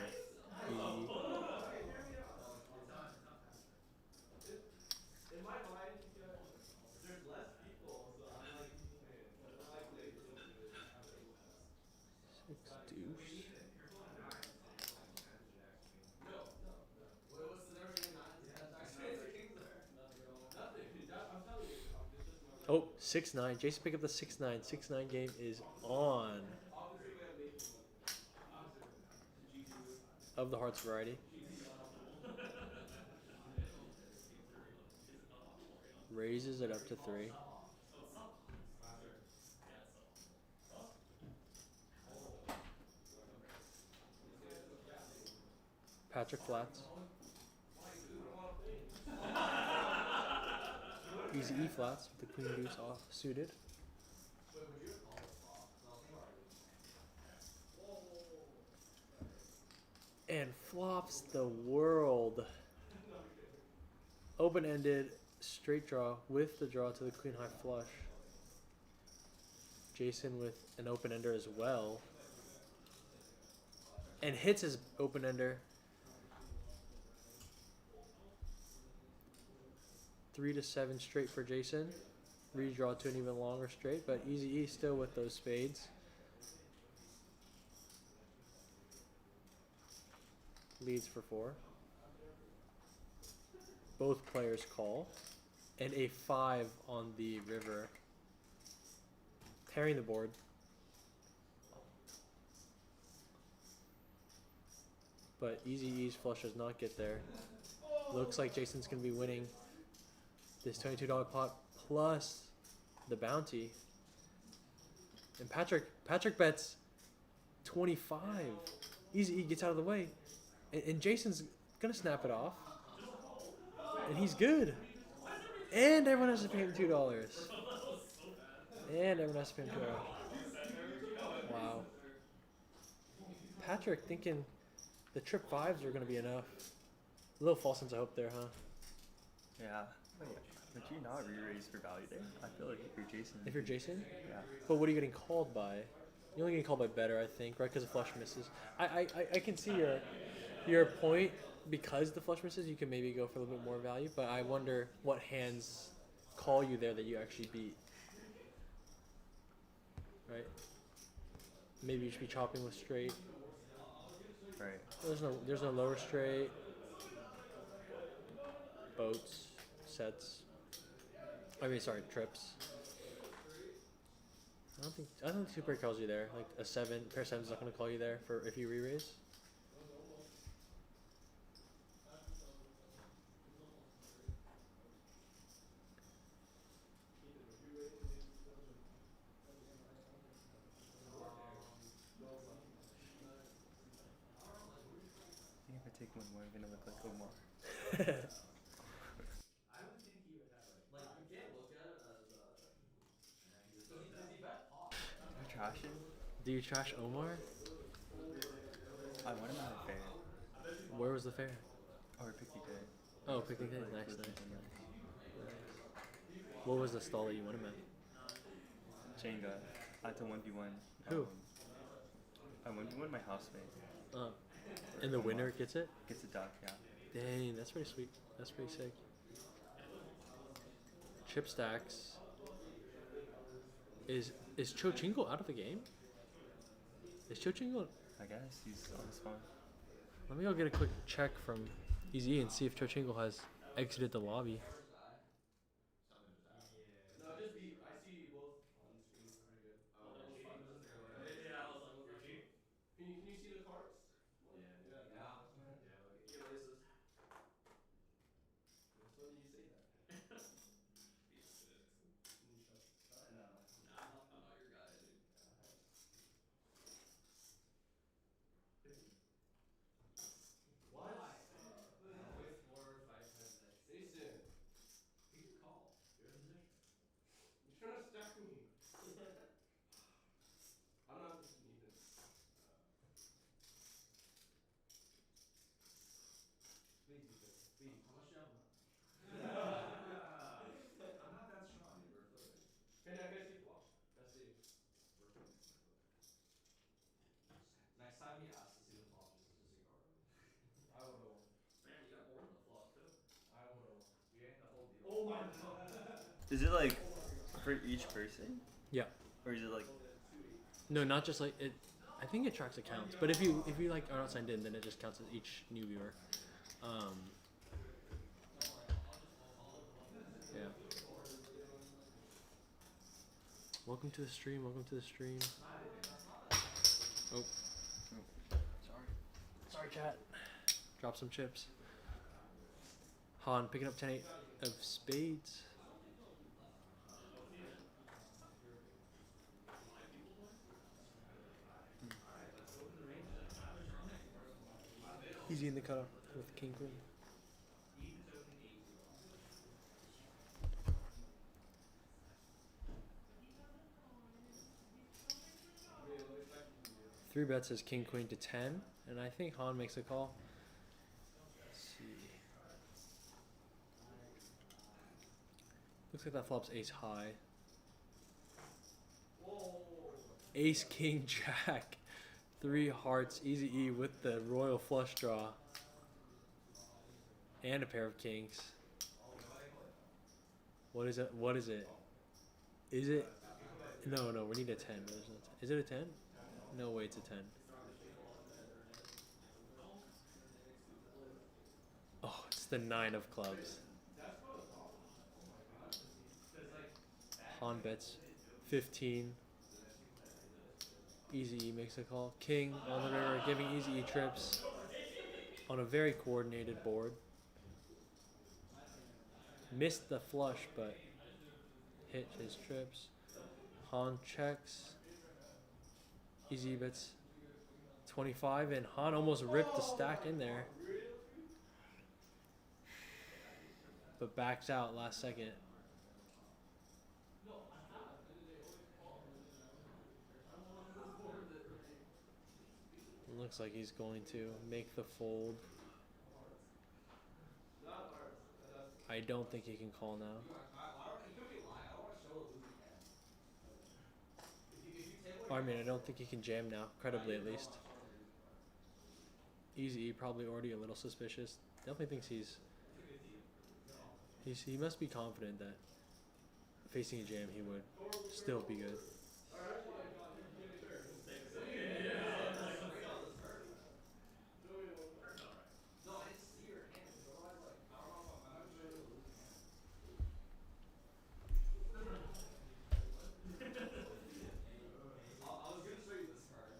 EazyE. In my mind, there's less people, so I'm like, Six deuce. what's the number in 9? Kings there. Nothing. I'm telling you. It's just Oh, 6-9. Jason pick up the 6-9. 6-9 game is on. Of the hearts variety. Raises it up to 3. Patrick flats. EazyE flats with the queen deuce off suited. And flops the world. Open-ended straight draw with the draw to the queen high flush. Jason with an open-ender as well. And hits his open-ender. 3 to 7 straight for Jason. Redraw to an even longer straight, but EazyE still with those spades. Leads for 4. Both players call. And a 5 on the river. Pairing the board. But EazyE's flush does not get there. Looks like Jason's going to be winning this $22 pot plus the bounty. And Patrick bets 25. EazyE gets out of the way. And Jason's going to snap it off. And he's good. And everyone has to pay him $2. And everyone has to pay him $2. Wow. Patrick thinking The trip fives are gonna be enough. A little false sense of hope there, huh? Yeah. Wait, would you not re-raise for value there? I feel like if you're Jason. If you're Jason? Yeah. But what are you getting called by? You're only getting called by better, I think, right? Because the flush misses. I can see your point. Because the flush misses, you can maybe go for a little bit more value. But I wonder what hands call you there that you actually beat. Right? Maybe you should be chopping with straight. Right. There's no lower straight. Boats, sets. I mean, sorry, trips. I don't think super calls you there. Like a seven, pair of seven's not gonna call you there for if you re-raise. I think if I take one more, I'm gonna look like Omar. I would think he would have Like you can't look at it as does he bet pot? I'm trashing. Do you trash Omar? I want him at a fair. Where was the fair? Or picnic day. Oh, picnic day. Nice, nice. What was the stall that you won him at? Jenga. I had to 1v1. Who? I 1v1 my housemate. And the winner gets it? Gets a duck, yeah. Dang, that's pretty sweet. That's pretty sick. Chip stacks. Is Cho Chingo out of the game? Is Cho Chingo? I guess he's on his phone. Let me go get a quick check from EazyE and see if Cho Chingo has exited the lobby. no, just beat. I see both on screen pretty good. Yeah, I was like, we're cheating. Can you see the cards? Yeah. Yeah. He laces. When did you say that? No. I'm not your guy, dude. What? Wait 4 or 5 times next. Jason, You can call. You're in position. you're trying to stack me. I don't have to need this. Please, Jason. Please. How much do you have left? I'm not that strong, dude. We're flipping. Can I see flop? Let's see. We're flipping. Next time he asks to see the flop, just disregard him. I would have won. Man, you got more than the flop, too. I would have won. We ain't the whole deal. Oh my god. Is it like for each person? Yeah. Or is it like No, not just like it. I think it tracks accounts, but if you like are not signed in, then it just counts as each new viewer. Yeah. Welcome to the stream. Welcome to the stream. Oh. Sorry, chat. Drop some chips. Han picking up 10-8 of spades. Easy in the cutoff with king queen. Three bets is king queen to 10, and I think Han makes a call. Let's see. Looks like that flops ace high. Ace king jack. 3 hearts, EazyE with the royal flush draw. And a pair of kings. What is it? What is it? Is it? No, we need a 10. There's no 10. Is it a 10? No way, it's a 10. Oh, it's the 9 of clubs. Han bets 15. EazyE makes a call. King on the river, giving EazyE trips on a very coordinated board. Missed the flush, but hit his trips. Han checks. EazyE bets 25, and Han almost ripped the stack in there, but backs out last second. Looks like he's going to make the fold. I don't think he can call now. He could be lying. I don't want to show a losing hand. If you take Or, I mean, I don't think he can jam now, credibly at least. EazyE probably already a little suspicious. Definitely thinks he must be confident that facing a jam he would still be good. No, I didn't see your hand. Because otherwise, like, I don't know if I'm not sure you're losing hand. I was gonna show you this card.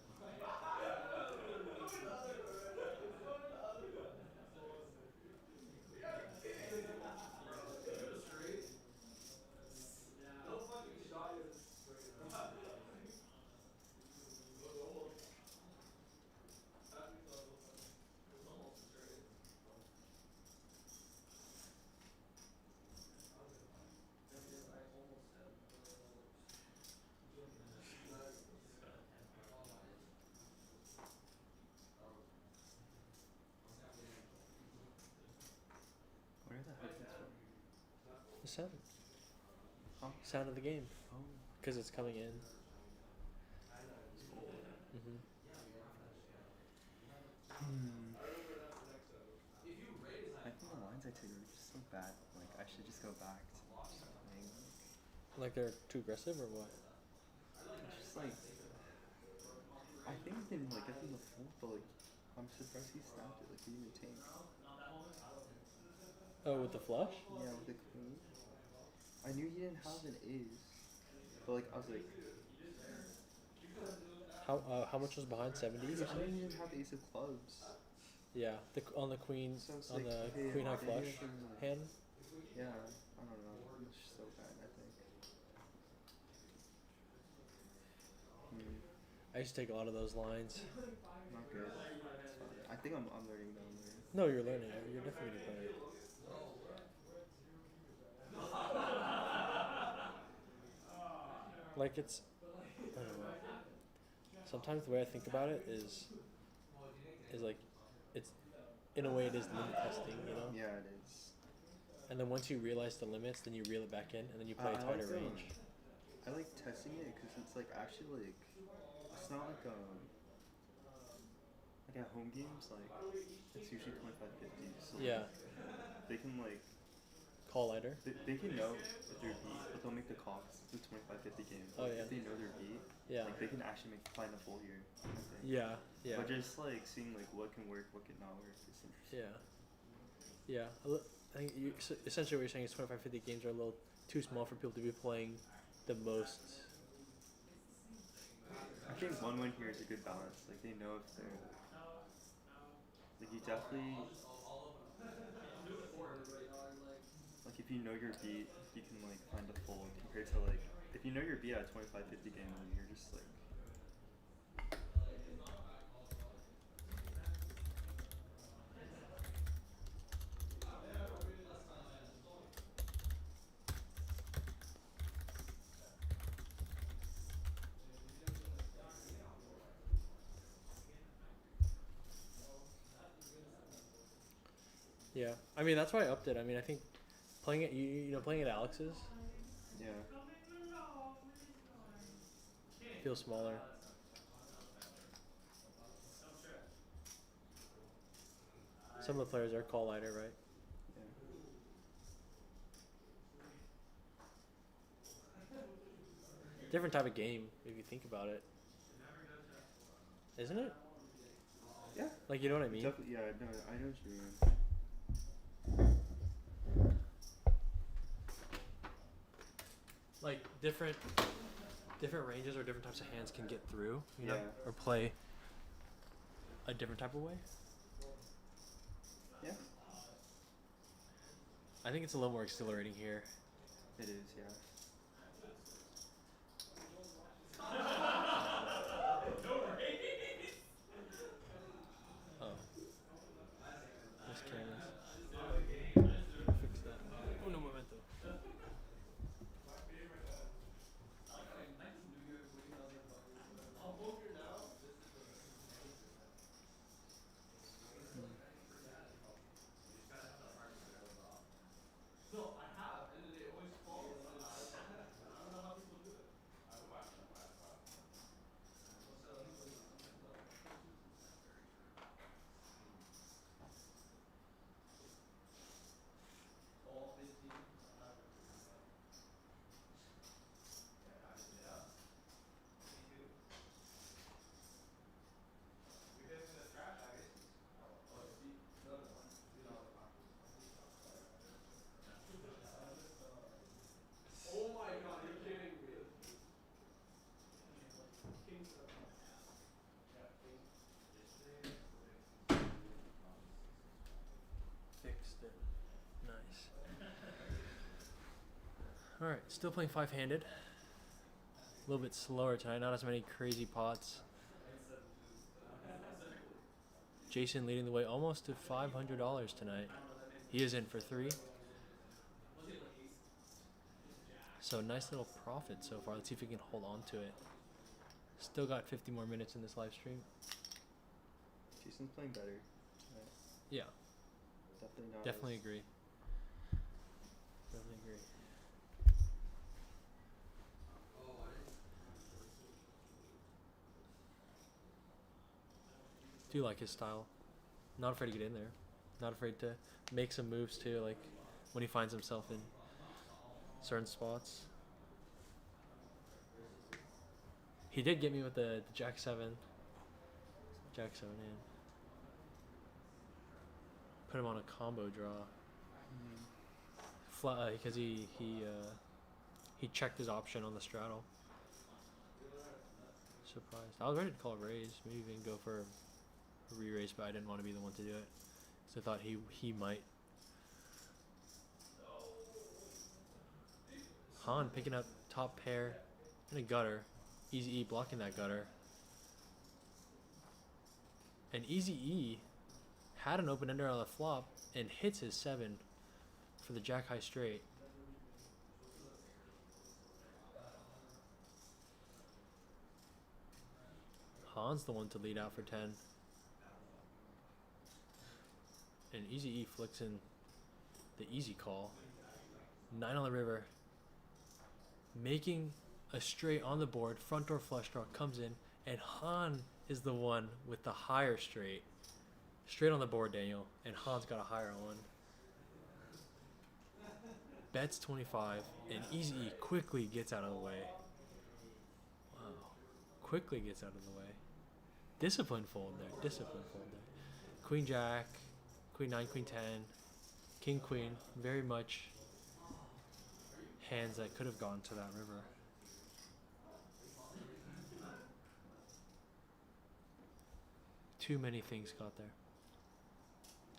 No fucking shot is straight. What are the headphones for? The sound. Huh? Sound of the game. Oh. Because it's coming in. Mm-hmm. I think the lines I took are just so bad. Like, I should just go back to just playing. Like they're too aggressive or what? It's just like, I think I can like get them to fold, but like, I'm surprised he snapped it. Like, he didn't even tank. Oh, with the flush? Yeah, with the queen. I knew he didn't have an ace, but like, I was like, How much was behind 70? You I said? didn't even have the ace of clubs. Yeah, on the queen, So it's on like, the hey, queen high maybe flush I can, like- hand. Yeah, I don't know. It's just so bad, I think. I used to take a lot of those lines. Not good. It's fine. I think I'm learning though. I'm learning. No, you're learning. You're definitely getting better. Like it's, I don't know. Sometimes the way I think about it is like, it's, in a way it is limit testing, you know? Yeah, it is. And then once you realize the limits, then you reel it back in, and then you play a tighter range. I like testing it because it's like actually like, it's not like at home games, like it's usually 25-50, so Yeah. they can like, Call lighter. they can know if they're beat, but they'll make the calls. It's a 25-50 game. Oh, Like, yeah. if they know they're beat, Yeah. like they can actually find a full here, I think. Yeah. Yeah. But just like seeing like what can work, what can not work is interesting. Yeah. Yeah. I think essentially what you're saying is 25-50 games are a little too small for people to be playing the most. I think 1-1 here is a good balance. Like they know if they're like you definitely like if you know you're beat, you can like find a fold compared to like if you know you're beat at a 25-50 game, then you're just like. Yeah. I mean that's why I upped it. I mean I think playing it you know playing at Alex's Yeah. feels smaller. Some of the players are call lighter, right? Different type of game if you think about it, isn't it? Yeah. Like you know what I mean? Definitely, yeah, no, I know what you mean. Like different ranges or different types of hands can get through, you know, Yeah. or play a different type of way. Yeah. I think it's a little more exhilarating here. It is, yeah. Oh. This camera's. Fix that. Uno momento. Alright, still playing five-handed. A little bit slower tonight, not as many crazy pots. Jason leading the way almost to $500 tonight. He is in for 3. So nice little profit so far. Let's see if we can hold on to it. Still got 50 more minutes in this live stream. Jason's playing better. Yeah, Definitely not. definitely agree. Definitely agree. Do like his style. Not afraid to get in there. Not afraid to make some moves too, like when he finds himself in certain spots. He did get me with the Jack 7. Jack 7 in. Put him on a combo draw. Because he checked his option on the straddle. Surprised. I was ready to call a raise. Maybe even go for a re-raise, but I didn't want to be the one to do it. So I thought he might. Han picking up top pair and a gutter. EazyE blocking that gutter. And EazyE had an open ender on the flop and hits his 7 for the jack high straight. Han's the one to lead out for 10. And EazyE flicks in the easy call. 9 on the river. Making a straight on the board. Front door flush draw comes in. And Han is the one with the higher straight. Straight on the board, Daniel. And Han's got a higher one. Bets 25. And EazyE quickly gets out of the way. Wow. Quickly gets out of the way. Discipline fold there. Discipline fold there. Queen Jack. Queen 9, Queen 10. King Queen. Very much hands that could have gone to that river. Too many things got there.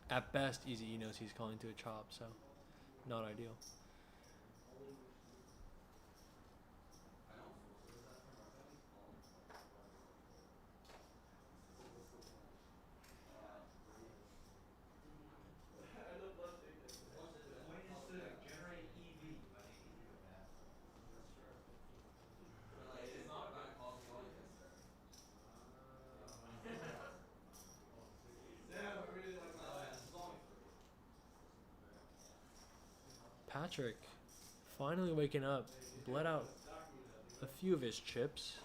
At best, EazyE knows he's calling to a chop, so not ideal. Patrick finally waking up, bled out a few of his chips.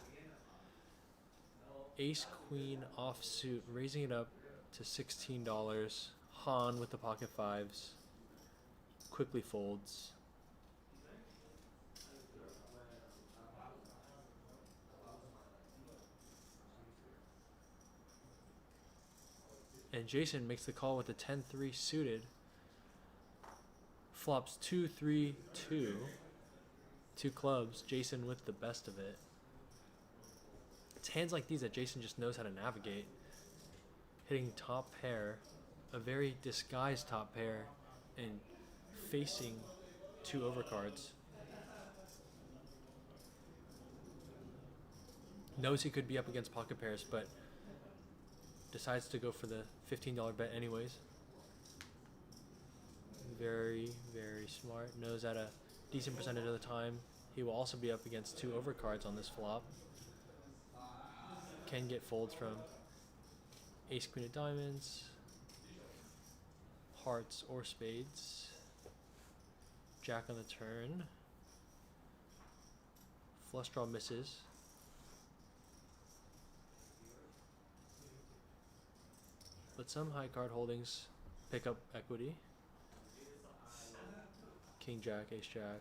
Ace Queen offsuit, raising it up to $16. Han with the pocket fives quickly folds. And Jason makes the call with the 10-3 suited. Flops 2-3-2. 2 clubs. Jason with the best of it. It's hands like these that Jason just knows how to navigate. Hitting top pair. A very disguised top pair. And facing 2 overcards. Knows he could be up against pocket pairs, but decides to go for the $15 bet anyways. Very, very smart. Knows that a decent percentage of the time he will also be up against 2 overcards on this flop. Can get folds from Ace Queen of Diamonds, Hearts or Spades. Jack on the turn. Flush draw misses. But some high card holdings pick up equity. King Jack, Ace Jack,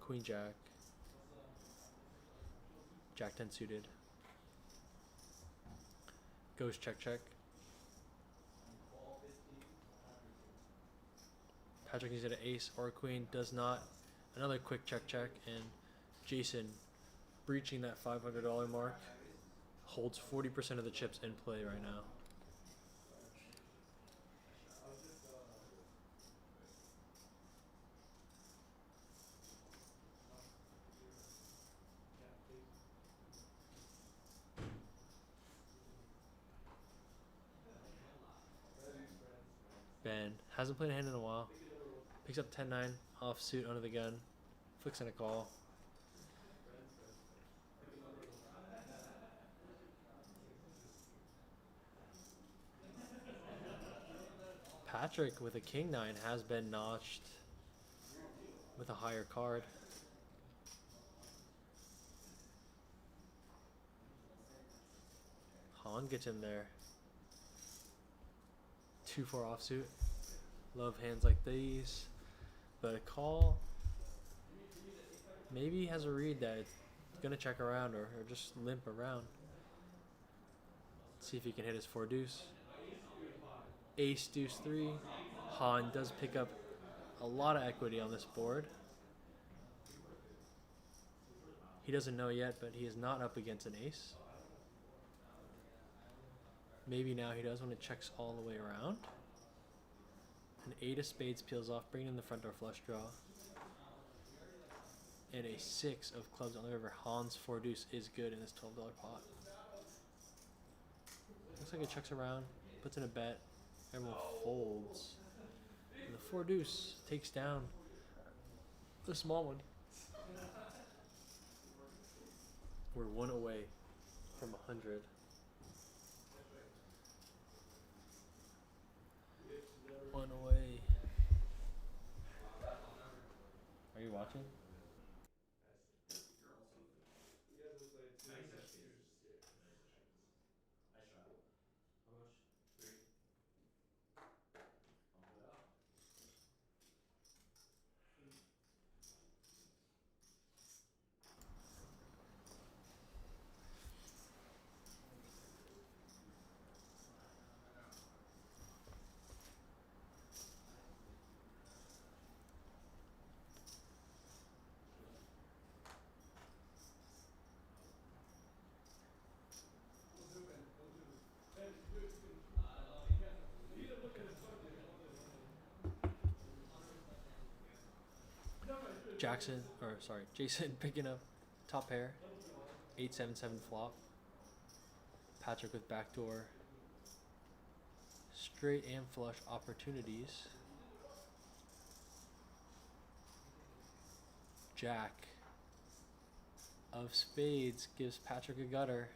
Queen Jack, Jack 10 suited. Goes check check. Patrick needs an ace or a queen, does not. Another quick check check, and Jason breaching that $500 mark holds 40% of the chips in play right now. Hasn't played a hand in a while. Picks up 10-9 offsuit under the gun. Flicks in a call. Patrick with a king 9 has been notched with a higher card. Han gets in there. 2-4 offsuit. Love hands like these. But a call. Maybe he has a read that it's gonna check around or just limp around. See if he can hit his 4 deuce. Ace deuce 3. Han does pick up a lot of equity on this board. He doesn't know yet, but he is not up against an ace. Maybe now he does when it checks all the way around. An 8 of spades peels off, bringing in the front door flush draw. And a 6 of clubs on the river. Han's 4 deuce is good in this $12 pot. Looks like it checks around, puts in a bet, everyone folds. And the 4 deuce takes down the small one. We're 1 away from 100. One away. Are you watching? Jason picking up top pair, 8-7-7 flop. Patrick with backdoor, straight and flush opportunities. Jack of spades gives Patrick a gutter.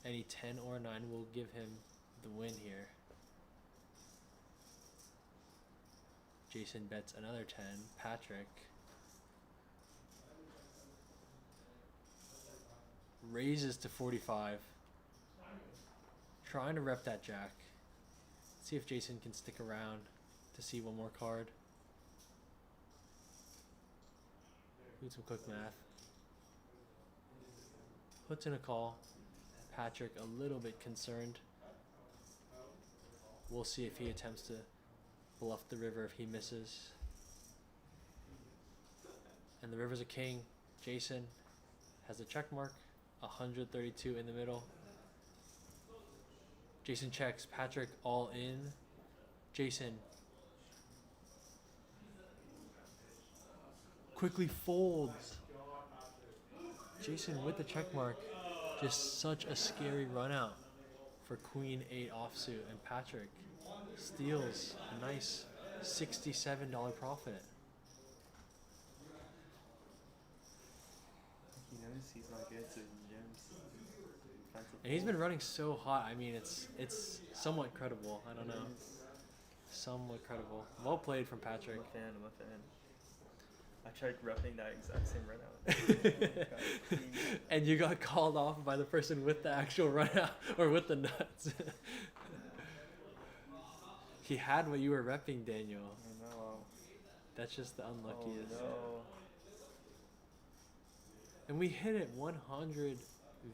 Any 10 or 9 will give him the win here. Jason bets another 10. Patrick raises to 45. Trying to rep that jack. See if Jason can stick around to see one more card. Do some quick math. Puts in a call. Patrick a little bit concerned. We'll see if he attempts to bluff the river if he misses. And the river's a king. Jason has a check mark. 132 in the middle. Jason checks. Patrick all in. Jason quickly folds. Jason with the check mark. Just such a scary run out for Queen 8 offsuit. And Patrick steals a nice $67 profit. He knows he's not good, so he jams. And he's been running so hot. I mean, it's somewhat credible. I don't know. Somewhat credible. Well played from Patrick. I'm a fan. I tried repping that exact same run out. And you got called off by the person with the actual run out, or with the nuts. He had what you were repping, Daniel. I know. That's just the unluckiest. Oh, no. And we hit it 100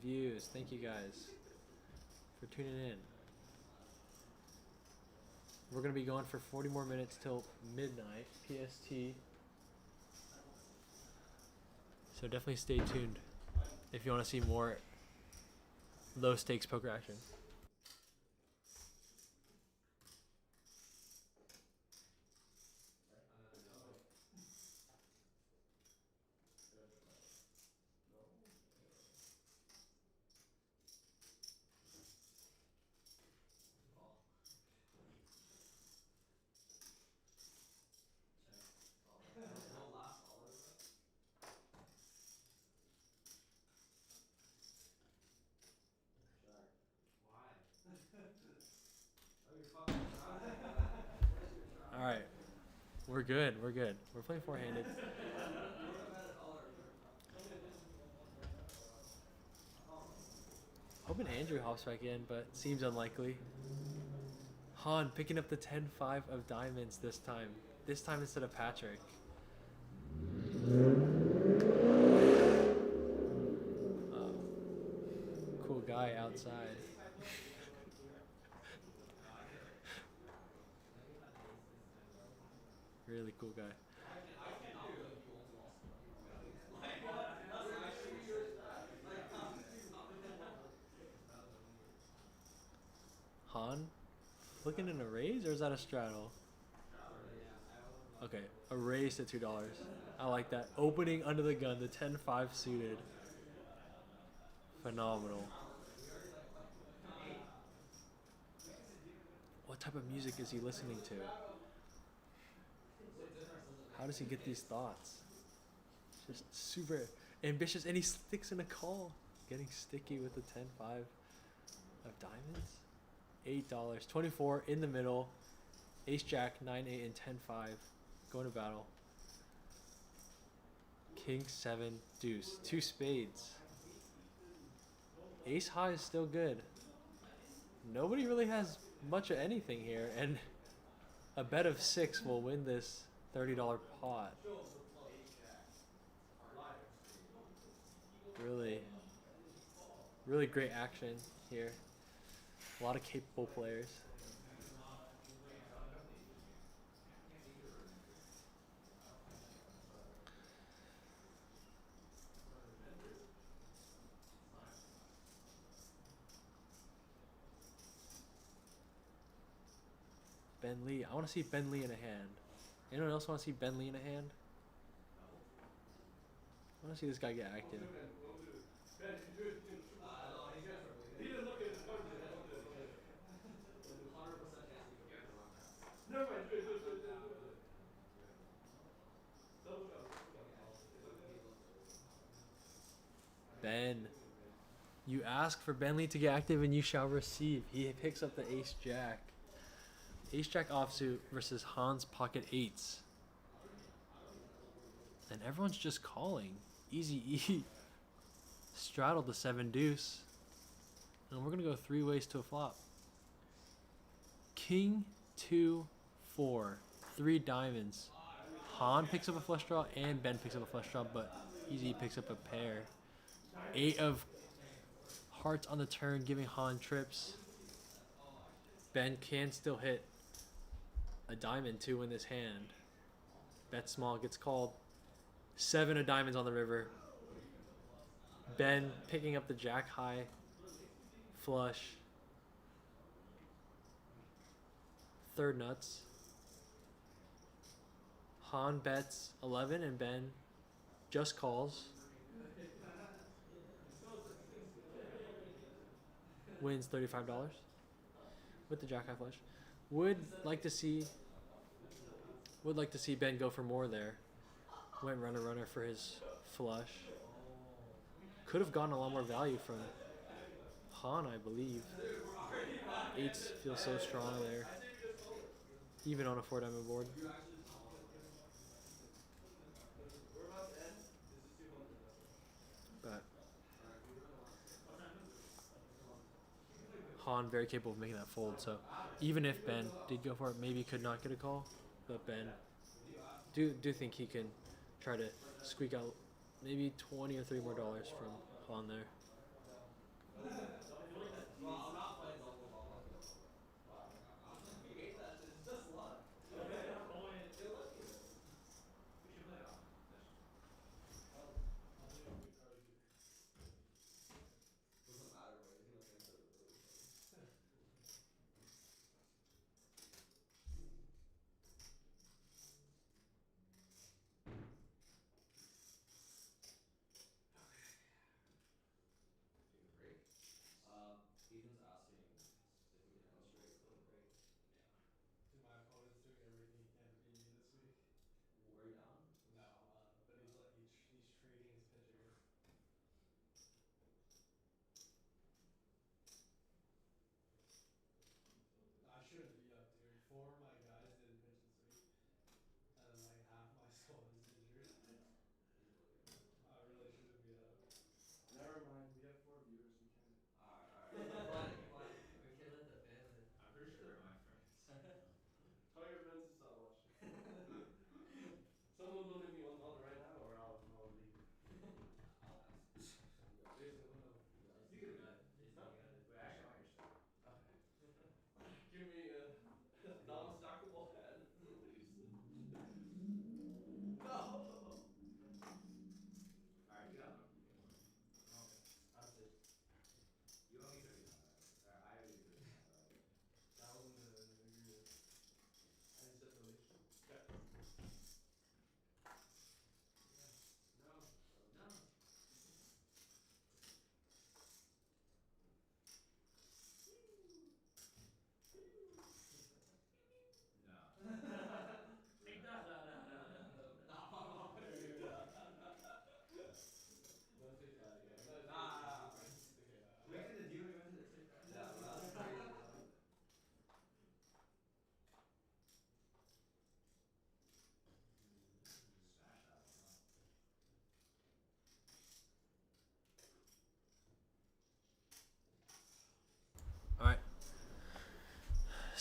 views. Thank you guys for tuning in. We're going to be going for 40 more minutes till midnight PST. So definitely stay tuned if you want to see more low stakes poker action. All right, we're good. We're good. We're playing four-handed. Hoping Andrew hops back in, but seems unlikely. Han picking up the 10-5 of diamonds this time. This time instead of Patrick. Cool guy outside. Really cool guy. Han looking in a raise, or is that a straddle? Okay, a raise at $2. I like that. Opening under the gun, the 10-5 suited. Phenomenal. What type of music is he listening to? How does he get these thoughts? Just super ambitious, and he sticks in a call. Getting sticky with the 10-5 of diamonds. $8. 24 in the middle. Ace Jack, 9-8, and 10-5. Going to battle. King 7 deuce. 2 spades. Ace high is still good. Nobody really has much of anything here, and a bet of 6 will win this $30 pot. Really great action here. A lot of capable players. Ben Lee. I want to see Ben Lee in a hand. Anyone else want to see Ben Lee in a hand? I want to see this guy get active. Ben. You ask for Ben Lee to get active and you shall receive. He picks up the Ace Jack. Ace Jack offsuit versus Han's pocket 8s. And everyone's just calling. EazyE straddled the 7 deuce. And we're going to go 3 ways to a flop. King 2 4. 3 diamonds. Han picks up a flush draw and Ben picks up a flush draw, but EazyE picks up a pair. 8 of hearts on the turn, giving Han trips. Ben can still hit a diamond to win this hand. Bet small, gets called. 7 of diamonds on the river. Ben picking up the jack high flush. 3rd nuts. Han bets 11 and Ben just calls. Wins $35 with the jack high flush. Would like to see Ben go for more there. Went runner for his flush. Could have gotten a lot more value from Han, I believe. 8s feel so strong there, even on a 4 diamond board. But Han very capable of making that fold, so even if Ben did go for it, maybe could not get a call. But Ben do think he can try to squeak out maybe 20 or 30 more dollars from Han there.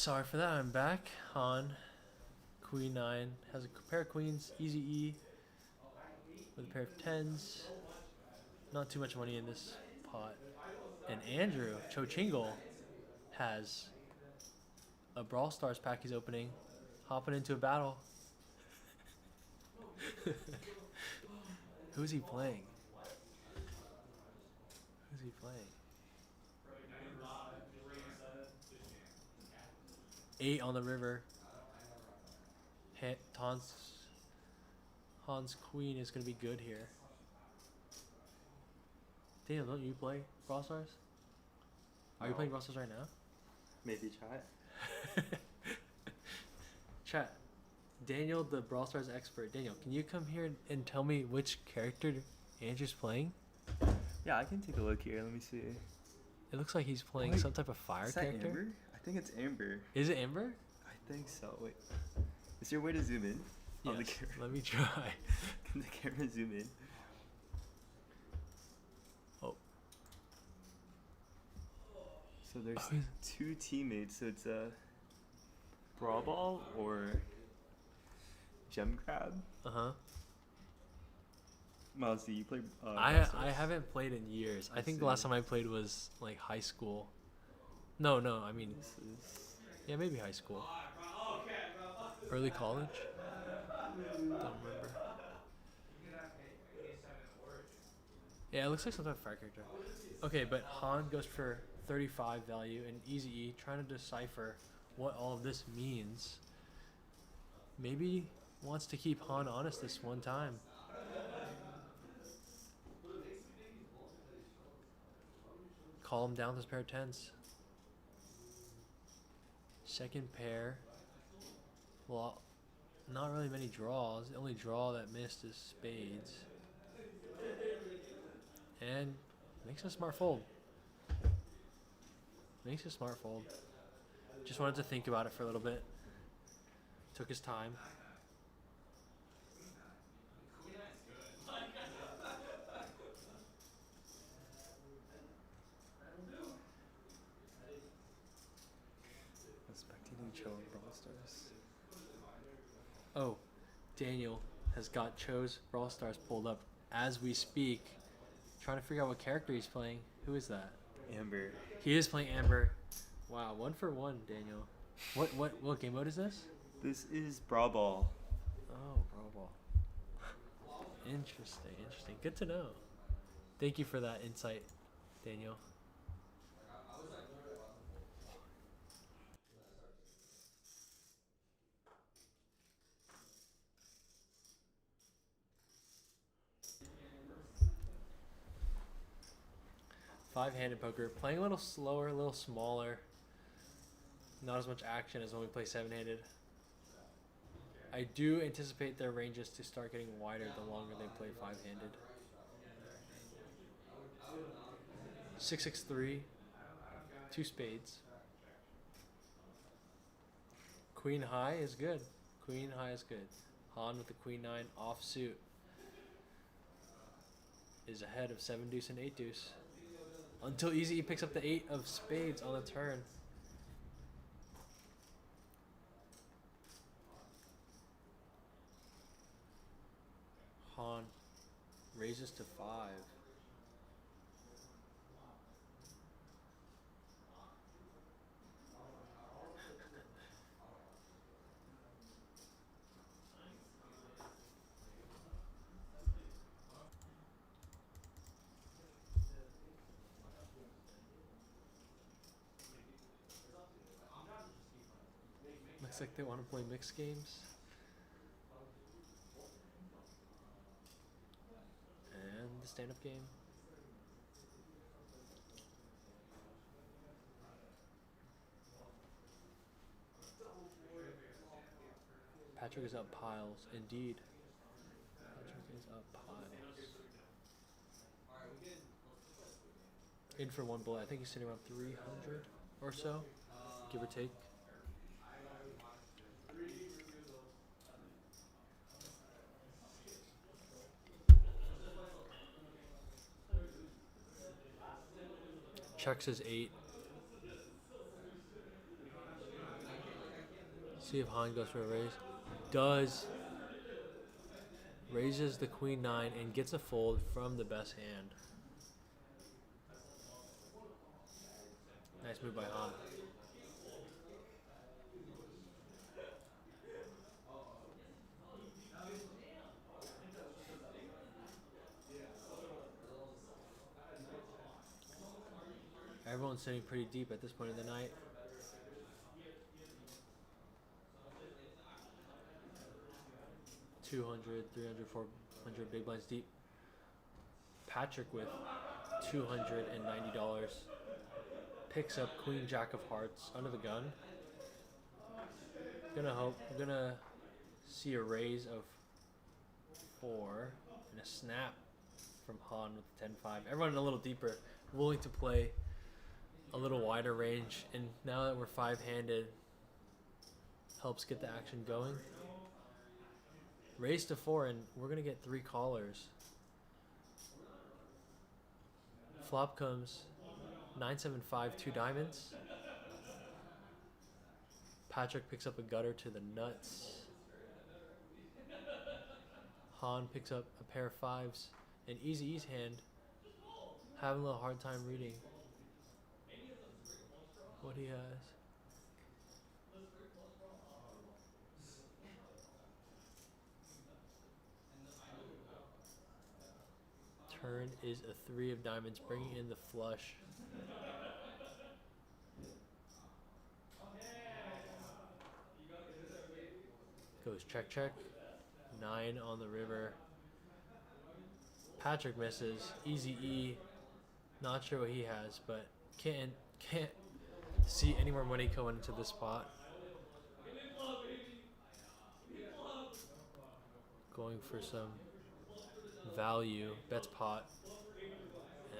Sorry for that. I'm back. Han, Queen 9 has a pair of queens. EazyE with a pair of 10s. Not too much money in this pot. And Andrew Cho Chingle has a Brawl Stars pack he's opening, hopping into a battle. Who's he playing? Who's he playing? 8 on the river. Han's queen is gonna be good here. Daniel, don't you play Brawl Stars? Are you playing Brawl Stars right now? Maybe chat. Chat. Daniel, the Brawl Stars expert. Daniel, can you come here and tell me which character Andrew's playing? Yeah, I can take a look here. Let me see. It looks like he's playing Wait, some type of fire Is that character. Amber? I think it's Amber. Is it Amber? I think so. Wait. Is there a way to zoom in on the Yes. camera? Let me try. Can the camera zoom in? Oh. So there's Oh, two teammates. So it's a Brawl Ball or Gem Crab. Uh huh. Miles, do you play? I Brawl Stars? haven't played in years. I Let's think the last see. time I played was like high school. No, I mean, This is. yeah, maybe high school. Early college? Don't remember. Yeah, it looks like some type of fire character. Okay, but Han goes for 35 value and EazyE trying to decipher what all of this means. Maybe wants to keep Han honest this one time. Call him down with his pair of 10s. Second pair. Well, not really many draws. The only draw that missed is spades. And makes a smart fold. Makes a smart fold. Just wanted to think about it for a little bit. Took his time. I'm spectating Cho in Brawl Stars. Oh, Daniel has got Cho's Brawl Stars pulled up as we speak. Trying to figure out what character he's playing. Who is that? Amber. He is playing Amber. Wow, 1 for 1, Daniel. What game mode is this? This is Brawl Ball. Oh, Brawl Ball. Interesting. Good to know. Thank you for that insight, Daniel. Five-handed poker. Playing a little slower, a little smaller. Not as much action as when we play seven-handed. I do anticipate their ranges to start getting wider the longer they play five-handed. 6-6-3. 2 spades. Queen high is good. Queen high is good. Han with the queen 9 offsuit is ahead of 7 deuce and 8 deuce. Until EazyE picks up the 8 of spades on the turn. Han raises to 5. Looks like they want to play mixed games. And the stand-up game. Patrick is up piles, indeed. Patrick is up piles. In for 1 bullet. I think he's sitting around 300 or so, give or take. Checks his 8. See if Han goes for a raise. Does. Raises the queen 9 and gets a fold from the best hand. Nice move by Han. Everyone's sitting pretty deep at this point in the night. $200, $300, $400 big blinds deep. Patrick with $290 picks up Queen Jack of Hearts under the gun. Gonna see a raise of 4 and a snap from Han with 10-5. Everyone a little deeper, willing to play a little wider range, and now that we're 5-handed, helps get the action going. Raise to 4, and we're gonna get 3 callers. Flop comes 9-7-5, 2 diamonds. Patrick picks up a gutter to the nuts. Han picks up a pair of 5s, and EazyE's hand having a little hard time reading what he has. Turn is a 3 of diamonds, bringing in the flush. Goes check, check. 9 on the river. Patrick misses. EazyE, not sure what he has, but can't see any more money going into this spot. Going for some value. Bets pot.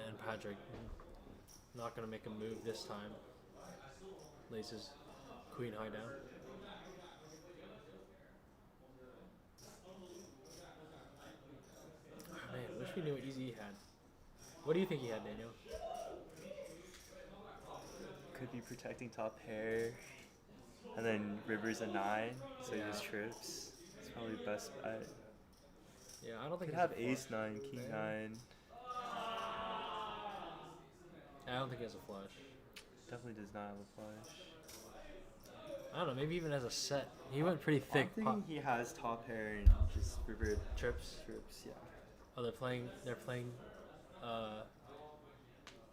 And Patrick not going to make a move this time. Laces queen high down. Oh, man, wish we knew what EazyE had. What do you think he had, Daniel? Could be protecting top pair. And then river's a 9, so he Yeah. just trips. It's probably best bet. Yeah, I don't think Could it's have a ace flush. 9, king 9. I don't think he has a flush. Definitely does not have a flush. I don't know, maybe even as a set. He went pretty thick. I'm thinking he has top pair and just river Trips. trips, yeah. Oh, they're playing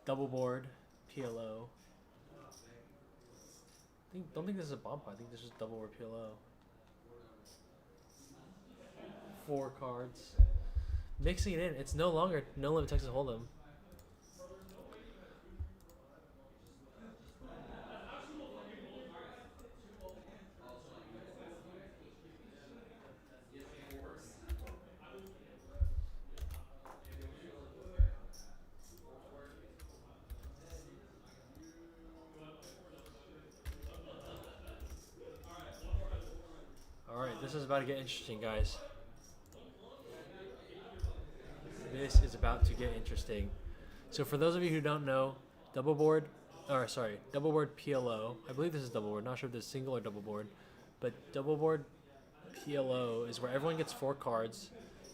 double board PLO. Don't think this is a bomb pot. I think this is double board PLO. 4 cards. Mixing it in. It's no longer no limit Texas Hold'em. Alright, this is about to get interesting, guys. This is about to get interesting. So for those of you who don't know, double board PLO. I believe this is double board. Not sure if this is single or double board, but double board PLO is where everyone gets 4 cards.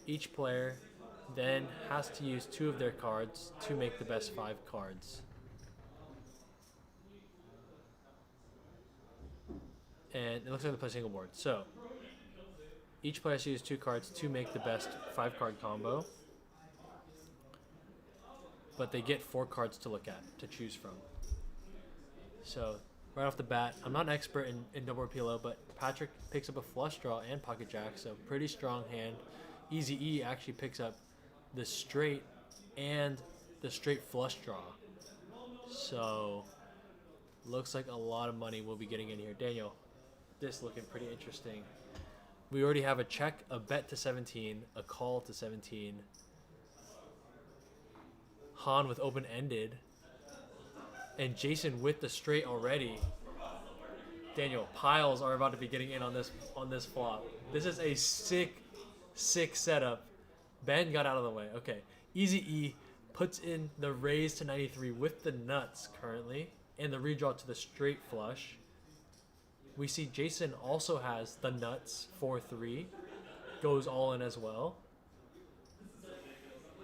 Each player then has to use 2 of their cards to make the best 5 cards. And it looks like they play single board. So each player has to use 2 cards to make the best 5-card combo. But they get 4 cards to look at, to choose from. So, right off the bat, I'm not an expert in double board PLO, but Patrick picks up a flush draw and pocket jack, so pretty strong hand. EazyE actually picks up the straight and the straight flush draw. So, looks like a lot of money we'll be getting in here. Daniel, this looking pretty interesting. We already have a check, a bet to 17, a call to 17. Han with open-ended. And Jason with the straight already. Daniel, piles are about to be getting in on this flop. This is a sick setup. Ben got out of the way. Okay. EazyE puts in the raise to 93 with the nuts currently. And the redraw to the straight flush. We see Jason also has the nuts 4-3, goes all in as well.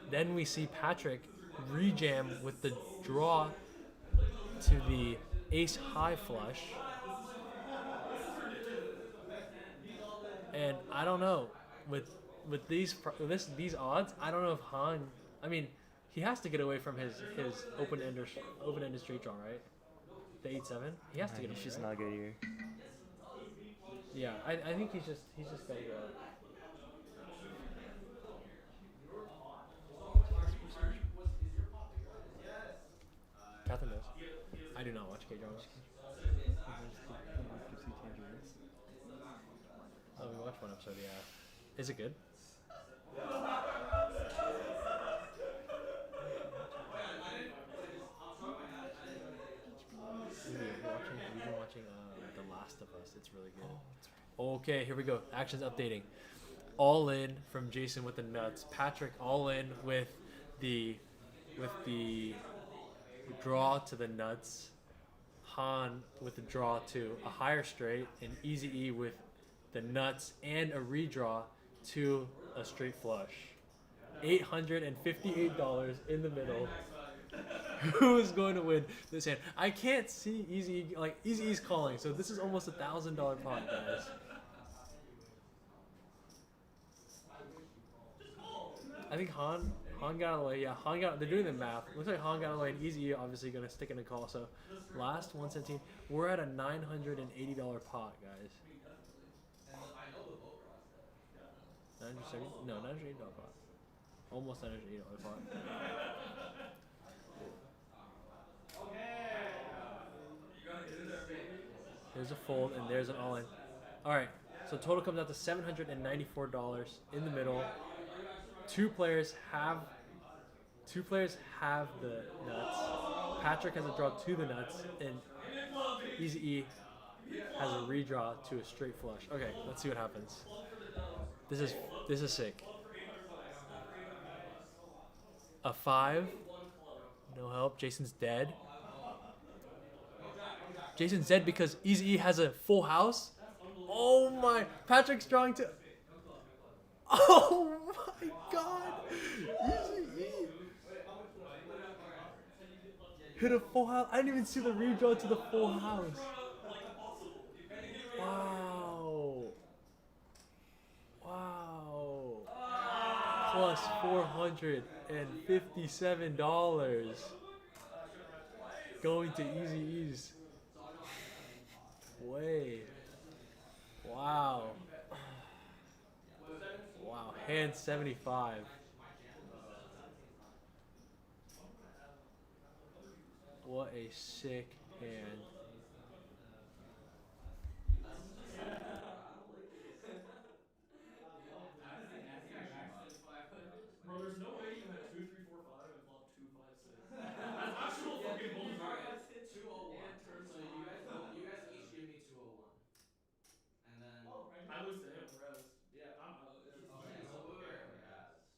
Then we see Patrick rejam with the draw to the ace high flush. And I don't know, with these odds, I don't know if Han. I mean, he has to get away from his open-ended straight draw, right? The 8-7. He has to get away. He's just right? not good here. Yeah, I think he's just gotta go. Catherine knows. I do not watch K dramas. Oh, we watched one episode. Yeah, is it good? We've been watching The Last of Us. It's really good. Okay, here we go. Actions updating. All in from Jason with the nuts. Patrick all in with the draw to the nuts. Han with the draw to a higher straight, and EazyE with the nuts and a redraw to a straight flush. $858 in the middle. Who is going to win this hand? I can't see EazyE, like EazyE's calling, so this is almost $1,000 pot, guys. I think Han got away. Yeah, they're doing the math. Looks like Han got away, and EazyE obviously gonna stick in a call. So last 117, we're at a $980 pot, guys. 970? No, $980 pot. Almost $980 pot. There's a fold and there's an all-in. All right, so total comes out to $794 in the middle. Two players have the nuts. Patrick has a draw to the nuts, and EazyE has a redraw to a straight flush. Okay, let's see what happens. This is sick. A 5, no help. Jason's dead. Jason's dead because EazyE has a full house. Oh my! Patrick's drawing to. Oh my God! EazyE hit a full house. I didn't even see the redraw to the full house. Wow! Wow! Plus $457 going to EazyE's. Way. Wow. Wow. Hand 75. What a sick hand. Bro, there's no way you had 2, 3, 4, 5 and flop 2, 5, 6. That's actual fucking bullshit. Alright, 201. So you guys each give me 201. And then I lose to him, rest. yeah. I'm out. Okay, so wait.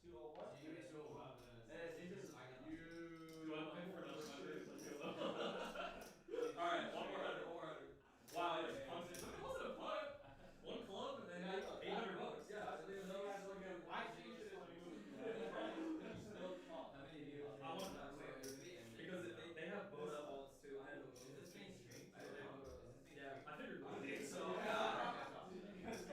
201. So you give me 201. I got Do I pay for another 100? Like, go Alright, one more 100. Wow, it wasn't a punt. One club and then $800. Yeah, and then those guys look at. I think you should have moved. How many do you have? I want that. Because they have Boda alts too. And Is this being streamed? so they have Boda. Yeah, I figured. I think so. This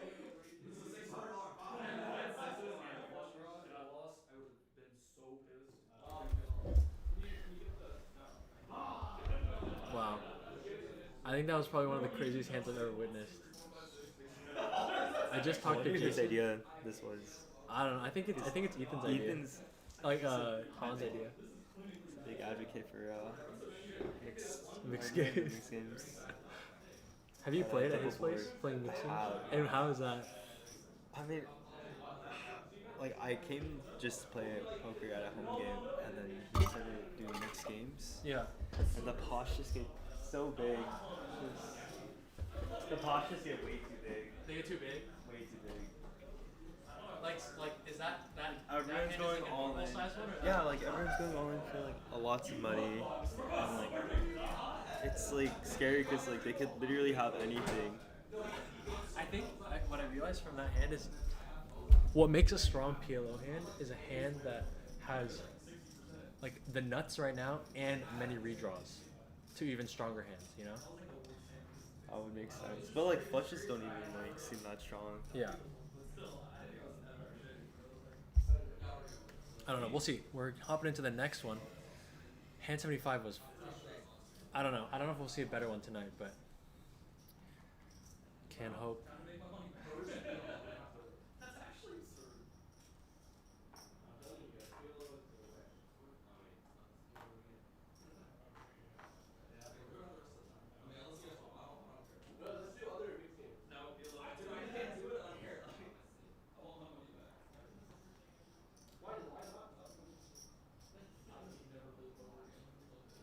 is a $600 pot. If I had sixes and a flush draw and I lost, I would have been so pissed. Wow. I think that was probably one of the craziest hands I've ever witnessed. I just talked to Whose Jason. idea this was? I don't know. I think it's Ethan's idea. Ethan's Like Han's idea. a big advocate for Mixed games. Mixed games. Have you played at his Double place? board. Playing mixed games? I have. And how is that? I mean, like I came just to play poker at a home game, and then he started doing mixed games, Yeah. and the pots just get so big. The pots just get way too big. They get too big. Way too big. Like is that Everyone's going all in. Yeah, like everyone's going all in for like a lots of money, and like it's like scary because like they could literally have anything, I think what I realized from that hand is what makes a strong PLO hand is a hand that has like the nuts right now and many redraws to even stronger hands, you know? That would make sense. But like flushes don't even like seem that strong. Yeah. I don't know. We'll see. We're hopping into the next one. Hand 75 was. I don't know. I don't know if we'll see a better one tonight, but can't hope. That's actually absurd. I'm telling you guys, PLO is the way. Oh wait, Yeah, we'll do it the rest of the time. I mean, unless you guys want, I don't care. No, let's do other mixed games. No, PLO. Dude, I can't do it on here. I want my money back. Why not?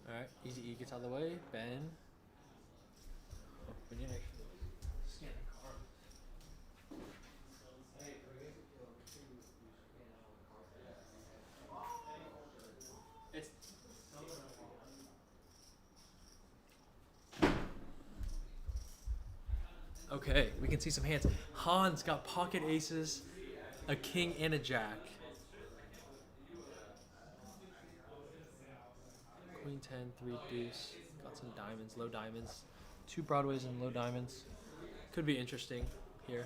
All right. EazyE gets out of the way. Ben. Oh, we need to scan the card. It's. Okay, we can see some hands. Han's got pocket aces, a king, and a jack. Queen 10, 3 deuce. Got some diamonds, low diamonds. 2 broadways and low diamonds. Could be interesting here.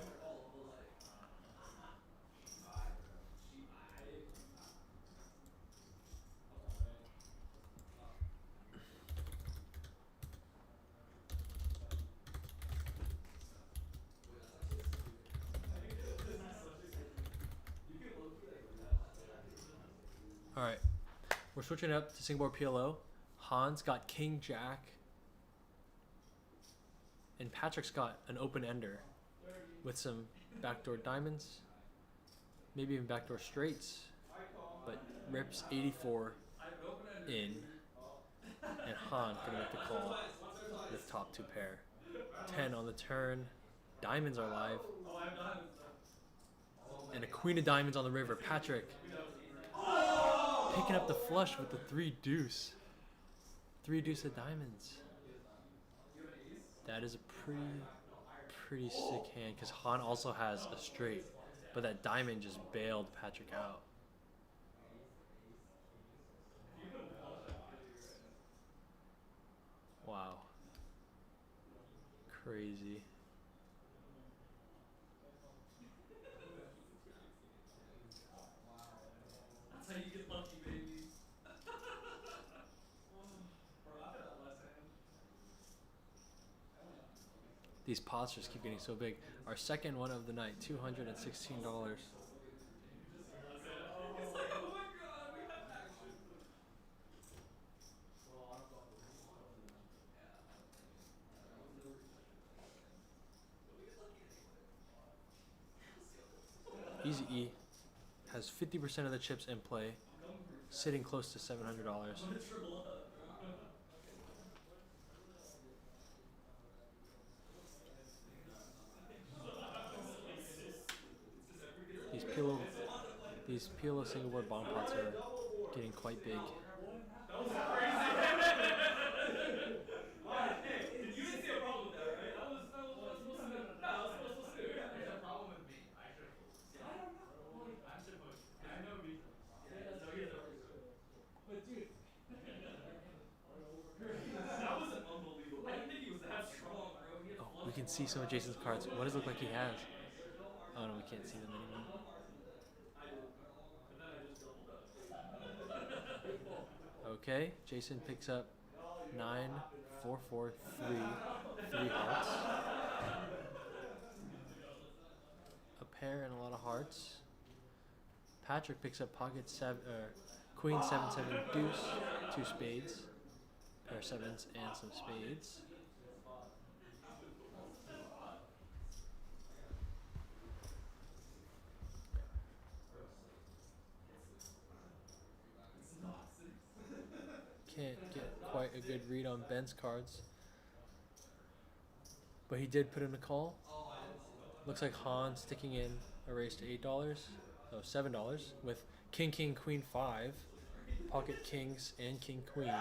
All right, we're switching up to Singapore PLO. Han's got king jack, and Patrick's got an open ender with some backdoor diamonds, maybe even backdoor straights, but rips 84 in, and Han gonna make the call with top 2 pair. 10 on the turn, diamonds are live, and a queen of diamonds on the river. Patrick picking up the flush with the 3 deuce. 3 deuce of diamonds. That is a pretty sick hand because Han also has a straight, but that diamond just bailed Patrick out. Wow. Crazy. That's how you get lucky, baby. Bro, after that last hand. These pots just keep getting so big. Our second one of the night, $216. It's like, oh my god, we have action. EazyE has 50% of the chips in play, sitting close to $700. These PLO single board bomb pots are getting quite big. That was crazy. You didn't see a problem with that, right? That was supposed to do. No, that was supposed to do. There's a problem with me. I should have told. I don't know. I'm supposed to. I know me. No, he has But dude. That was unbelievable. I didn't think he was that strong, bro. He had Oh, we can see some of Jason's cards. What does it look like he has? Oh no, we can't see them anymore. Okay, Jason picks up 9, 4, 4, 3, 3 hearts. A pair and a lot of hearts. Patrick picks up pocket 7, queen 7, 7 deuce, 2 spades, pair of sevens and some spades. Can't get quite a good read on Ben's cards, but he did put in a call. Looks like Han sticking in a raise to $8, oh $7 with King King Queen 5, pocket kings and King Queen.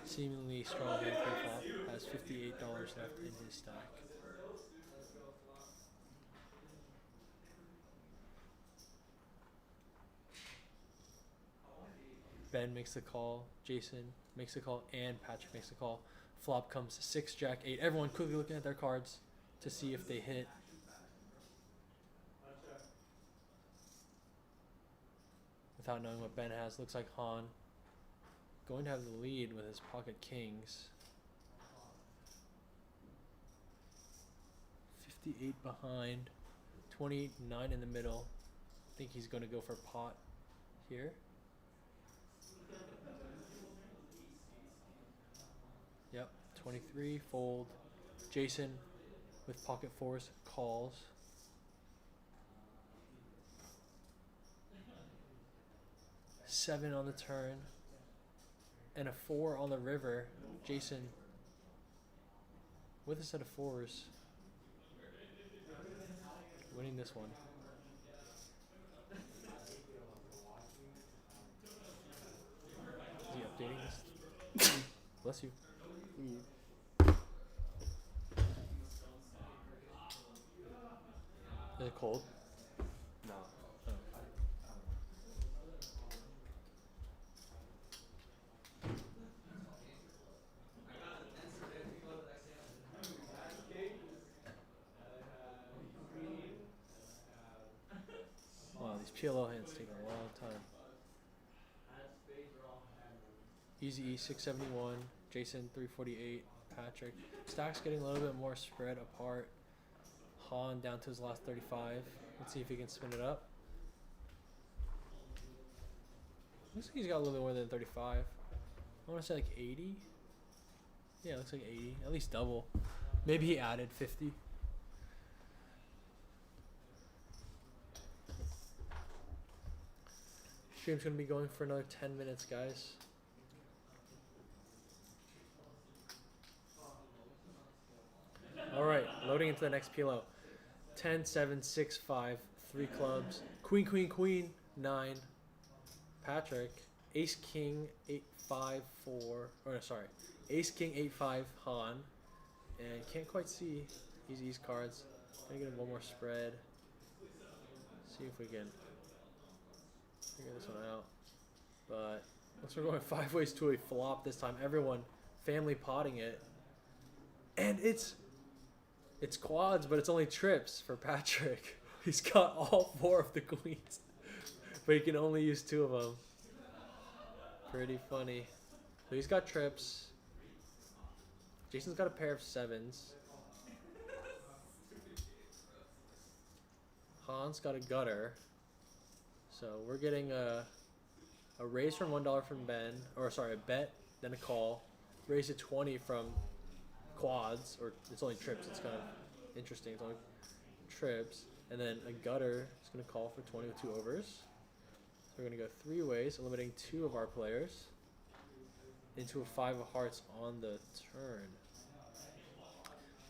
Seemingly strong hand pre-flop, has $58 left in his stack. Ben makes the call, Jason makes the call, and Patrick makes the call. Flop comes 6, Jack, 8. Everyone quickly looking at their cards to see if they hit. Without knowing what Ben has, looks like Han going to have the lead with his pocket kings. 58 behind, 29 in the middle. I think he's going to go for pot here. Yep, 23 fold. Jason with pocket fours calls. Seven on the turn and a 4 on the river. Jason with a set of fours, winning this one. Is he updating this? Bless you. Is it cold? No. Oh. Wow, these PLO hands take a long time. EazyE 671, Jason 348, Patrick. Stack's getting a little bit more spread apart. Han down to his last 35. Let's see if he can spin it up. Looks like he's got a little bit more than 35. I want to say like 80. Yeah, looks like 80. At least double. Maybe he added 50. Stream's going to be going for another 10 minutes, guys. Alright, loading into the next PLO. 10, 7, 6, 5, 3 clubs. Queen, queen, queen, 9. Patrick. Ace, king, 8, 5, 4. Oh, no, sorry. Ace, king, 8, 5, Han. And can't quite see EazyE's cards. Gonna get him one more spread. See if we can figure this one out. But looks like we're going 5 ways to a flop this time. Everyone family potting it. And it's quads, but it's only trips for Patrick. He's got all 4 of the queens, but he can only use 2 of them. Pretty funny. So he's got trips. Jason's got a pair of 7s. Han's got a gutter. So we're getting a raise from $1 from Ben, or sorry, a bet, then a call. Raise to 20 from quads, or it's only trips. It's kind of interesting. It's only trips, and then a gutter is going to call for 20 with 2 overs. So we're going to go 3 ways, eliminating 2 of our players into a 5 of hearts on the turn.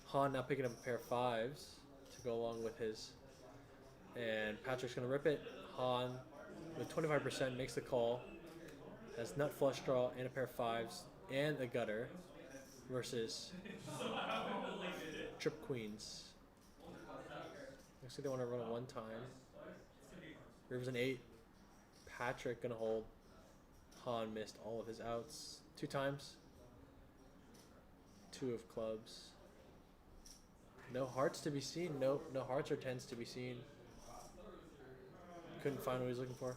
Han now picking up a pair of 5s to go along with his, and Patrick's going to rip it. Han with 25% makes the call, has nut flush draw and a pair of 5s and a gutter versus trip queens. Looks like they want to run it 1 time. River's an 8. Patrick gonna hold. Han missed all of his outs 2 times. 2 of clubs. No hearts to be seen. Nope, no hearts or 10s to be seen. Couldn't find what he was looking for.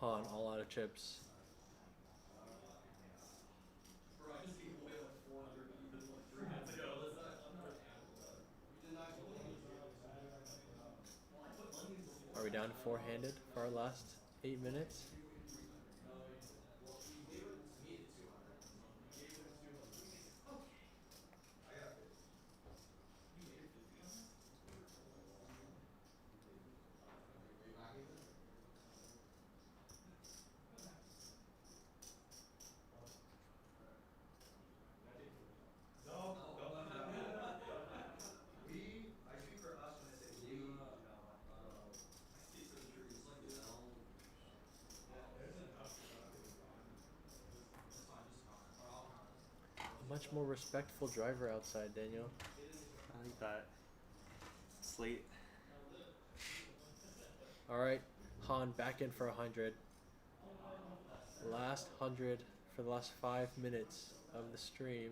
Han all out of chips. Are we down to 4-handed for our last 8 minutes? Much more respectful driver outside, Daniel. I like that. Slate. All right, Han back in for 100. Last 100 for the last 5 minutes of the stream.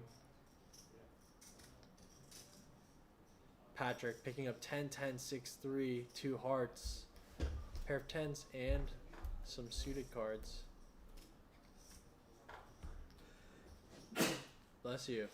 Patrick picking up 10, 10, 6, 3, 2 hearts, pair of 10s, and some suited cards. Bless you.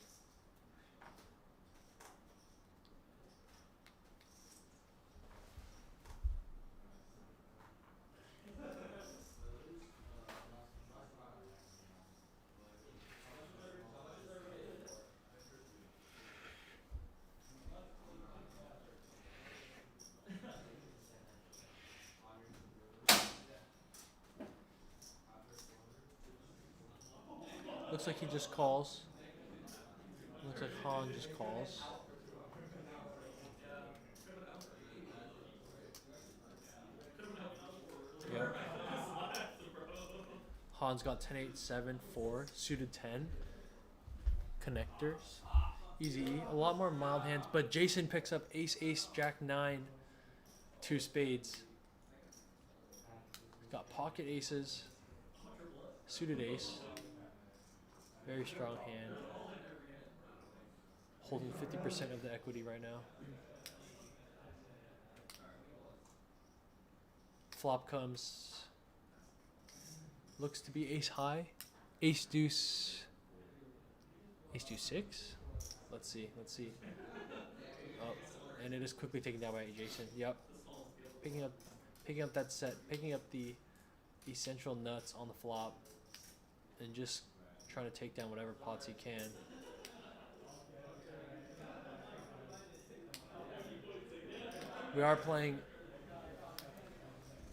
Looks like he just calls. Looks like Han just calls. Yep. Han's got 10, 8, 7, 4, suited 10. Connectors. EazyE. A lot more mild hands, but Jason picks up ace, ace, jack 9, 2 spades. Got pocket aces, suited ace. Very strong hand. Holding 50% of the equity right now. Flop comes. Looks to be ace high. Ace deuce. Ace deuce 6. Let's see. Oh, and it is quickly taken down by Jason. Yep. Picking up that set. Picking up the essential nuts on the flop. And just trying to take down whatever pots he can. We are playing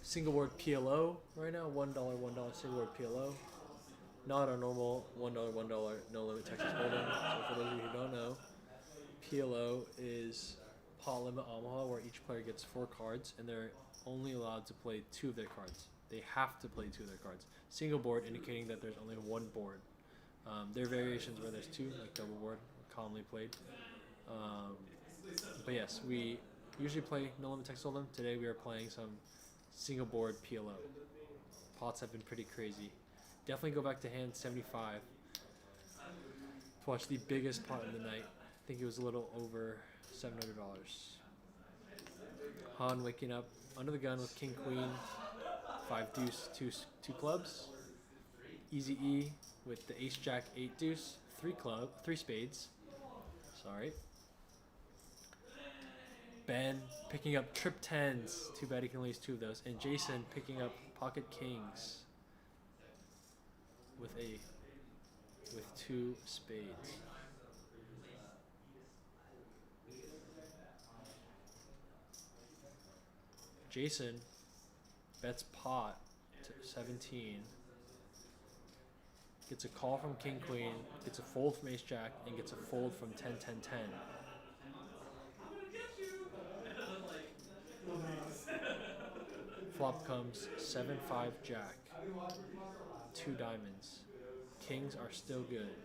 single word PLO right now. $1 single word PLO. Not our normal $1 no limit Texas Hold'em. So for those of you who don't know, PLO is pot limit Omaha, where each player gets 4 cards and they're only allowed to play 2 of their cards. They have to play 2 of their cards. Single board indicating that there's only 1 board. There are variations where there's 2, like double board, commonly played. But yes, we usually play no limit Texas Hold'em. Today we are playing some single board PLO. Pots have been pretty crazy. Definitely go back to hand 75 to watch the biggest pot of the night. I think it was a little over $700. Han waking up under the gun with king queen, 5 deuce, 2 clubs. EazyE with the ace jack 8 deuce, 3 spades. Sorry. Ben picking up trip 10s. Too bad he can only use 2 of those. And Jason picking up pocket kings with 2 spades. Jason bets pot to 17. Gets a call from king queen, gets a fold from ace jack, and gets a fold from 10 10 10. Flop comes 7 5 jack. 2 diamonds. Kings are still good.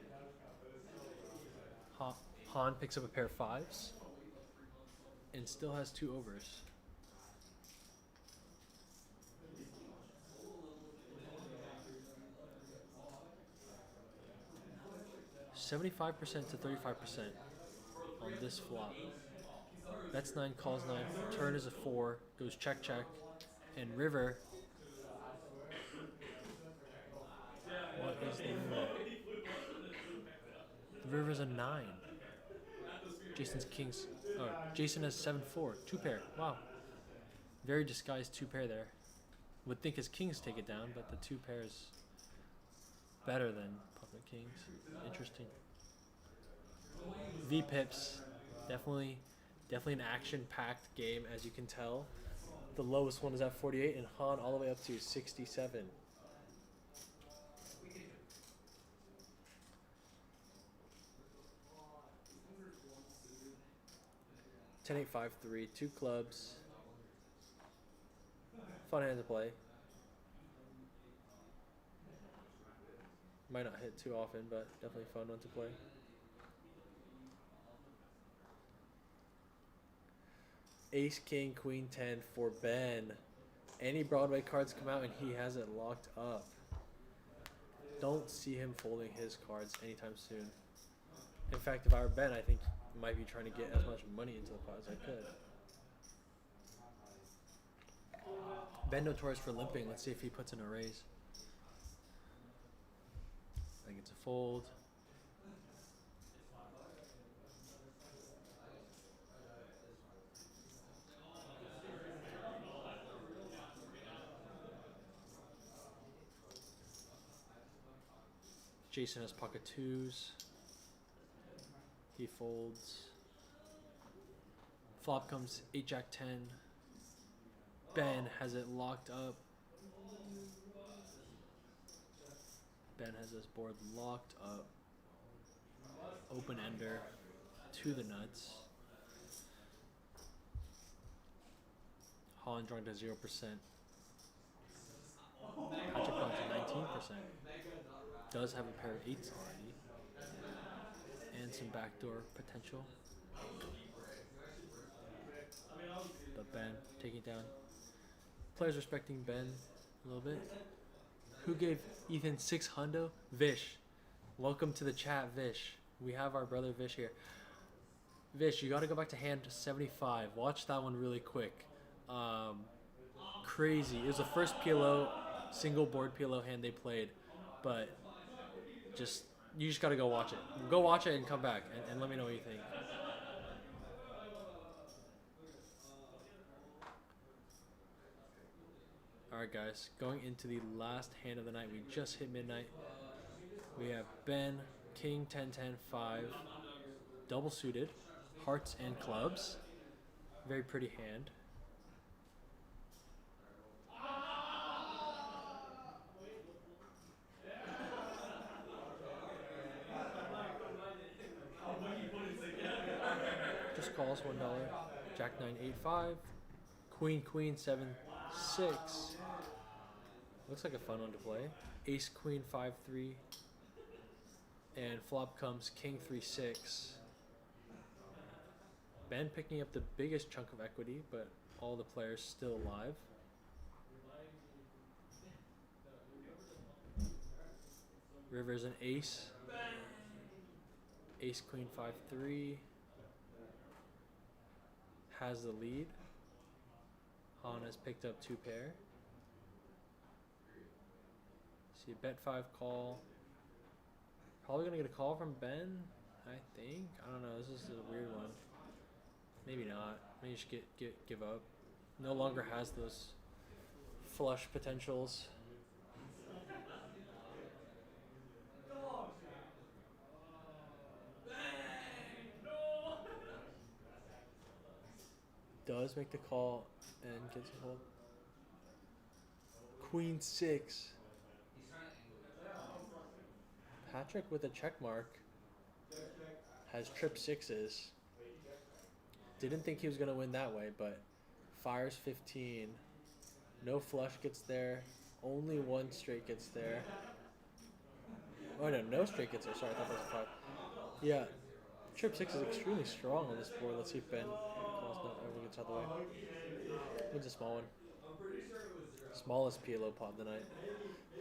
Han picks up a pair of 5s and still has 2 overs. $75% to 35% on this flop. Bets 9, calls 9. Turn is a 4. Goes check check. And river. What is the river? The river's a 9. Jason's kings. Oh, Jason has 7-4. 2 pair. Wow. Very disguised 2 pair there. Would think his kings take it down, but the 2 pairs better than pocket kings. Interesting. V pips. Definitely an action-packed game, as you can tell. The lowest one is at 48, and Han all the way up to 67. Ten, 8, 5, 3, 2 clubs. Fun hand to play. Might not hit too often, but definitely fun one to play. Ace, King, Queen 10 for Ben. Any Broadway cards come out and he has it locked up. Don't see him folding his cards anytime soon. In fact, if I were Ben, I think I might be trying to get as much money into the pot as I could. Ben notorious for limping. Let's see if he puts in a raise. I think it's a fold. Jason has pocket twos. He folds. Flop comes 8 Jack 10. Ben has it locked up. Ben has this board locked up. Open ender to the nuts. Han drawing to 0%. Patrick drawing to 19%. Does have a pair of 8s already. And some backdoor potential. But Ben taking it down. Players respecting Ben a little bit. Who gave Ethan 6 hundo? Vish. Welcome to the chat, Vish. We have our brother Vish here. Vish, you got to go back to hand 75. Watch that one really quick. Crazy. It was the first PLO, single board PLO hand they played. But you just got to go watch it. Go watch it and come back and let me know what you think. Alright guys, going into the last hand of the night. We just hit midnight. We have Ben, King 10-10-5, double suited, hearts and clubs. Very pretty hand. Just calls $1. Jack 9-8-5, Queen 7-6. Looks like a fun one to play. Ace Queen 5-3, and flop comes King 3-6. Ben picking up the biggest chunk of equity, but all the players still alive. River's an ace. Ace Queen 5-3 has the lead. Han has picked up 2 pair. See, bet 5 call. Probably gonna get a call from Ben, I think. I don't know. This is a weird one. Maybe not. Maybe just give up. No longer has those flush potentials. Does make the call and gets a hold. Queen 6. Patrick with a check mark has trip 6s. Didn't think he was going to win that way, but fires 15. No flush gets there. Only 1 straight gets there. Oh no straight gets there. Sorry, I thought that was a 5. Yeah, trip 6 is extremely strong on this board. Let's see if Ben calls. No, everyone gets out of the way. Wins a small one. Smallest PLO pod of the night.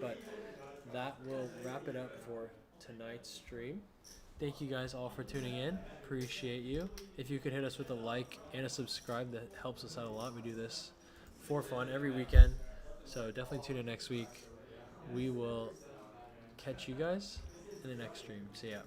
But that will wrap it up for tonight's stream. Thank you guys all for tuning in. Appreciate you. If you could hit us with a like and a subscribe, that helps us out a lot. We do this for fun every weekend. So definitely tune in next week. We will catch you guys in the next stream. See ya.